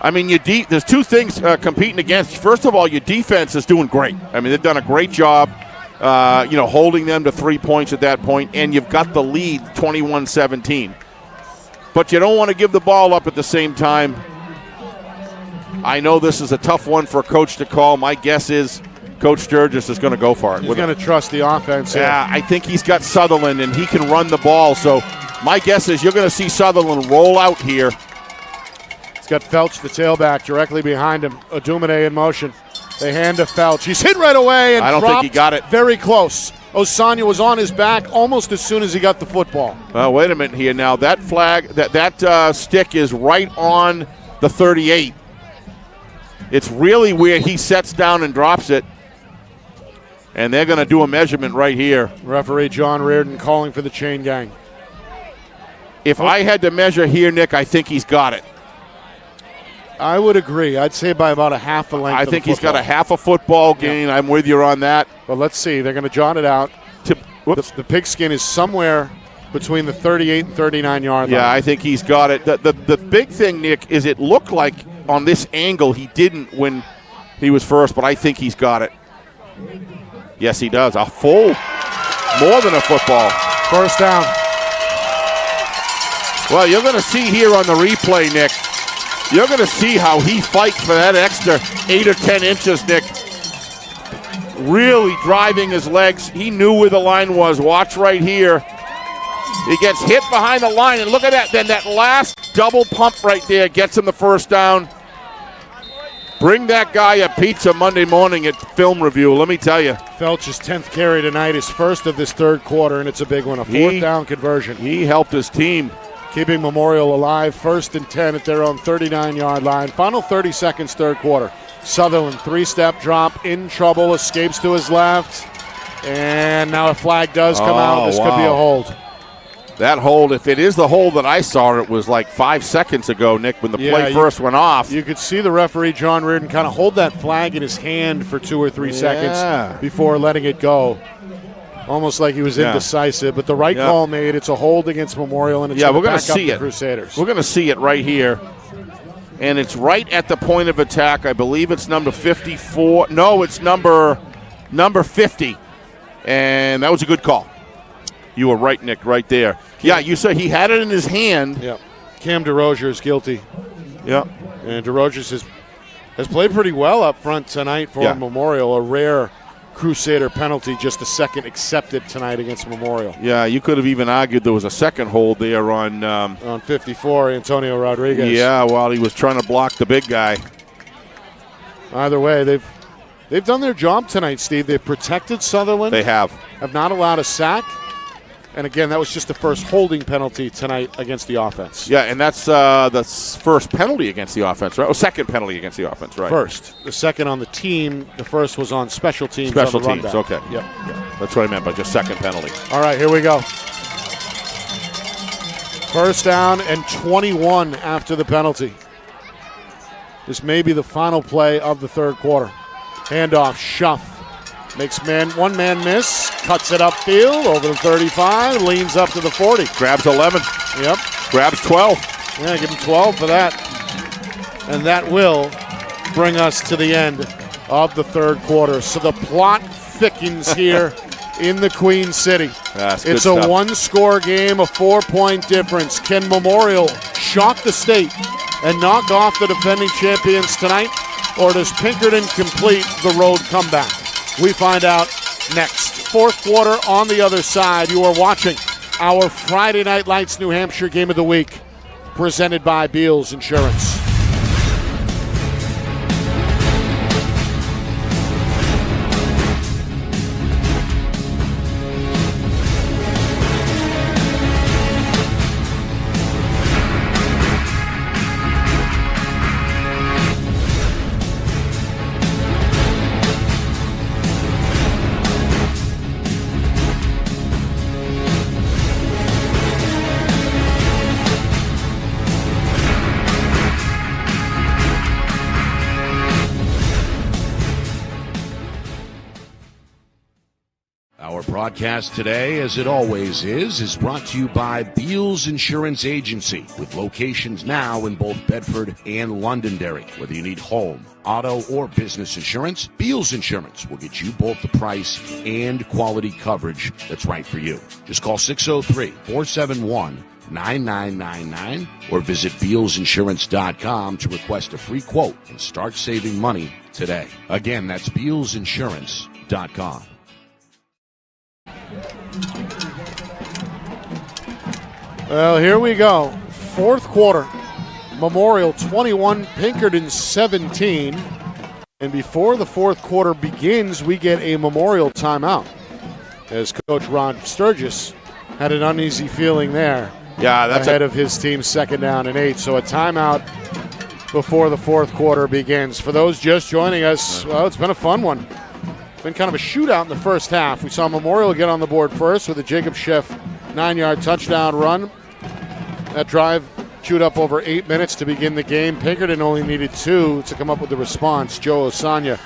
I mean, there's 2 things competing against. First of all, your defense is doing great. I mean, they've done a great job, holding them to 3 points at that point, and you've got the lead 21-17. But you don't want to give the ball up at the same time. I know this is a tough one for a coach to call. My guess is Coach Sturgis is going to go for it. He's going to trust the offense. Yeah, I think he's got Sutherland, and he can run the ball. So my guess is you're going to see Sutherland roll out here. He's got Felch, the tailback, directly behind him. Odumade in motion. They hand to Felch. He's hit right away and I don't think he got it. Very close. Osanya was on his back almost as soon as he got the football. Well, wait a minute here now. That flag, that stick is right on the 38. It's really where he sets down and drops it. And they're going to do a measurement right here. Referee John Reardon calling for the chain gang. If I had to measure here, Nick, I think he's got it. I would agree. I'd say by about a half a length. I think he's got a half a football gain. Yep. I'm with you on that. But let's see. They're going to jot it out. The pigskin is somewhere between the 38 and 39-yard line. Yeah, I think he's got it. The big thing, Nick, is it looked like on this angle he didn't when he was first, but I think he's got it. Yes, he does. A full, more than a football. First down. Well, you're going to see here on the replay, Nick, you're going to see how he fights for that extra 8 or 10 inches, Nick. Really driving his legs. He knew where the line was. Watch right here. He gets hit behind the line, and look at that. Then that last double pump right there gets him the first down. Bring that guy a pizza Monday morning at film review, let me tell you. Felch's 10th carry tonight, his first of this third quarter, and it's a big one, a fourth down conversion. He helped his team. Keeping Memorial alive, 1st and 10 at their own 39-yard line. Final 30 seconds, third quarter. Sutherland, 3-step drop, in trouble, escapes to his left. And now a flag does come out. This could be a hold. That hold, if it is the hold that I saw, it was like 5 seconds ago, Nick, when the play first went off. You could see the referee, John Reardon, kind of hold that flag in his hand for 2 or 3 seconds before letting it go. Almost like he was indecisive, but the right call made. It's a hold against Memorial, and it's we're going to see it. Crusaders. We're going to see it right here, and it's right at the point of attack. I believe it's number 54. No, it's number 50, and that was a good call. You were right, Nick, right there. Yeah, you said he had it in his hand. Yeah. Cam DeRozier is guilty. Yeah. And DeRozier has played pretty well up front tonight for Memorial. A rare Crusader penalty, just the second accepted tonight against Memorial. Yeah, you could have even argued there was a second hold there on 54, Antonio Rodriguez. Yeah, while he was trying to block the big guy. Either way, they've done their job tonight, Steve. They've protected Sutherland. They have not allowed a sack. And again, that was just the first holding penalty tonight against the offense. Yeah, and that's the first penalty against the offense, right? Oh, second penalty against the offense, right? First. The second on the team. The first was on special teams. Special teams, okay. Yep. That's what I meant by just second penalty. All right, here we go. First down and 21 after the penalty. This may be the final play of the third quarter. Handoff, Schuff. Makes one man miss, cuts it upfield over the 35, leans up to the 40. Grabs 11. Yep. Grabs 12. Yeah, give him 12 for that. And that will bring us to the end of the third quarter. So the plot thickens here in the Queen City. It's a one-score game, a 4-point difference. Can Memorial shock the state and knock off the defending champions tonight? Or does Pinkerton complete the road comeback? We find out next. Fourth quarter on the other side. You are watching our Friday Night Lights New Hampshire Game of the Week, presented by Beals Insurance. Broadcast today, as it always is brought to you by Beals Insurance Agency, with locations now in both Bedford and Londonderry. Whether you need home, auto, or business insurance, Beals Insurance will get you both the price and quality coverage that's right for you. Just call 603-471 888-866-9999 or visit BealsInsurance.com to request a free quote and start saving money today. Again, that's BealsInsurance.com. Well, here we go. Fourth quarter. Memorial 21, Pinkerton 17. And before the fourth quarter begins, we get a Memorial timeout, as Coach Ron Sturgis had an uneasy feeling there. Yeah, that's ahead of his team's 2nd down and 8. So a timeout before the fourth quarter begins. For those just joining us, well, it's been a fun one. Been kind of a shootout in the first half. We saw Memorial get on the board first with a Jacob Schiff 9-yard touchdown run. That drive chewed up over 8 minutes to begin the game. Pinkerton only needed 2 to come up with the response. Joe Osanya,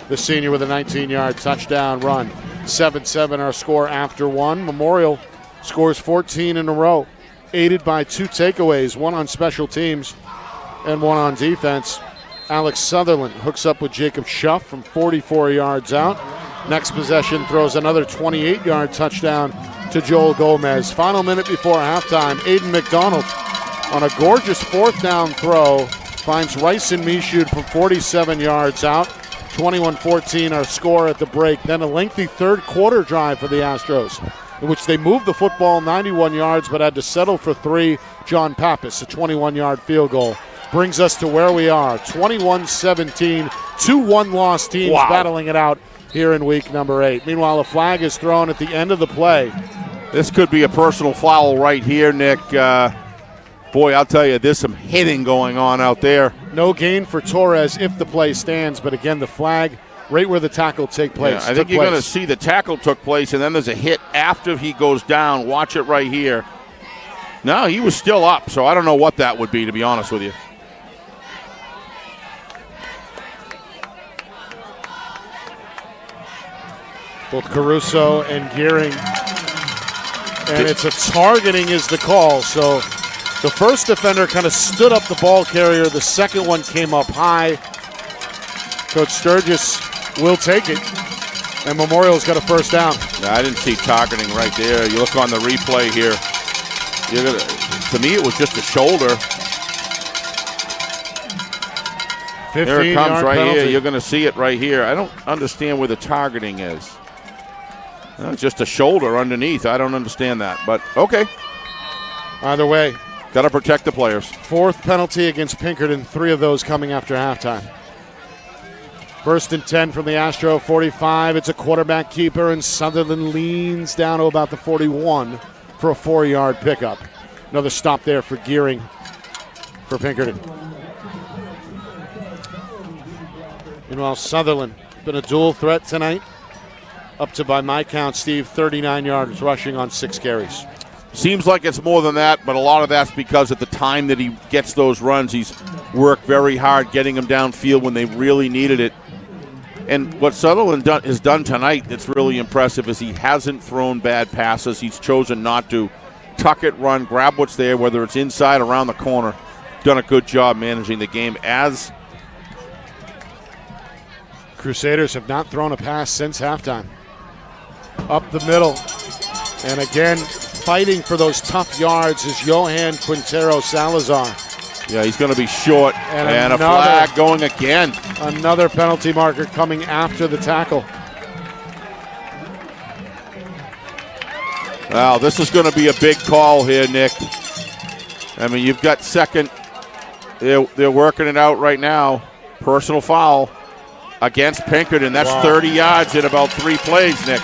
the senior, with a 19-yard touchdown run. 7-7 our score after 1. Memorial scores 14 in a row, aided by 2 takeaways, 1 on special teams and 1 on defense. Alex Sutherland hooks up with Jacob Schuff from 44 yards out. Next possession throws another 28-yard touchdown to Joel Gomez. Final minute before halftime, Aiden McDonald on a gorgeous 4th down throw finds Rice and Michoud from 47 yards out. 21-14 our score at the break. Then a lengthy third quarter drive for the Astros, in which they moved the football 91 yards but had to settle for 3. John Pappas, a 21-yard field goal, brings us to where we are, 21-17, 2 one-loss teams battling it out here in week number 8. Meanwhile, a flag is thrown at the end of the play. This could be a personal foul right here, Nick. Boy, I'll tell you, there's some hitting going on out there. No gain for Torres if the play stands, but again, the flag right where the tackle took place. Yeah, I think you're going to see the tackle took place, and then there's a hit after he goes down. Watch it right here. No, he was still up, so I don't know what that would be, to be honest with you. Both Caruso and Gearing. And it's a targeting is the call. So the first defender kind of stood up the ball carrier. The second one came up high. Coach Sturgis will take it. And Memorial's got a first down. No, I didn't see targeting right there. You look on the replay here. To me, it was just a shoulder. 15 Here it comes right penalty. here. You're going to see it right here. I don't understand where the targeting is. No, it's just a shoulder underneath. I don't understand that, but okay. Either way. Got to protect the players. 4th penalty against Pinkerton, 3 of those coming after halftime. 1st and 10 from the Astro 45. It's a quarterback keeper, and Sutherland leans down to about the 41 for a 4-yard pickup. Another stop there for Gearing for Pinkerton. Meanwhile, Sutherland been a dual threat tonight. Up to, by my count, Steve, 39 yards rushing on 6 carries. Seems like it's more than that, but a lot of that's because at the time that he gets those runs, he's worked very hard getting them downfield when they really needed it. And what Sutherland has done tonight that's really impressive is he hasn't thrown bad passes. He's chosen not to. Tuck it, run, grab what's there, whether it's inside or around the corner. Done a good job managing the game as Crusaders have not thrown a pass since halftime. Up the middle. And again, fighting for those tough yards is Johan Quintero Salazar. Yeah, he's going to be short. And a another flag going again. Another penalty marker coming after the tackle. Wow, this is going to be a big call here, Nick. I mean, you've got second. They're working it out right now. Personal foul against Pinkerton. That's 30 yards in about 3 plays, Nick.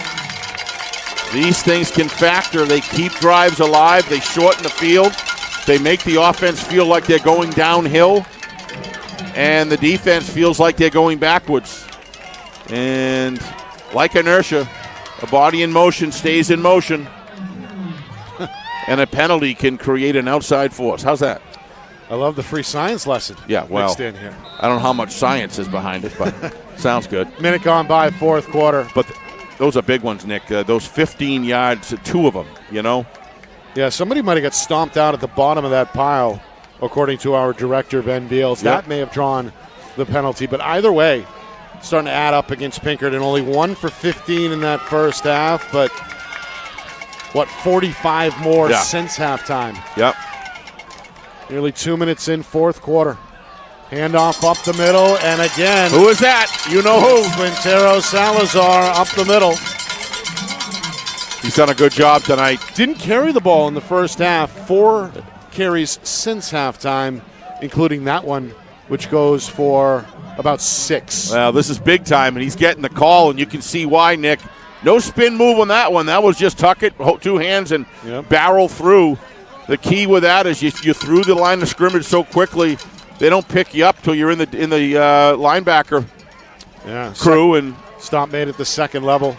These things can factor. They keep drives alive. They shorten the field. They make the offense feel like they're going downhill. And the defense feels like they're going backwards. And like inertia, a body in motion stays in motion. And a penalty can create an outside force. How's that? I love the free science lesson. Yeah, well, mixed in here. I don't know how much science is behind it, but sounds good. Minute gone by, fourth quarter. But those are big ones, Nick. Those 15 yards, 2 of them, you know? Yeah, somebody might have got stomped out at the bottom of that pile, according to our director, Ben Beals. Yep. That may have drawn the penalty. But either way, starting to add up against Pinkerton. Only 1 for 15 in that first half, but 45 more since halftime. Yep. Nearly 2 minutes in, fourth quarter. Handoff up the middle, and again. Who is that? You know who. Quintero Salazar up the middle. He's done a good job tonight. Didn't carry the ball in the first half. 4 carries since halftime, including that one, which goes for about 6. Well, this is big time, and he's getting the call, and you can see why, Nick. No spin move on that one. That was just tuck it, 2 hands, and barrel through. The key with that is you threw the line of scrimmage so quickly, they don't pick you up till you're in the linebacker crew. And stop made at the second level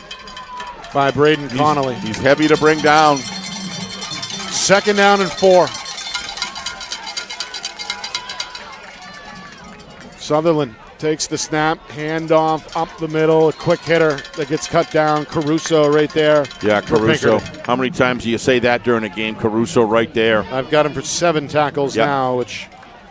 by Braden Connolly. He's heavy to bring down. 2nd down and 4. Sutherland takes the snap, handoff up the middle, a quick hitter that gets cut down. Caruso right there. Yeah, Caruso. How many times do you say that during a game? Caruso right there. I've got him for 7 tackles now, which,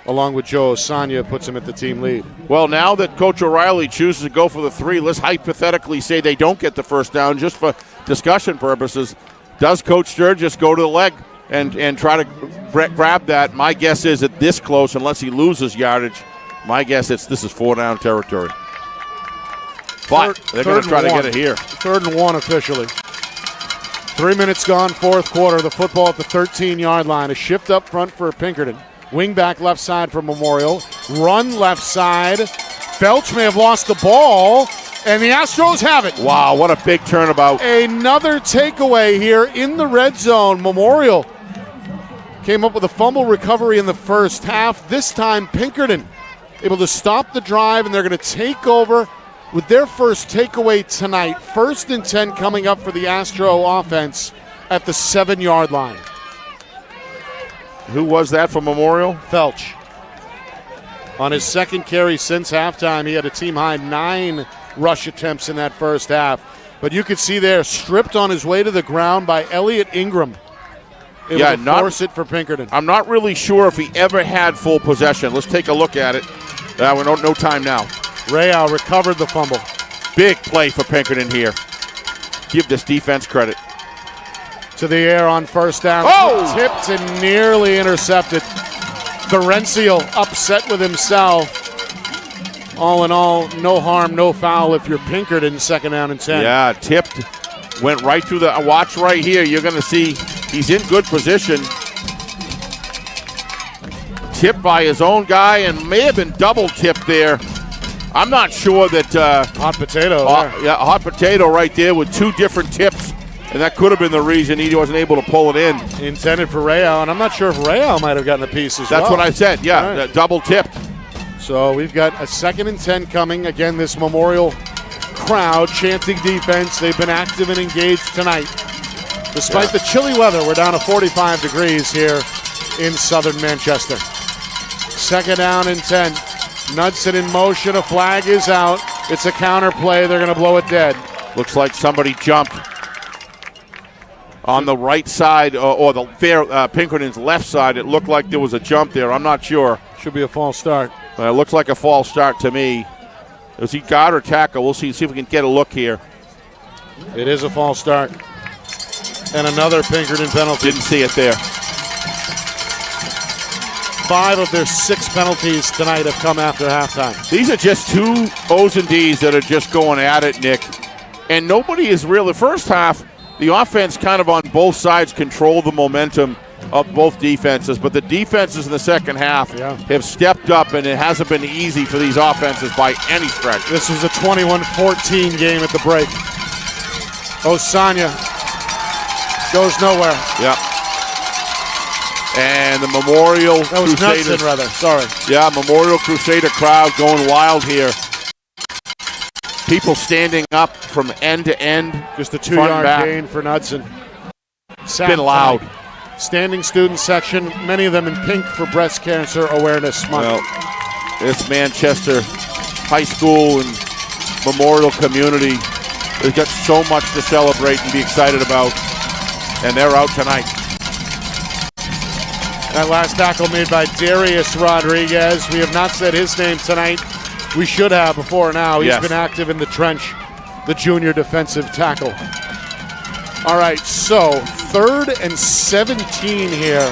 along with Joe Osanya, puts him at the team lead. Well, now that Coach O'Reilly chooses to go for the 3, let's hypothetically say they don't get the first down just for discussion purposes. Does Coach Sturgis go to the leg and try to grab that? My guess is at this close, unless he loses yardage, my guess this is 4-down territory. But they're going to try to get it here. 3rd and 1 officially. 3 minutes gone, fourth quarter. The football at the 13-yard line. A shift up front for Pinkerton. Wing back left side for Memorial. Run left side. Felch may have lost the ball, and the Astros have it. Wow, what a big turnabout. Another takeaway here in the red zone. Memorial came up with a fumble recovery in the first half. This time, Pinkerton able to stop the drive, and they're going to take over with their first takeaway tonight. 1st and 10 coming up for the Astro offense at the 7-yard line. Who was that for Memorial? Felch. On his 2nd carry since halftime, he had a team-high 9 rush attempts in that first half. But you could see there, stripped on his way to the ground by Elliott Ingram. Able to force it for Pinkerton. I'm not really sure if he ever had full possession. Let's take a look at it. No time now. Rayau recovered the fumble. Big play for Pinkerton here. Give this defense credit. To the air on first down. Oh! Tipped and nearly intercepted. Ferencial upset with himself. All in all, no harm, no foul if you're Pinkerton, 2nd down and 10. Yeah, tipped. Went right through the watch right here. You're going to see he's in good position. Tipped by his own guy and may have been double tipped there. I'm not sure that. Hot potato. Yeah, hot potato right there with 2 different tips. And that could have been the reason he wasn't able to pull it in. Intended for Rayau, and I'm not sure if Rayau might have gotten a piece as well. That's what I said, yeah, double tipped. So we've got a 2nd and 10 coming. Again, this Memorial crowd chanting defense. They've been active and engaged tonight. Despite the chilly weather, we're down to 45 degrees here in southern Manchester. 2nd down and 10. Knudsen in motion. A flag is out. It's a counter play. They're going to blow it dead. Looks like somebody jumped on the right side or the Pinkerton's left side. It looked like there was a jump there. I'm not sure. Should be a false start. It looks like a false start to me. Is he guard or tackle? We'll see if we can get a look here. It is a false start. And another Pinkerton penalty. Didn't see it there. 5 of their 6 penalties tonight have come after halftime. These are just 2 O's and D's that are just going at it, Nick. And nobody is really, first half, the offense kind of on both sides controlled the momentum of both defenses, but the defenses in the second half have stepped up, and it hasn't been easy for these offenses by any stretch. This was a 21-14 game at the break. Osanya goes nowhere. Yep. And the Memorial Crusaders. Yeah, Memorial Crusader crowd going wild here. People standing up from end to end. Just a 2-yard gain for Knudsen. It's been loud. Standing student section, many of them in pink for Breast Cancer Awareness Month. Well, this Manchester high school and Memorial community has got so much to celebrate and be excited about, and they're out tonight. That last tackle made by Darius Rodriguez. We have not said his name tonight. We should have before now. He's been active in the trench, the junior defensive tackle. All right, so 3rd and 17 here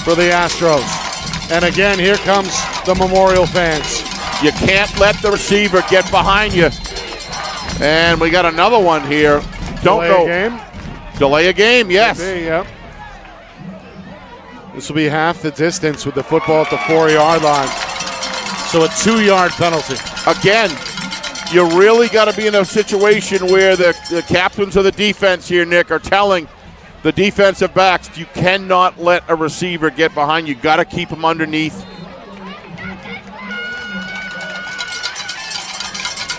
for the Astros. And again, here comes the Memorial fans. You can't let the receiver get behind you. And we got another one here. Don't know. Delay a game? Delay a game, yes. Maybe, yep. This will be half the distance with the football at the 4-yard line. So a 2-yard penalty. Again, you really got to be in a situation where the captains of the defense here, Nick, are telling the defensive backs, you cannot let a receiver get behind you. Got to keep him underneath.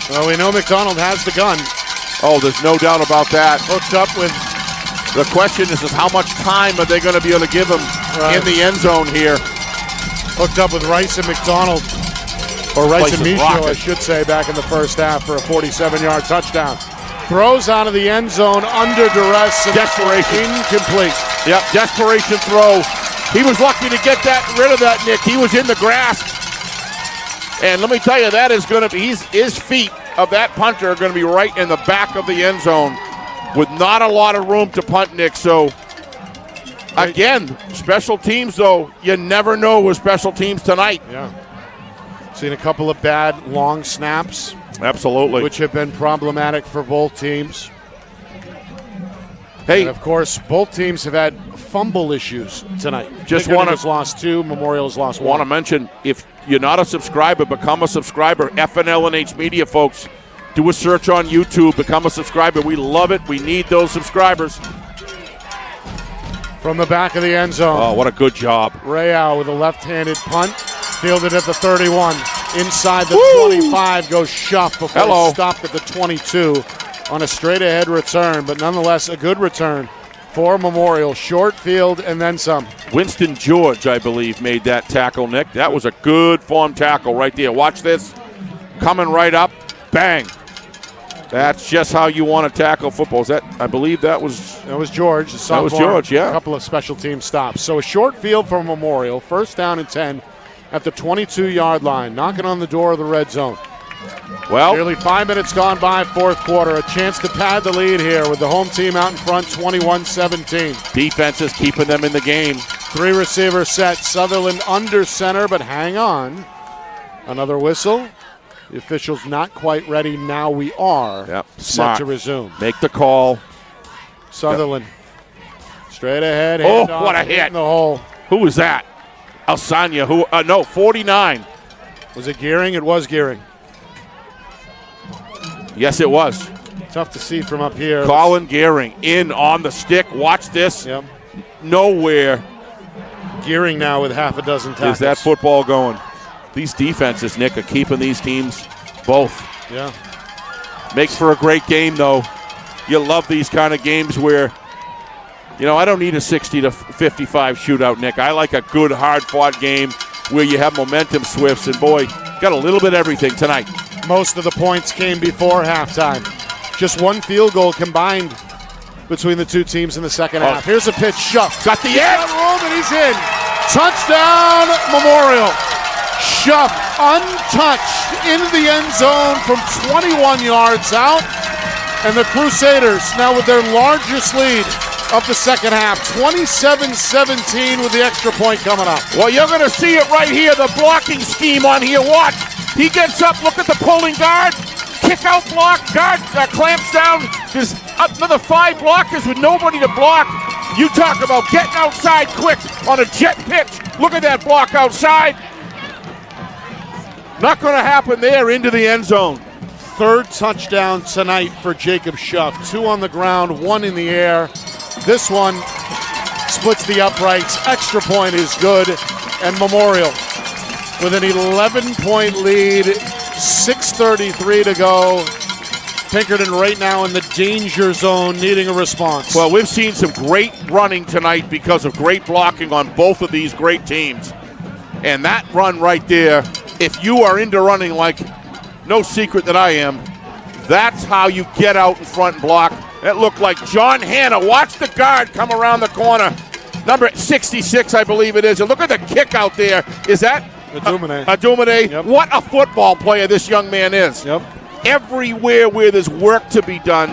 Well, we know McDonald has the gun. Oh, there's no doubt about that. Hooked up with... The question is how much time are they going to be able to give him in the end zone here? Hooked up with Rice and McDonald. Or Rice and Michaud, I should say, back in the first half for a 47-yard touchdown. Throws out of the end zone under duress. Desperation. Incomplete. Yep, desperation throw. He was lucky to get rid of that, Nick. He was in the grasp. And let me tell you, that is going to be, his feet of that punter are going to be right in the back of the end zone with not a lot of room to punt, Nick. So, again, special teams, though, you never know with special teams tonight. Yeah. Seen a couple of bad long snaps. Absolutely. Which have been problematic for both teams. Hey, and of course, both teams have had fumble issues tonight. Just Pinkerton has lost 2, Memorial has lost 1. Want to mention, if you're not a subscriber, become a subscriber. FNLNH Media, folks. Do a search on YouTube, become a subscriber. We love it. We need those subscribers. From the back of the end zone. Oh, what a good job. Rayau with a left-handed punt. Fielded at the 31. Inside the 25 goes Schuff before it's stopped at the 22 on a straight-ahead return, but nonetheless a good return for Memorial. Short field and then some. Winston George, I believe, made that tackle, Nick. That was a good form tackle right there. Watch this. Coming right up. Bang. That's just how you want to tackle football. I believe that was George. That was George, yeah. A couple of special team stops. So a short field for Memorial. 1st down and 10 at the 22-yard line. Knocking on the door of the red zone. Well, nearly 5 minutes gone by, 4th quarter. A chance to pad the lead here with the home team out in front, 21-17. Defense is keeping them in the game. 3 receivers set. Sutherland under center, but hang on. Another whistle. The officials not quite ready. Now we are set to resume. Make the call. Sutherland. Straight ahead. Oh, what a hit. In the hole. Who was that? Alsanya. 49. Was it Gearing? It was Gearing. Yes, it was. Tough to see from up here. Colin Gearing in on the stick. Watch this. Yep. Nowhere. Gearing now with half a dozen tackles. Is that football going? These defenses, Nick, are keeping these teams both. Yeah. Makes for a great game, though. You love these kind of games where, I don't need a 60-55 shootout, Nick. I like a good, hard-fought game where you have momentum swifts, and boy, got a little bit of everything tonight. Most of the points came before halftime. Just 1 field goal combined between the 2 teams in the second half. Here's a pitch. Schuff. Got the edge. Got room and he's in. Touchdown, Memorial. Schuff untouched into the end zone from 21 yards out. And the Crusaders now with their largest lead of the second half, 27-17 with the extra point coming up. Well, you're going to see it right here, the blocking scheme on here. Watch. He gets up, look at the pulling guard, kick out block, guard clamps down. There's another 5 blockers with nobody to block. You talk about getting outside quick on a jet pitch. Look at that block outside. Not going to happen there into the end zone. 3rd touchdown tonight for Jacob Schuff. 2 on the ground, 1 in the air. This one splits the uprights. Extra point is good. And Memorial with an 11-point lead. 6:33 to go. Pinkerton right now in the danger zone, needing a response. Well, we've seen some great running tonight because of great blocking on both of these great teams. And that run right there, if you are into running like no secret that I am, that's how you get out in front and block. That looked like John Hanna. Watch the guard come around the corner. Number 66, I believe it is. And look at the kick out there. Is that Adumane? Yep. What a football player this young man is. Yep. Everywhere where there's work to be done,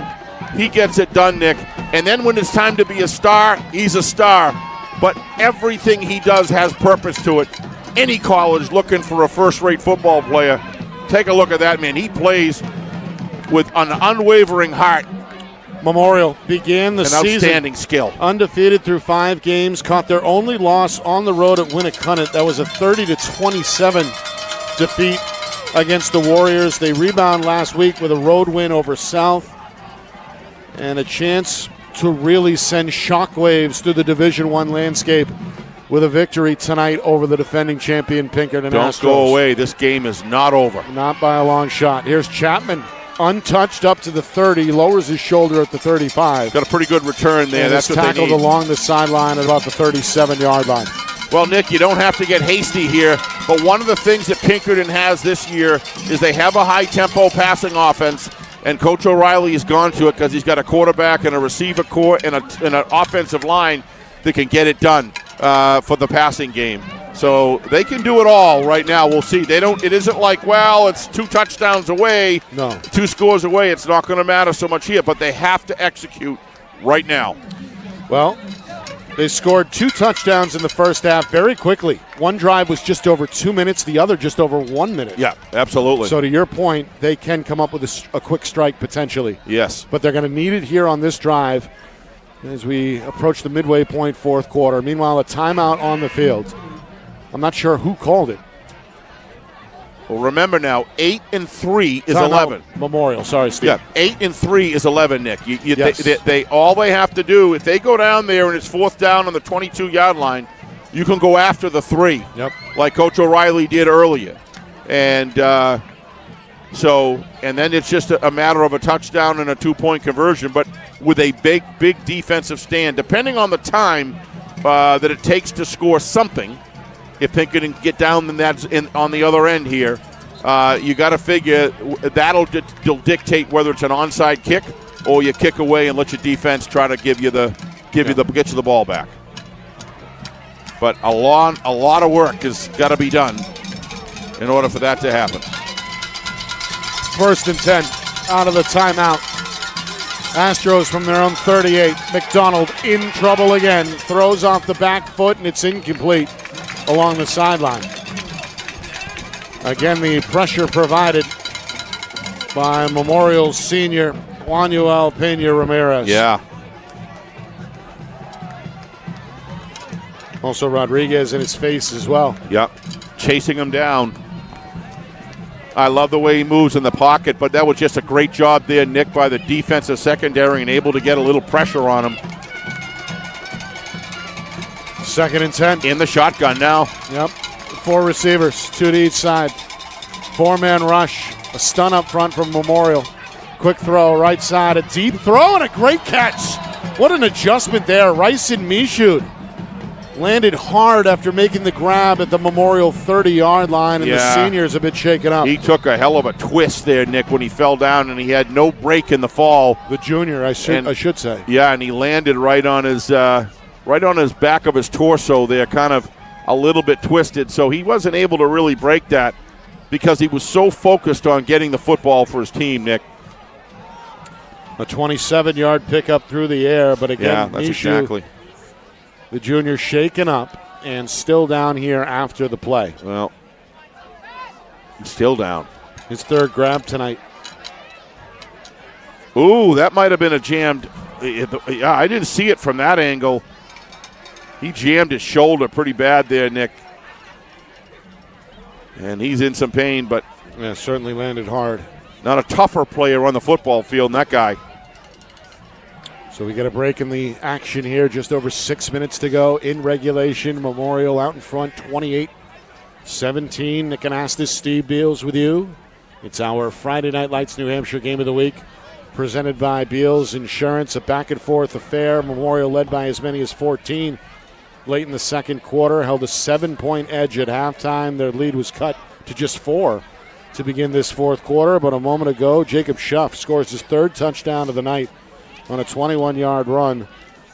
he gets it done, Nick. And then when it's time to be a star, he's a star. But everything he does has purpose to it. Any college looking for a first-rate football player, take a look at that man. He plays with an unwavering heart. Memorial began the season outstanding skill. Undefeated through 5 games, caught their only loss on the road at Winnicott. That was a 30-27 defeat against the Warriors. They rebound last week with a road win over South and a chance to really send shockwaves through the Division I landscape with a victory tonight over the defending champion Pinkerton Astros. Don't go away. This game is not over. Not by a long shot. Here's Chapman, untouched up to the 30, lowers his shoulder at the 35. Got a pretty good return there. And That's is what they tackled need. along the sideline at about the 37-yard line. Well, Nick, you don't have to get hasty here, but one of the things that Pinkerton has this year is they have a high-tempo passing offense, and Coach O'Reilly has gone to it because he's got a quarterback and a receiver core and an offensive line that can get it done for the passing game. So they can do it all right now. We'll see. It isn't like, well, it's 2 touchdowns away, No. 2 scores away. It's not going to matter so much here, but they have to execute right now. Well, they scored 2 touchdowns in the first half very quickly. One drive was just over 2 minutes, the other just over 1 minute. Yeah, absolutely. So to your point, they can come up with a quick strike potentially. Yes. But they're going to need it here on this drive as we approach the midway point, fourth quarter. Meanwhile, a timeout on the field. I'm not sure who called it. Well, remember now, 8-3 is Timeout 11. Memorial, sorry, Steve. Yeah, 8-3 is 11, Nick. Yes. They all they have to do, if they go down there and it's 4th down on the 22-yard line, you can go after the 3. Yep. Like Coach O'Reilly did earlier. And and then it's just a matter of a touchdown and a 2-point conversion, but with a big defensive stand. Depending on the time that it takes to score something, if Pinkerton can get down, then that's on the other end here. You got to figure that'll dictate whether it's an onside kick or you kick away and let your defense try to get you the ball back. But a lot of work has got to be done in order for that to happen. 1st and 10 out of the timeout. Astros from their own 38. McDonald in trouble again. Throws off the back foot, and it's incomplete along the sideline. Again, the pressure provided by Memorial senior Juanuel Pena Ramirez. Yeah. Also Rodriguez in his face as well. Yep. Chasing him down. I love the way he moves in the pocket, but that was just a great job there, Nick, by the defensive secondary and able to get a little pressure on him. 2nd and 10. In the shotgun now. Yep. 4 receivers, 2 to each side. 4-man rush. A stun up front from Memorial. Quick throw, right side, a deep throw, and a great catch. What an adjustment there. Rice and Michoud landed hard after making the grab at the Memorial 30-yard line, and the senior's a bit shaken up. He took a hell of a twist there, Nick, when he fell down, and he had no break in the fall. The junior, I should say. Yeah, and he landed right on his back of his torso there, kind of a little bit twisted, so he wasn't able to really break that because he was so focused on getting the football for his team, Nick. A 27-yard pickup through the air, but again, yeah, that's Michoud, exactly. The junior shaken up and still down here after the play. Well, he's still down. His 3rd grab tonight. Ooh, that might have been a jammed. Yeah, I didn't see it from that angle. He jammed his shoulder pretty bad there, Nick. And he's in some pain, but yeah, certainly landed hard. Not a tougher player on the football field than that guy. So we get a break in the action here. Just over 6 minutes to go in regulation. Memorial out in front, 28-17. Nick Anastas, Steve Beals with you. It's our Friday Night Lights New Hampshire Game of the Week, presented by Beals Insurance. A back-and-forth affair. Memorial led by as many as 14 late in the second quarter. Held a 7-point edge at halftime. Their lead was cut to just 4 to begin this fourth quarter. But a moment ago, Jacob Schuff scores his 3rd touchdown of the night on a 21-yard run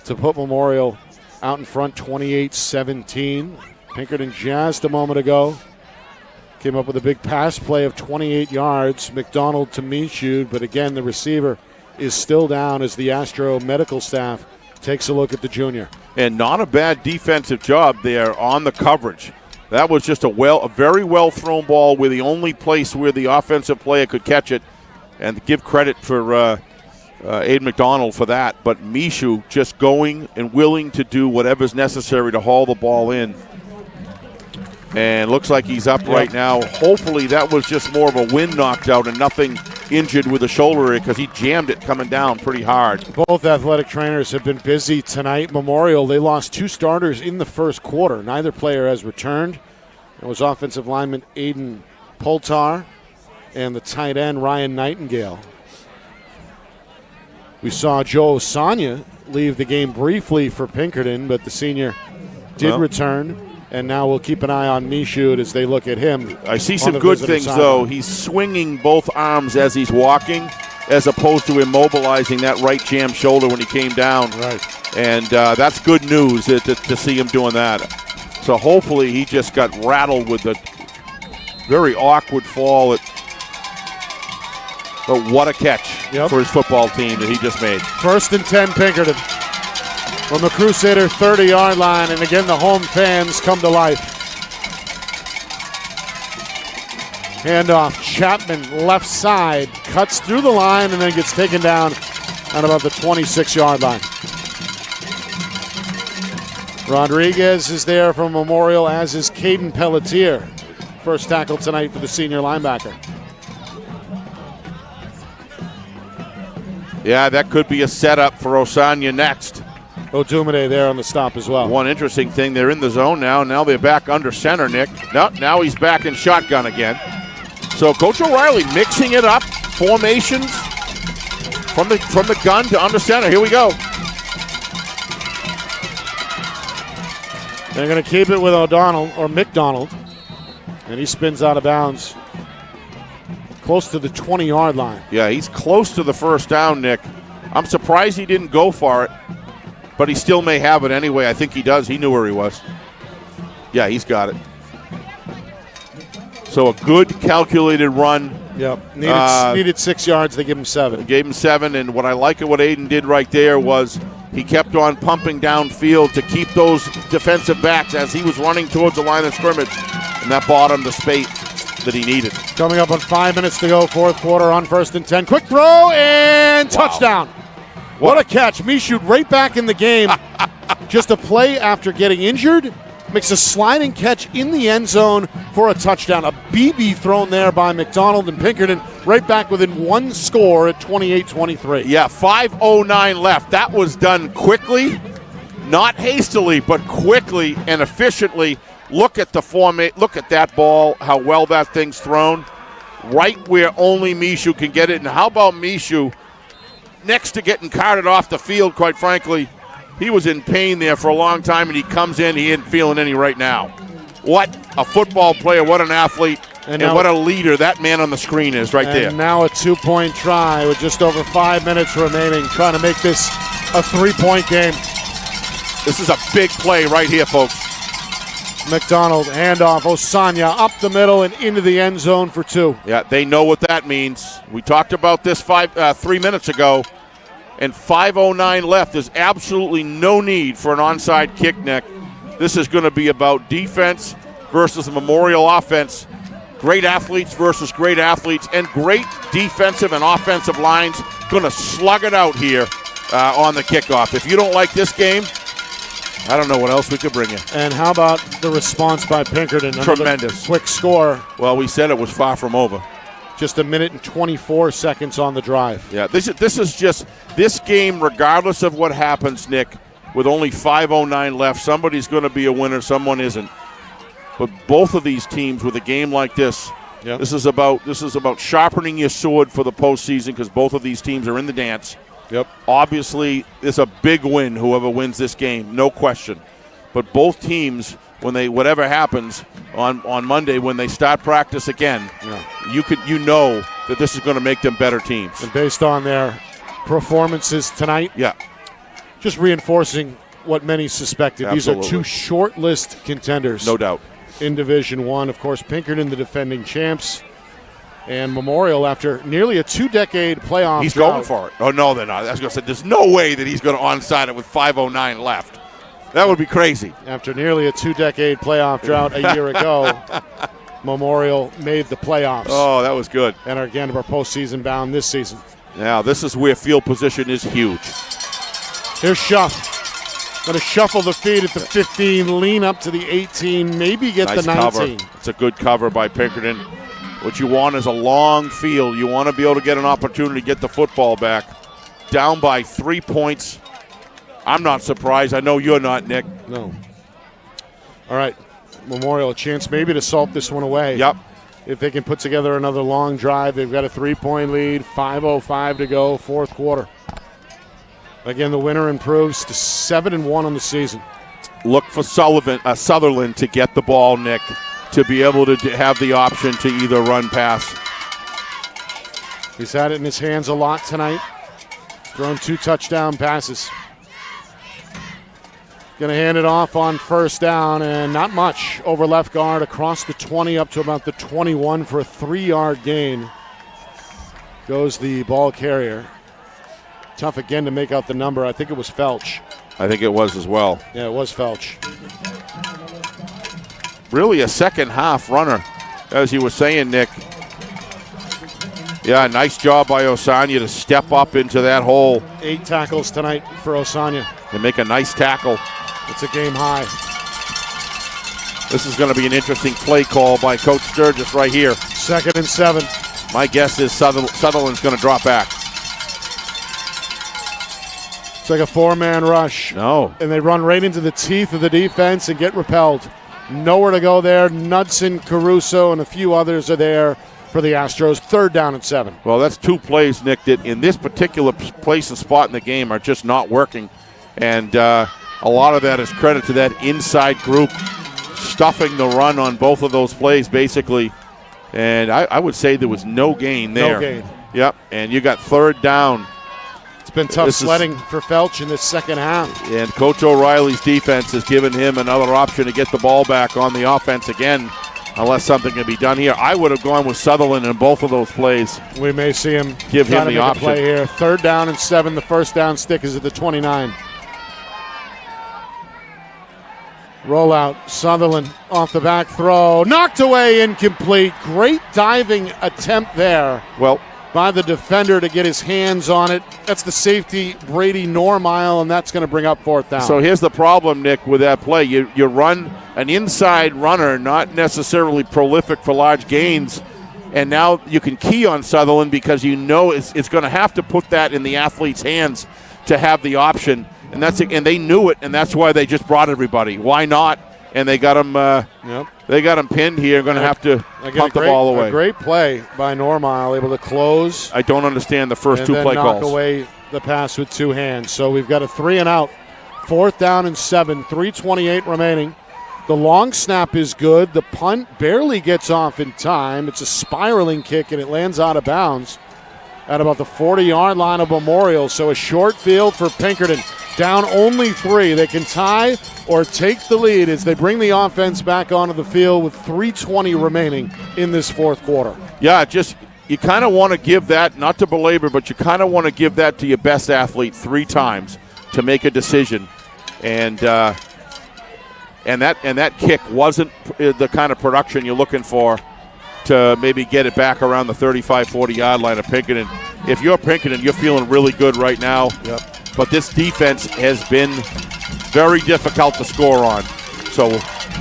to put Memorial out in front 28-17. Pinkerton just a moment ago came up with a big pass play of 28 yards. McDonald to Michoud, but again the receiver is still down as the Astro medical staff takes a look at the junior. And not a bad defensive job there on the coverage. That was just a very well thrown ball where the only place where the offensive player could catch it, and give credit for Aiden McDonald for that. But Mishu just going and willing to do whatever's necessary to haul the ball in. And looks like he's up right now. Hopefully that was just more of a wind knocked out and nothing injured with the shoulder area, because he jammed it coming down pretty hard. Both athletic trainers have been busy tonight. Memorial, they lost 2 starters in the first quarter. Neither player has returned. It was offensive lineman Aiden Poltar and the tight end Ryan Nightingale. We saw Joe Osanya leave the game briefly for Pinkerton, but the senior did return. And now we'll keep an eye on Michoud as they look at him. I see some good things, though. He's swinging both arms as he's walking, as opposed to immobilizing that right jam shoulder when he came down. Right. And that's good news to see him doing that. So hopefully he just got rattled with the very awkward fall. But what a catch for his football team that he just made. 1st and 10, Pinkerton. From the Crusader 30-yard line, and again the home fans come to life. Handoff, Chapman left side, cuts through the line and then gets taken down on about the 26-yard line. Rodriguez is there from Memorial, as is Caden Pelletier. First tackle tonight for the senior linebacker. Yeah, that could be a setup for Osanya next. Odumade there on the stop as well. One interesting thing, they're in the zone now. Now they're back under center, Nick. No, now he's back in shotgun again. So Coach O'Reilly mixing it up, formations from the gun to under center. Here we go. They're going to keep it with O'Donnell or McDonald, and he spins out of bounds close to the 20-yard line. Yeah, he's close to the first down, Nick. I'm surprised he didn't go for it. But he still may have it anyway. I think he does. He knew where he was. Yeah, he's got it. So a good calculated run. Yep. Needed 6 yards. They give him 7. Gave him 7. And what I like of what Aiden did right there was he kept on pumping downfield to keep those defensive backs as he was running towards the line of scrimmage. And that bought him the space that he needed. Coming up on 5 minutes to go, 4th quarter on 1st and 10. Quick throw and touchdown. What a catch. Michoud right back in the game. Just a play after getting injured. Makes a sliding catch in the end zone for a touchdown. A BB thrown there by McDonald and Pinkerton. Right back within 1 score at 28-23. Yeah, 5:09 left. That was done quickly. Not hastily, but quickly and efficiently. Look at the look at that ball, how well that thing's thrown. Right where only Michoud can get it. And how about Michoud? Next to getting carted off the field, quite frankly, he was in pain there for a long time, and he comes in, he ain't feeling any right now. What a football player, what an athlete, and what a leader that man on the screen is right there. And now a 2-point try with just over 5 minutes remaining, trying to make this a 3-point game. This is a big play right here, folks. McDonald, handoff, Osanya up the middle and into the end zone for 2. Yeah, they know what that means. We talked about this 3 minutes ago, and 5:09 left. There's absolutely no need for an onside kick, Nick. This is going to be about defense versus the Memorial offense. Great athletes versus great athletes, and great defensive and offensive lines going to slug it out here on the kickoff. If you don't like this game, I don't know what else we could bring you. And how about the response by Pinkerton? Tremendous. Quick score. Well, we said it was far from over. Just 1 minute and 24 seconds on the drive. Yeah, this is just this game, regardless of what happens, Nick, with only 5:09 left, somebody's going to be a winner, someone isn't. But both of these teams with a game like this, this is about sharpening your sword for the postseason, because both of these teams are in the dance. Yep. Obviously, it's a big win, whoever wins this game, no question. But both teams, whatever happens on Monday, when they start practice again, you know that this is going to make them better teams. And based on their performances tonight, just reinforcing what many suspected. Absolutely. These are 2 short-list contenders. No doubt. In Division I, of course, Pinkerton, the defending champs. And Memorial, after nearly a 2-decade playoff He's drought, going for it. Oh, no, they're not. I was going to say, there's no way that he's going to onside it with 5:09 left. That would be crazy. After nearly a 2-decade playoff drought a year ago, Memorial made the playoffs. Oh, that was good. And again, we're postseason bound this season. Now, this is where field position is huge. Here's Schuff. Going to shuffle the feet at the 15, lean up to the 18, maybe get Nice the 19. cover. It's a good cover by Pinkerton. What you want is a long field. You want to be able to get an opportunity to get the football back. Down by 3 points. I'm not surprised. I know you're not, Nick. No. All right. Memorial, a chance maybe to salt this one away. Yep. If they can put together another long drive, they've got a 3-point lead, 5:05 to go, fourth quarter. Again, the winner improves to 7-1 on the season. Look for Sutherland to get the ball, Nick, to be able to have the option to either run, pass. He's had it in his hands a lot tonight. Thrown 2 touchdown passes. Going to hand it off on first down, and not much over left guard across the 20 up to about the 21 for a 3-yard gain. Goes the ball carrier. Tough again to make out the number. I think it was Felch. I think it was as well. Yeah, it was Felch. Really a second half runner, as you were saying, Nick. Yeah, nice job by Osanya to step up into that hole. 8 tackles tonight for Osanya. And make a nice tackle. It's a game high. This is going to be an interesting play call by Coach Sturgis right here. 2nd and 7. My guess is Sutherland's going to drop back. It's like a 4-man rush. No. And they run right into the teeth of the defense and get repelled. Nowhere to go there. Knudsen, Caruso, and a few others are there for the Astros. 3rd down and 7. Well, that's 2 plays, Nick, that in this particular place and spot in the game are just not working. And a lot of that is credit to that inside group stuffing the run on both of those plays, basically. And I would say there was no gain there. No gain. Yep, and you got 3rd down. It's been tough sledding for Felch in this second half. And Coach O'Reilly's defense has given him another option to get the ball back on the offense again, unless something can be done here. I would have gone with Sutherland in both of those plays. We may see him give him the option. Play here. 3rd down and 7. The first down stick is at the 29. Rollout. Sutherland off the back throw. Knocked away, incomplete. Great diving attempt there. Well, by the defender to get his hands on it. That's the safety, Brady Normile, and that's going to bring up 4th down. So here's the problem, Nick, with that play. You run an inside runner, not necessarily prolific for large gains, and now you can key on Sutherland because you know it's going to have to put that in the athlete's hands to have the option. And and they knew it, and that's why they just brought everybody. Why not? And they got him. They got him pinned here. Going to have to punt the ball away. A great play by Normile, able to close. I don't understand the first 2 play knock calls. Knock away the pass with 2 hands. So we've got a 3 and out. 4th down and 7. 3:28 remaining. The long snap is good. The punt barely gets off in time. It's a spiraling kick, and it lands out of bounds at about the 40-yard line of Memorial. So a short field for Pinkerton. Down only 3. They can tie or take the lead as they bring the offense back onto the field with 3:20 remaining in this 4th quarter. Yeah, you kind of want to give that, not to belabor, but you kind of want to give that to your best athlete 3 times to make a decision. And that kick wasn't the kind of production you're looking for to maybe get it back around the 35, 40-yard line of Pinkerton. If you're Pinkerton, you're feeling really good right now. Yep. But this defense has been very difficult to score on. So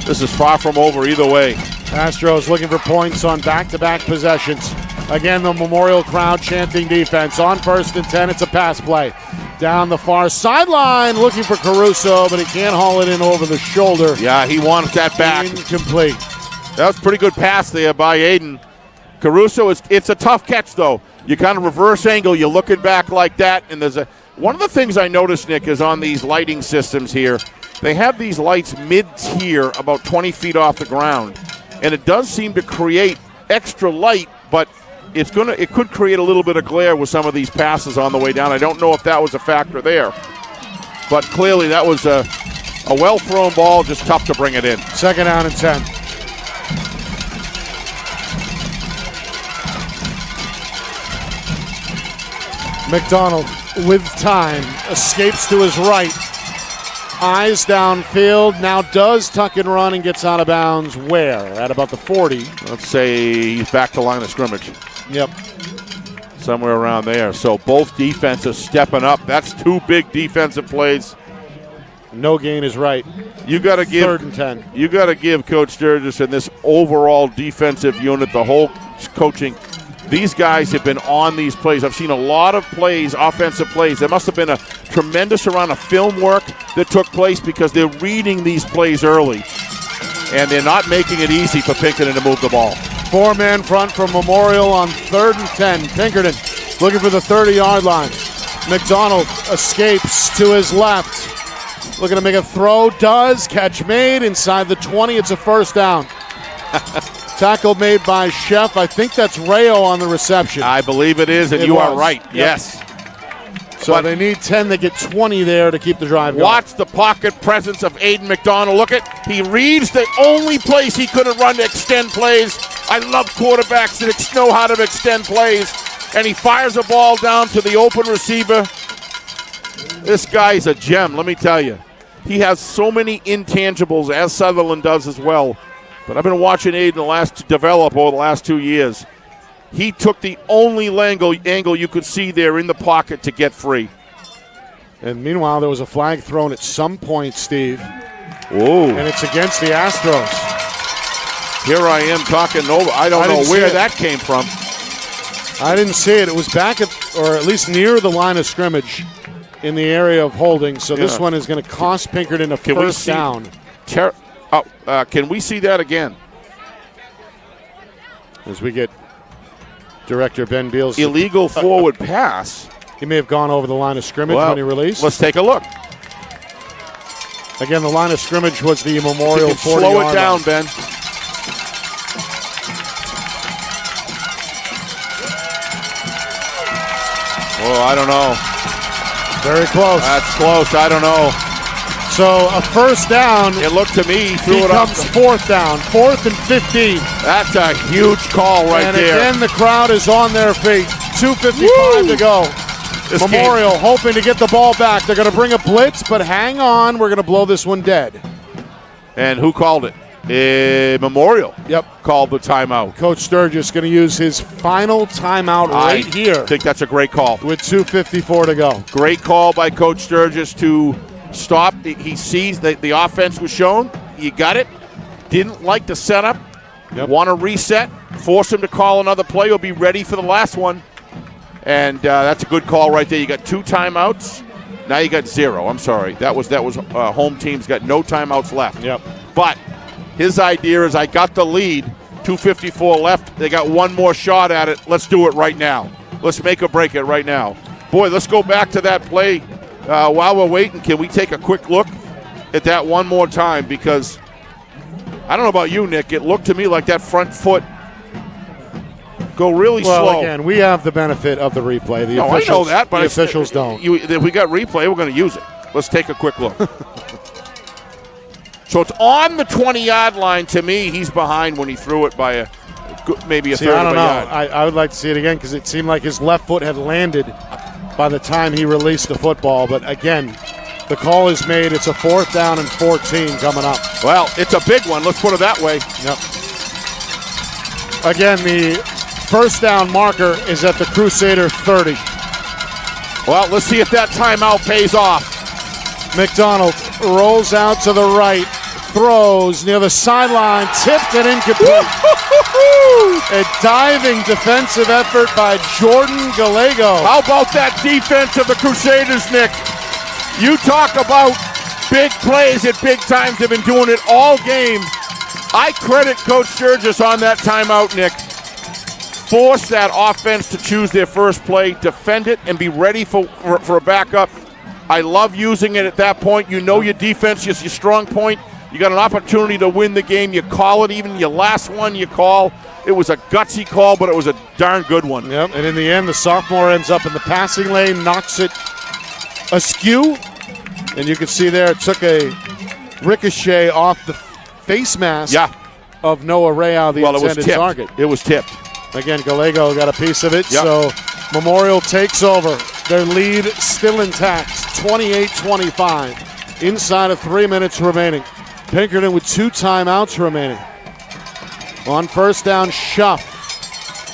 this is far from over either way. Astros looking for points on back-to-back possessions. Again, the Memorial crowd chanting defense. On 1st and 10, it's a pass play. Down the far sideline, looking for Caruso, but he can't haul it in over the shoulder. Yeah, he wants that back. Incomplete. That was a pretty good pass there by Aiden. Caruso, it's a tough catch, though. You kind of reverse angle, you're looking back like that, and one of the things I noticed, Nick, is on these lighting systems here, they have these lights mid-tier about 20 feet off the ground. And it does seem to create extra light, but it could create a little bit of glare with some of these passes on the way down. I don't know if that was a factor there. But clearly that was a well-thrown ball, just tough to bring it in. 2nd down and 10. McDonald with time, escapes to his right. Eyes downfield, now does tuck and run and gets out of bounds where? At about the 40. Let's say he's back to line of scrimmage. Yep. Somewhere around there. So both defenses stepping up. That's 2 big defensive plays. No gain is right. You got to give 3rd and 10. You got to give Coach Sturgis and this overall defensive unit, the whole coaching. These guys have been on these plays. I've seen a lot of plays, offensive plays. There must have been a tremendous amount of film work that took place because they're reading these plays early, and they're not making it easy for Pinkerton to move the ball. 4-man front from Memorial on 3rd and 10. Pinkerton looking for the 30-yard line. McDonald escapes to his left. Looking to make a throw. Does. Catch made inside the 20. It's a first down. Tackle made by Chef. I think that's Rayo on the reception. I believe it is, and you are right. Yep. Yes. So but they need 10. They get 20 there to keep the drive going. Watch the pocket presence of Aiden McDonald. Look at, he reads the only place he could have run to extend plays. I love quarterbacks that know how to extend plays. And he fires a ball down to the open receiver. This guy's a gem, let me tell you. He has so many intangibles, as Sutherland does as well. But I've been watching Aiden develop over the last 2 years. He took the only angle you could see there in the pocket to get free. And meanwhile, there was a flag thrown at some point, Steve. Whoa. And it's against the Astros. Here I am talking over. I don't know where that came from. I didn't see it. It was back at, or at least near the line of scrimmage in the area of holding. So this one is going to cost Pinkerton a first down. Can we see that again? As we get Director Ben Beals. Illegal forward pass. He may have gone over the line of scrimmage when he released. Let's take a look. Again, the line of scrimmage was the Memorial 40-yard Slow it down, Ben. Oh, I don't know. Very close. That's close. I don't know. So a first down. It looked to me he threw it up. Becomes 4th down. 4th and 15. That's a huge call right there. And again, the crowd is on their feet. 2:55 to go. Memorial hoping to get the ball back. They're going to bring a blitz, but hang on. We're going to blow this one dead. And who called it? Memorial. Yep. Called the timeout. Coach Sturgis going to use his final timeout here. I think that's a great call. With 2:54 to go. Great call by Coach Sturgis to stop. He sees that the offense was shown. You got it. Didn't like the setup. Yep. Want to reset. Force him to call another play. He'll be ready for the last one. And that's a good call right there. You got 2 timeouts. Now you got 0. I'm sorry. That was home team's got no timeouts left. Yep. But his idea is I got the lead. 2:54 left. They got one more shot at it. Let's do it right now. Let's make or break it right now. Boy, let's go back to that play. While we're waiting, can we take a quick look at that one more time? Because I don't know about you, Nick. It looked to me like that front foot go really slow. Well, again, we have the benefit of the replay. I know that, but the officials don't. If we got replay, we're going to use it. Let's take a quick look. So it's on the 20-yard line. To me, he's behind when he threw it by maybe a third of a yard. I don't know. I would like to see it again because it seemed like his left foot had landed by the time he released the football. But again, the call is made. It's a 4th down and 14 coming up. Well, it's a big one. Let's put it that way. Yep. Again, the first down marker is at the Crusader 30. Well, let's see if that timeout pays off. McDonald rolls out to the right, throws near the sideline, tipped and incomplete. A diving defensive effort by Jordan Gallego. How about that defense of the Crusaders, Nick? You talk about big plays at big times. They've been doing it all game. I credit Coach Sturgis on that timeout, Nick. Force that offense to choose their first play, defend it, and be ready for a backup. I love using it at that point. You know your defense is your strong point. You got an opportunity to win the game. You call it. Even your last one you call. It was a gutsy call, but it was a darn good one. Yep, and in the end, the sophomore ends up in the passing lane, knocks it askew. And you can see there it took a ricochet off the face mask of Noah Rayau, the intended target. It was tipped. Again, Gallego got a piece of it, Yep. so Memorial takes over. Their lead still intact, 28-25. Inside of 3 minutes remaining. Pinkerton with 2 timeouts remaining. On first down, Schuff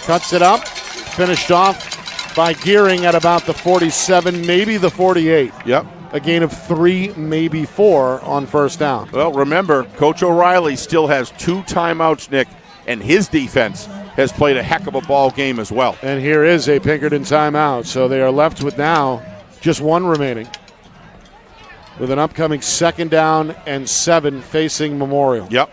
cuts it up. Finished off by Gearing at about the 47, maybe the 48. Yep. A gain of 3, maybe 4 on first down. Well, remember, Coach O'Reilly still has 2 timeouts, Nick, and his defense has played a heck of a ball game as well. And here is a Pinkerton timeout. So they are left with now just 1 remaining, with an upcoming 2nd down and 7 facing Memorial. Yep.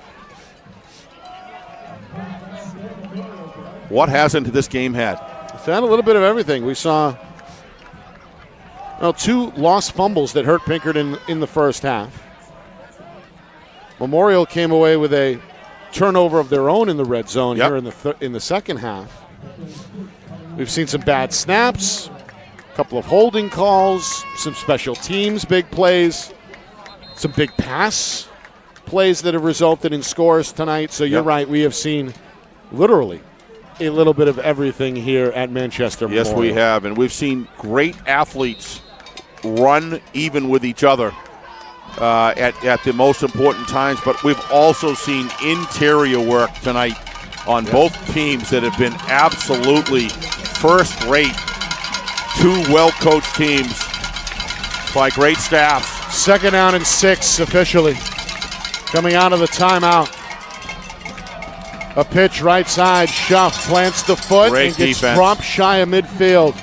What hasn't this game had? It's had a little bit of everything. We saw 2 lost fumbles that hurt Pinkerton in the first half. Memorial came away with a turnover of their own in the red zone here in the second half. We've seen some bad snaps, a couple of holding calls, some special teams big plays, some big pass plays that have resulted in scores tonight. So you're right, we have seen literally a little bit of everything here at Manchester Memorial. Yes, we have, and we've seen great athletes run even with each other at the most important times, but we've also seen interior work tonight on both teams that have been absolutely first-rate. 2 well-coached teams by great staffs. 2nd down and 6 officially. Coming out of the timeout. A pitch right side. Schuff plants the foot Great and gets defense. dropped shy of midfield.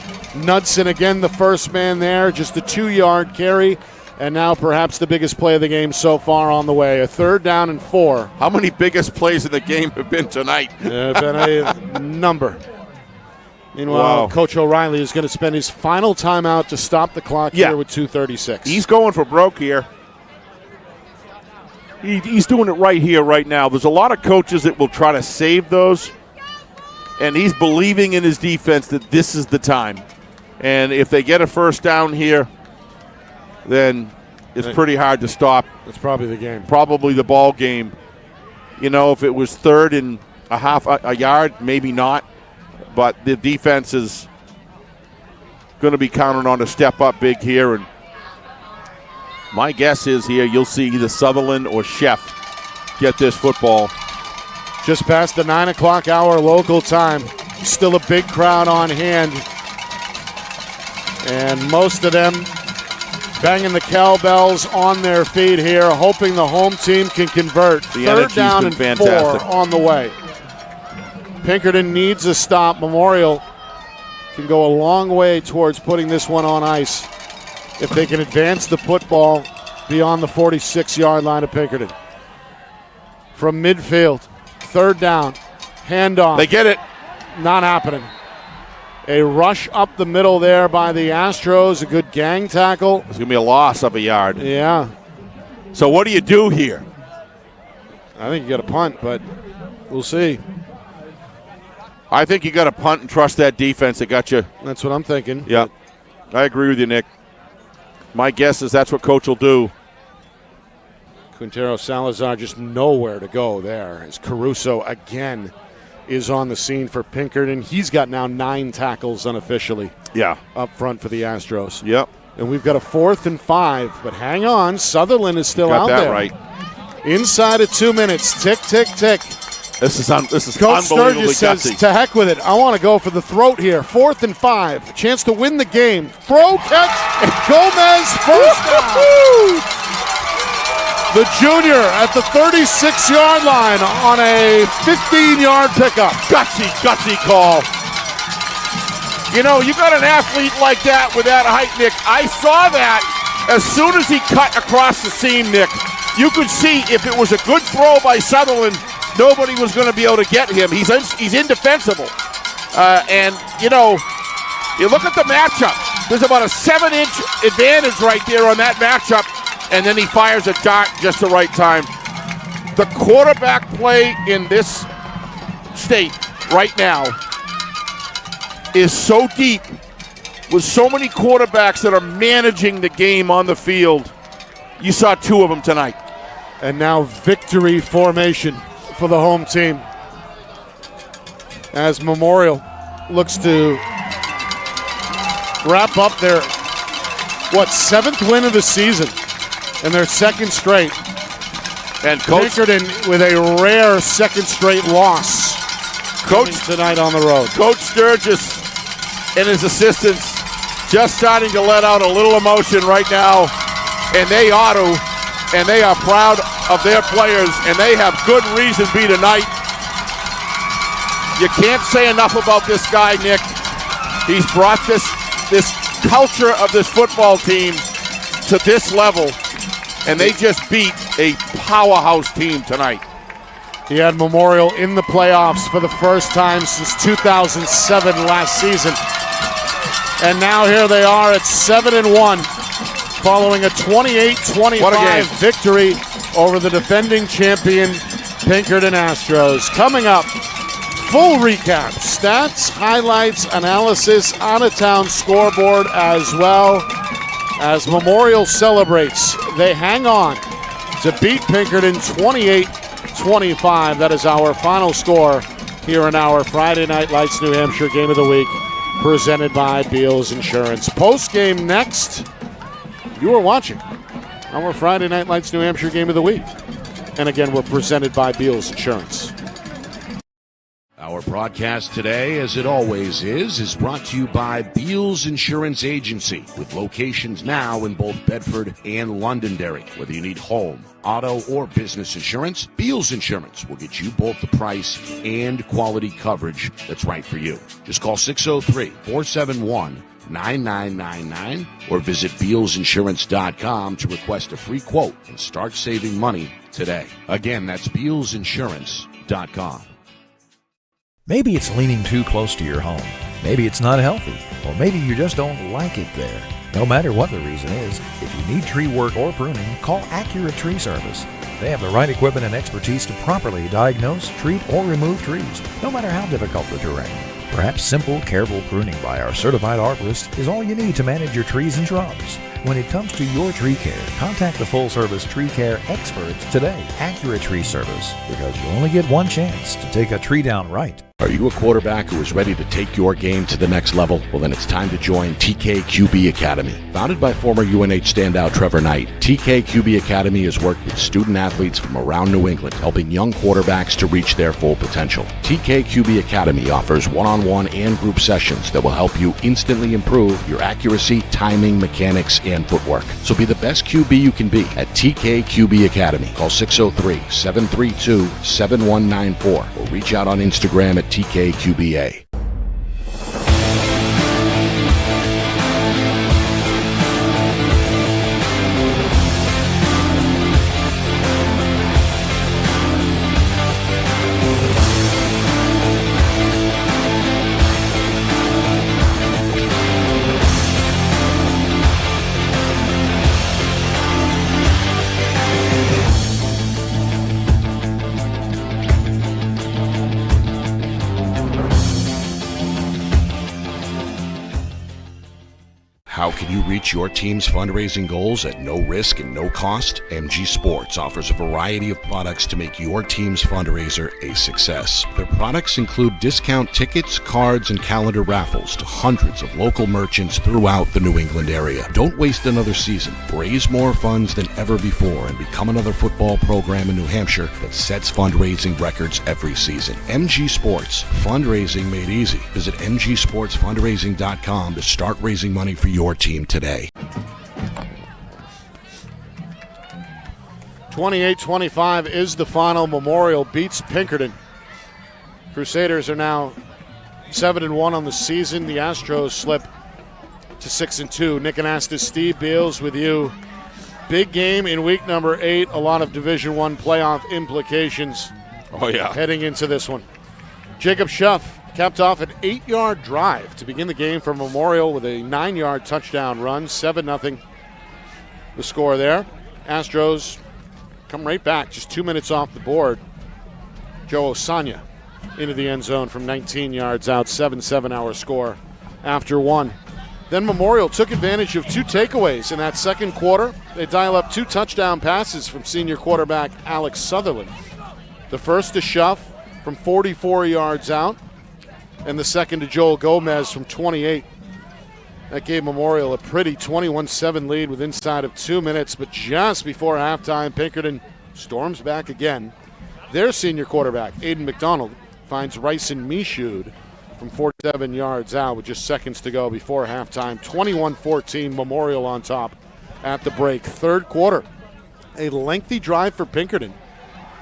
Knudsen again, the first man there. Just a 2-yard carry. And now perhaps the biggest play of the game so far on the way. A 3rd down and 4. How many biggest plays in the game have been tonight? Been a number. Meanwhile, Coach O'Reilly is going to spend his final timeout to stop the clock here with 2:36. He's going for broke here. He's doing it right here, right now. There's a lot of coaches that will try to save those, and he's believing in his defense that this is the time. And if they get a first down here, then it's pretty hard to stop. That's probably the game. Probably the ball game. You know, if it was 3rd and a yard, maybe not. But the defense is going to be counted on to step up big here. And my guess is here you'll see either Sutherland or Sheff get this football. Just past the 9 o'clock hour local time. Still a big crowd on hand. And most of them banging the cowbells on their feet here, hoping the home team can convert. The 3rd down and fantastic. 4 on the way. Pinkerton needs a stop. Memorial can go a long way towards putting this one on ice if they can advance the football beyond the 46-yard line of Pinkerton. From midfield, 3rd down, handoff. They get it. Not happening. A rush up the middle there by the Astros. A good gang tackle. It's going to be a loss of a yard. Yeah. So what do you do here? I think you got a punt, but we'll see. I think you got to punt and trust that defense that got you. That's what I'm thinking. Yeah. I agree with you, Nick. My guess is that's what Coach will do. Quintero Salazar just nowhere to go there as Caruso again is on the scene for Pinkerton. He's got now 9 tackles unofficially up front for the Astros. Yep. And we've got a 4th and 5, but hang on. Sutherland is still out there. Right. Inside of 2 minutes. Tick, tick, tick. This is Coach unbelievably Sturgis says, gutsy. to heck with it. I want to go for the throat here. 4th and 5. Chance to win the game. Throw, catch, Gomez, first down. The junior at the 36-yard line on a 15-yard pickup. Gutsy call. You know, you got an athlete like that with that height, Nick. I saw that as soon as he cut across the seam, Nick. You could see if it was a good throw by Sutherland, nobody was going to be able to get him. He's indefensible. And, you know, you look at the matchup. There's about a 7-inch advantage right there on that matchup. And then he fires a dart just the right time. The quarterback play in this state right now is so deep with so many quarterbacks that are managing the game on the field. You saw 2 of them tonight. And now victory formation for the home team as Memorial looks to wrap up their, seventh win of the season and their second straight. And Coach Pinkerton with a rare second straight loss. Coach tonight on the road. Coach Sturgis and his assistants just starting to let out a little emotion right now, and they ought to, and they are proud of their players, and they have good reason to be tonight. You can't say enough about this guy, Nick. He's brought this culture of this football team to this level, and they just beat a powerhouse team tonight. He had Memorial in the playoffs for the first time since 2007 last season. And now here they are at 7-1, following a 28-25 victory over the defending champion Pinkerton Astros. Coming up, full recap, stats, highlights, analysis, out-of-town scoreboard, as well as Memorial celebrates. They hang on to beat Pinkerton 28-25. That is our final score here in our Friday Night Lights New Hampshire Game of the Week, presented by Beals Insurance. Post-game next. You are watching our Friday Night Lights New Hampshire Game of the Week. And again, we're presented by Beals Insurance. Our broadcast today, as it always is brought to you by Beals Insurance Agency, with locations now in both Bedford and Londonderry. Whether you need home, auto, or business insurance, Beals Insurance will get you both the price and quality coverage that's right for you. Just call 603-471-9999 or visit BealsInsurance.com to request a free quote and start saving money today. Again, that's BealsInsurance.com. Maybe it's leaning too close to your home. Maybe it's not healthy. Or maybe you just don't like it there. No matter what the reason is, if you need tree work or pruning, call Accurate Tree Service. They have the right equipment and expertise to properly diagnose, treat, or remove trees, no matter how difficult the terrain. Perhaps simple, careful pruning by our certified arborist is all you need to manage your trees and shrubs. When it comes to your tree care, contact the full-service tree care experts today, Accurate Tree Service, because you only get one chance to take a tree down right. Are you a quarterback who is ready to take your game to the next level? Well, then it's time to join TKQB Academy. Founded by former UNH standout Trevor Knight, TKQB Academy has worked with student athletes from around New England, helping young quarterbacks to reach their full potential. TKQB Academy offers one-on-one and group sessions that will help you instantly improve your accuracy, timing, mechanics, and footwork. So be the best QB you can be at TKQB Academy. Call 603-732-7194 or reach out on Instagram at TKQBA. How can you reach your team's fundraising goals at no risk and no cost? MG Sports offers a variety of products to make your team's fundraiser a success. Their products include discount tickets, cards, and calendar raffles to hundreds of local merchants throughout the New England area. Don't waste another season. Raise more funds than ever before and become another football program in New Hampshire that sets fundraising records every season. MG Sports, fundraising made easy. Visit mgsportsfundraising.com to start raising money for your team today. 28-25 is the final. Memorial beats Pinkerton. Crusaders are now 7-1 on the season. The Astros slip to 6-2. Nick Anastas, Steve Beals with you. Big game in week number 8. A lot of Division I playoff implications. Oh, yeah. Heading into this one. Jacob Schuff capped off an 8-yard drive to begin the game for Memorial with a 9-yard touchdown run. 7-0 the score there. Astros come right back, just 2 minutes off the board. Joe Osanya into the end zone from 19 yards out. 7-7 our score after one. Then Memorial took advantage of 2 takeaways in that second quarter. They dial up 2 touchdown passes from senior quarterback Alex Sutherland. The first to Schuff from 44 yards out, and the second to Joel Gomez from 28. That gave Memorial a pretty 21-7 lead with inside of 2 minutes, but just before halftime, Pinkerton storms back again. Their senior quarterback, Aiden McDonald, finds Ryson Michoud from 47 yards out with just seconds to go before halftime. 21-14, Memorial on top at the break. Third quarter, a lengthy drive for Pinkerton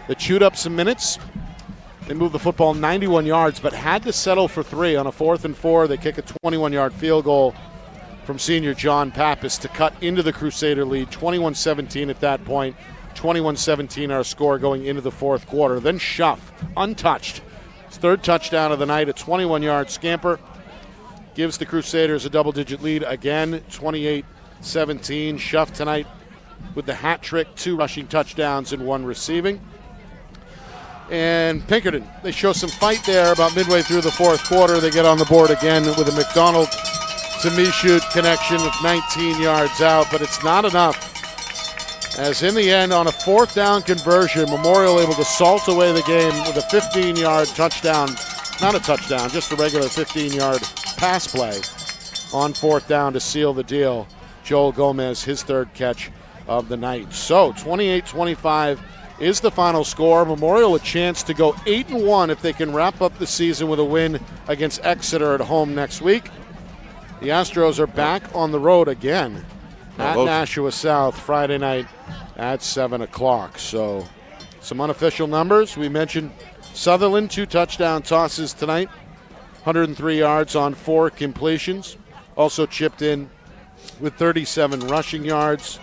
that chewed up some minutes. They moved the football 91 yards, but had to settle for 3 on a 4th and 4. They kick a 21-yard field goal from senior John Pappas to cut into the Crusader lead. 21-17 at that point. 21-17 our score going into the fourth quarter. Then Schuff, untouched. His third touchdown of the night, a 21-yard scamper. Gives the Crusaders a double-digit lead again, 28-17. Schuff tonight with the hat trick, 2 rushing touchdowns and 1 receiving. And Pinkerton, they show some fight there about midway through the fourth quarter. They get on the board again with a McDonald to Michoud connection of 19 yards out, but it's not enough. As in the end, on a 4th down conversion, Memorial able to salt away the game with a 15-yard touchdown. Not a touchdown, just a regular 15-yard pass play on 4th down to seal the deal. Joel Gomez, his 3rd catch of the night. So 28-25 is the final score. Memorial a chance to go 8-1 if they can wrap up the season with a win against Exeter at home next week. The Astros are back on the road again at Nashua South Friday night at 7 o'clock. So some unofficial numbers. We mentioned Sutherland, 2 touchdown tosses tonight, 103 yards on 4 completions. Also chipped in with 37 rushing yards.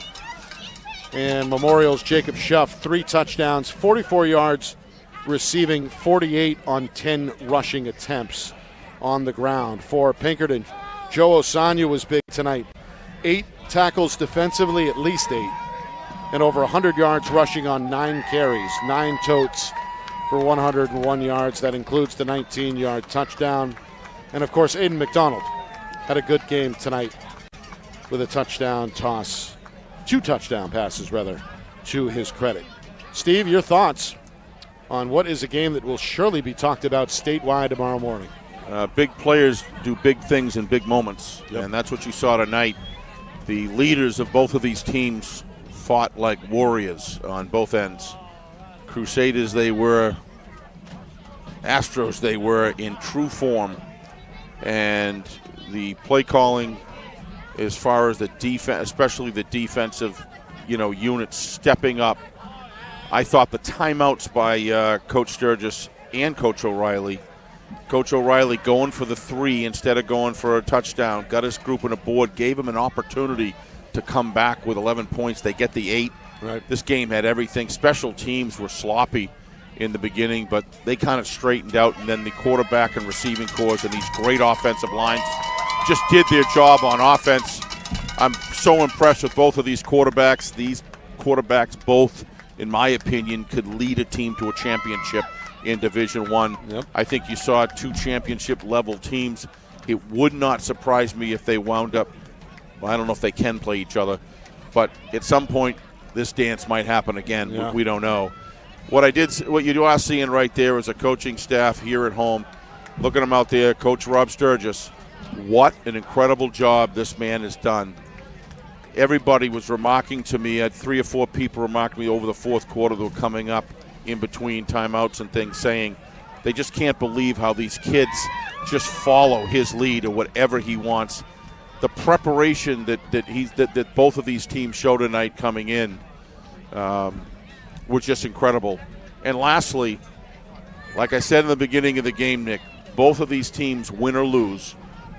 And Memorial's Jacob Schuff, 3 touchdowns, 44 yards receiving, 48 on 10 rushing attempts on the ground. For Pinkerton, Joe Osanya was big tonight. 8 tackles defensively, at least 8. And over 100 yards rushing on 9 carries, 9 totes for 101 yards. That includes the 19-yard touchdown. And, of course, Aiden McDonald had a good game tonight with a touchdown toss. 2 touchdown passes, rather, to his credit. Steve, your thoughts on what is a game that will surely be talked about statewide tomorrow morning? Big players do big things in big moments, Yep. and that's what you saw tonight. The leaders of both of these teams fought like warriors on both ends. Crusaders they were, Astros they were in true form, and the play calling as far as the defense, especially the defensive, units stepping up. I thought the timeouts by Coach Sturgis and Coach O'Reilly. Coach O'Reilly going for the 3 instead of going for a touchdown. Got his group on a board, gave him an opportunity to come back with 11 points. They get the 8. Right. This game had everything. Special teams were sloppy in the beginning, but they kind of straightened out, and then the quarterback and receiving corps and these great offensive lines just did their job on offense. I'm so impressed with both of these quarterbacks. These quarterbacks both, in my opinion, could lead a team to a championship in Division I. Yep. I think you saw 2 championship-level teams. It would not surprise me if they wound up, well, I don't know if they can play each other, but at some point this dance might happen again. Yeah. We don't know. What you are seeing right there is a coaching staff here at home. Look at him out there, Coach Rob Sturgis. What an incredible job this man has done. Everybody was remarking to me, I had 3 or 4 people remark me over the fourth quarter that were coming up in between timeouts and things, saying they just can't believe how these kids just follow his lead or whatever he wants. The preparation that both of these teams showed tonight coming in was just incredible. And lastly, like I said in the beginning of the game, Nick, both of these teams, win or lose,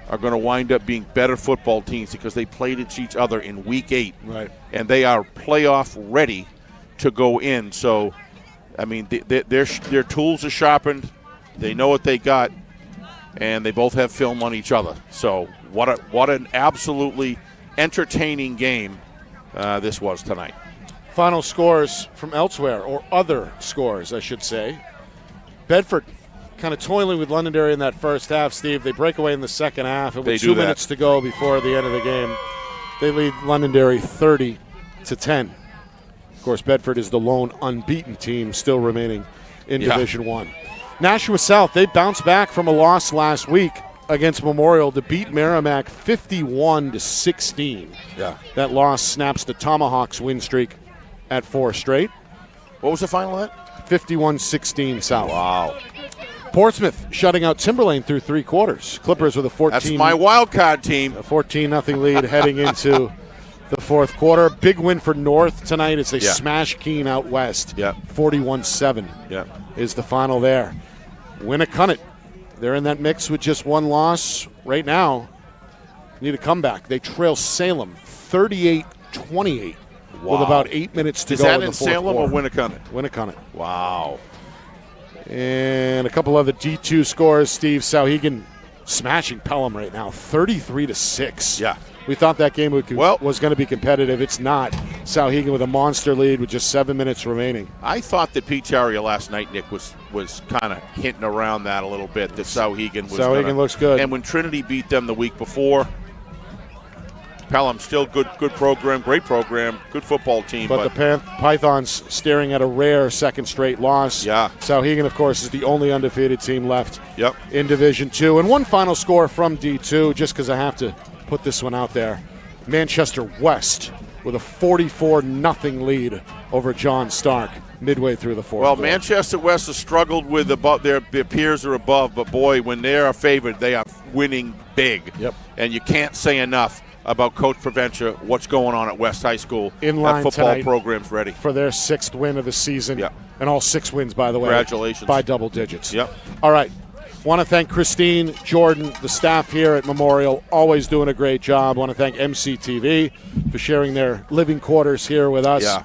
are going to wind up being better football teams because they played each other in Week 8. Right. And they are playoff ready to go in. So, I mean, their tools are sharpened. They know what they got, and they both have film on each other. So what an absolutely entertaining game this was tonight. Final scores from elsewhere, or other scores, I should say. Bedford kind of toiling with Londonderry in that first half, Steve. They break away in the second half, and with 2 minutes to go before the end of the game, they lead Londonderry 30-10. Of course, Bedford is the lone unbeaten team still remaining in Division I. Nashua South, they bounced back from a loss last week against Memorial to beat Merrimack 51-16. Yeah. That loss snaps the Tomahawks win streak at 4 straight. What was the final at? 51-16 South. Wow. Portsmouth shutting out Timberlane through 3 quarters. Clippers with a 14. That's my wild card team. A 14-0 lead heading into the 4th quarter. Big win for North tonight as they smash Keene out west. 41-7 is the final there. Winnicott, they're in that mix with just 1 loss. Right now, need a comeback. They trail Salem 38-28 with about 8 minutes to go in the 4th quarter. Is that in Salem or Winnicott? Winnicott. Wow. And a couple other D2 scores. Steve, Souhegan smashing Pelham right now, 33-6. Yeah. We thought that game was going to be competitive. It's not. Souhegan with a monster lead with just 7 minutes remaining. I thought that Pete Terrier last night, Nick, was kind of hinting around that a little bit, that Souhegan was looks good. And when Trinity beat them the week before, Pelham still good program, great program, good football team. But the Pythons staring at a rare second straight loss. Yeah. Souhegan, of course, is the only undefeated team left in Division II. And one final score from D2, just because I have to put this one out there. Manchester West with a 44-0 lead over John Stark midway through the 4th Well, quarter. Manchester West has struggled with their peers are above, but boy, when they are favored, they are winning big. Yep. And you can't say enough about Coach Provencher, what's going on at West High School. In line that football tonight program's ready. For their 6th win of the season. Yep. And all 6 wins, by the way. Congratulations. By double digits. Yep. All right. Want to thank Christine, Jordan, the staff here at Memorial, always doing a great job. Want to thank MCTV for sharing their living quarters here with us. Yeah.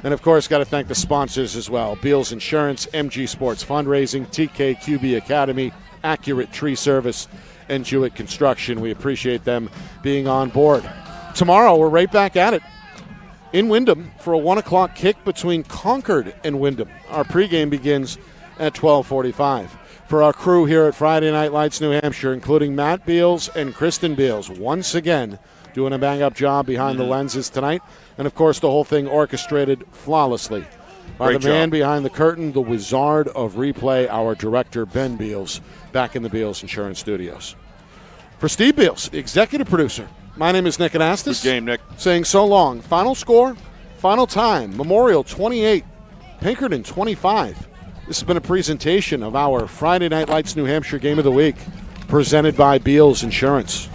And, of course, got to thank the sponsors as well. Beals Insurance, MG Sports Fundraising, TKQB Academy, Accurate Tree Service, and Jewett Construction. We appreciate them being on board. Tomorrow, we're right back at it in Wyndham for a 1 o'clock kick between Concord and Wyndham. Our pregame begins at 12:45. For our crew here at Friday Night Lights New Hampshire, including Matt Beals and Kristen Beals, once again doing a bang-up job behind the lenses tonight. And, of course, the whole thing orchestrated flawlessly by Great the man job. behind the curtain, the wizard of replay, our director, Ben Beals, back in the Beals Insurance Studios. For Steve Beals, the executive producer, my name is Nick Anastas. Good game, Nick. Saying so long. Final score, final time, Memorial 28, Pinkerton 25. This has been a presentation of our Friday Night Lights New Hampshire Game of the Week, presented by Beals Insurance.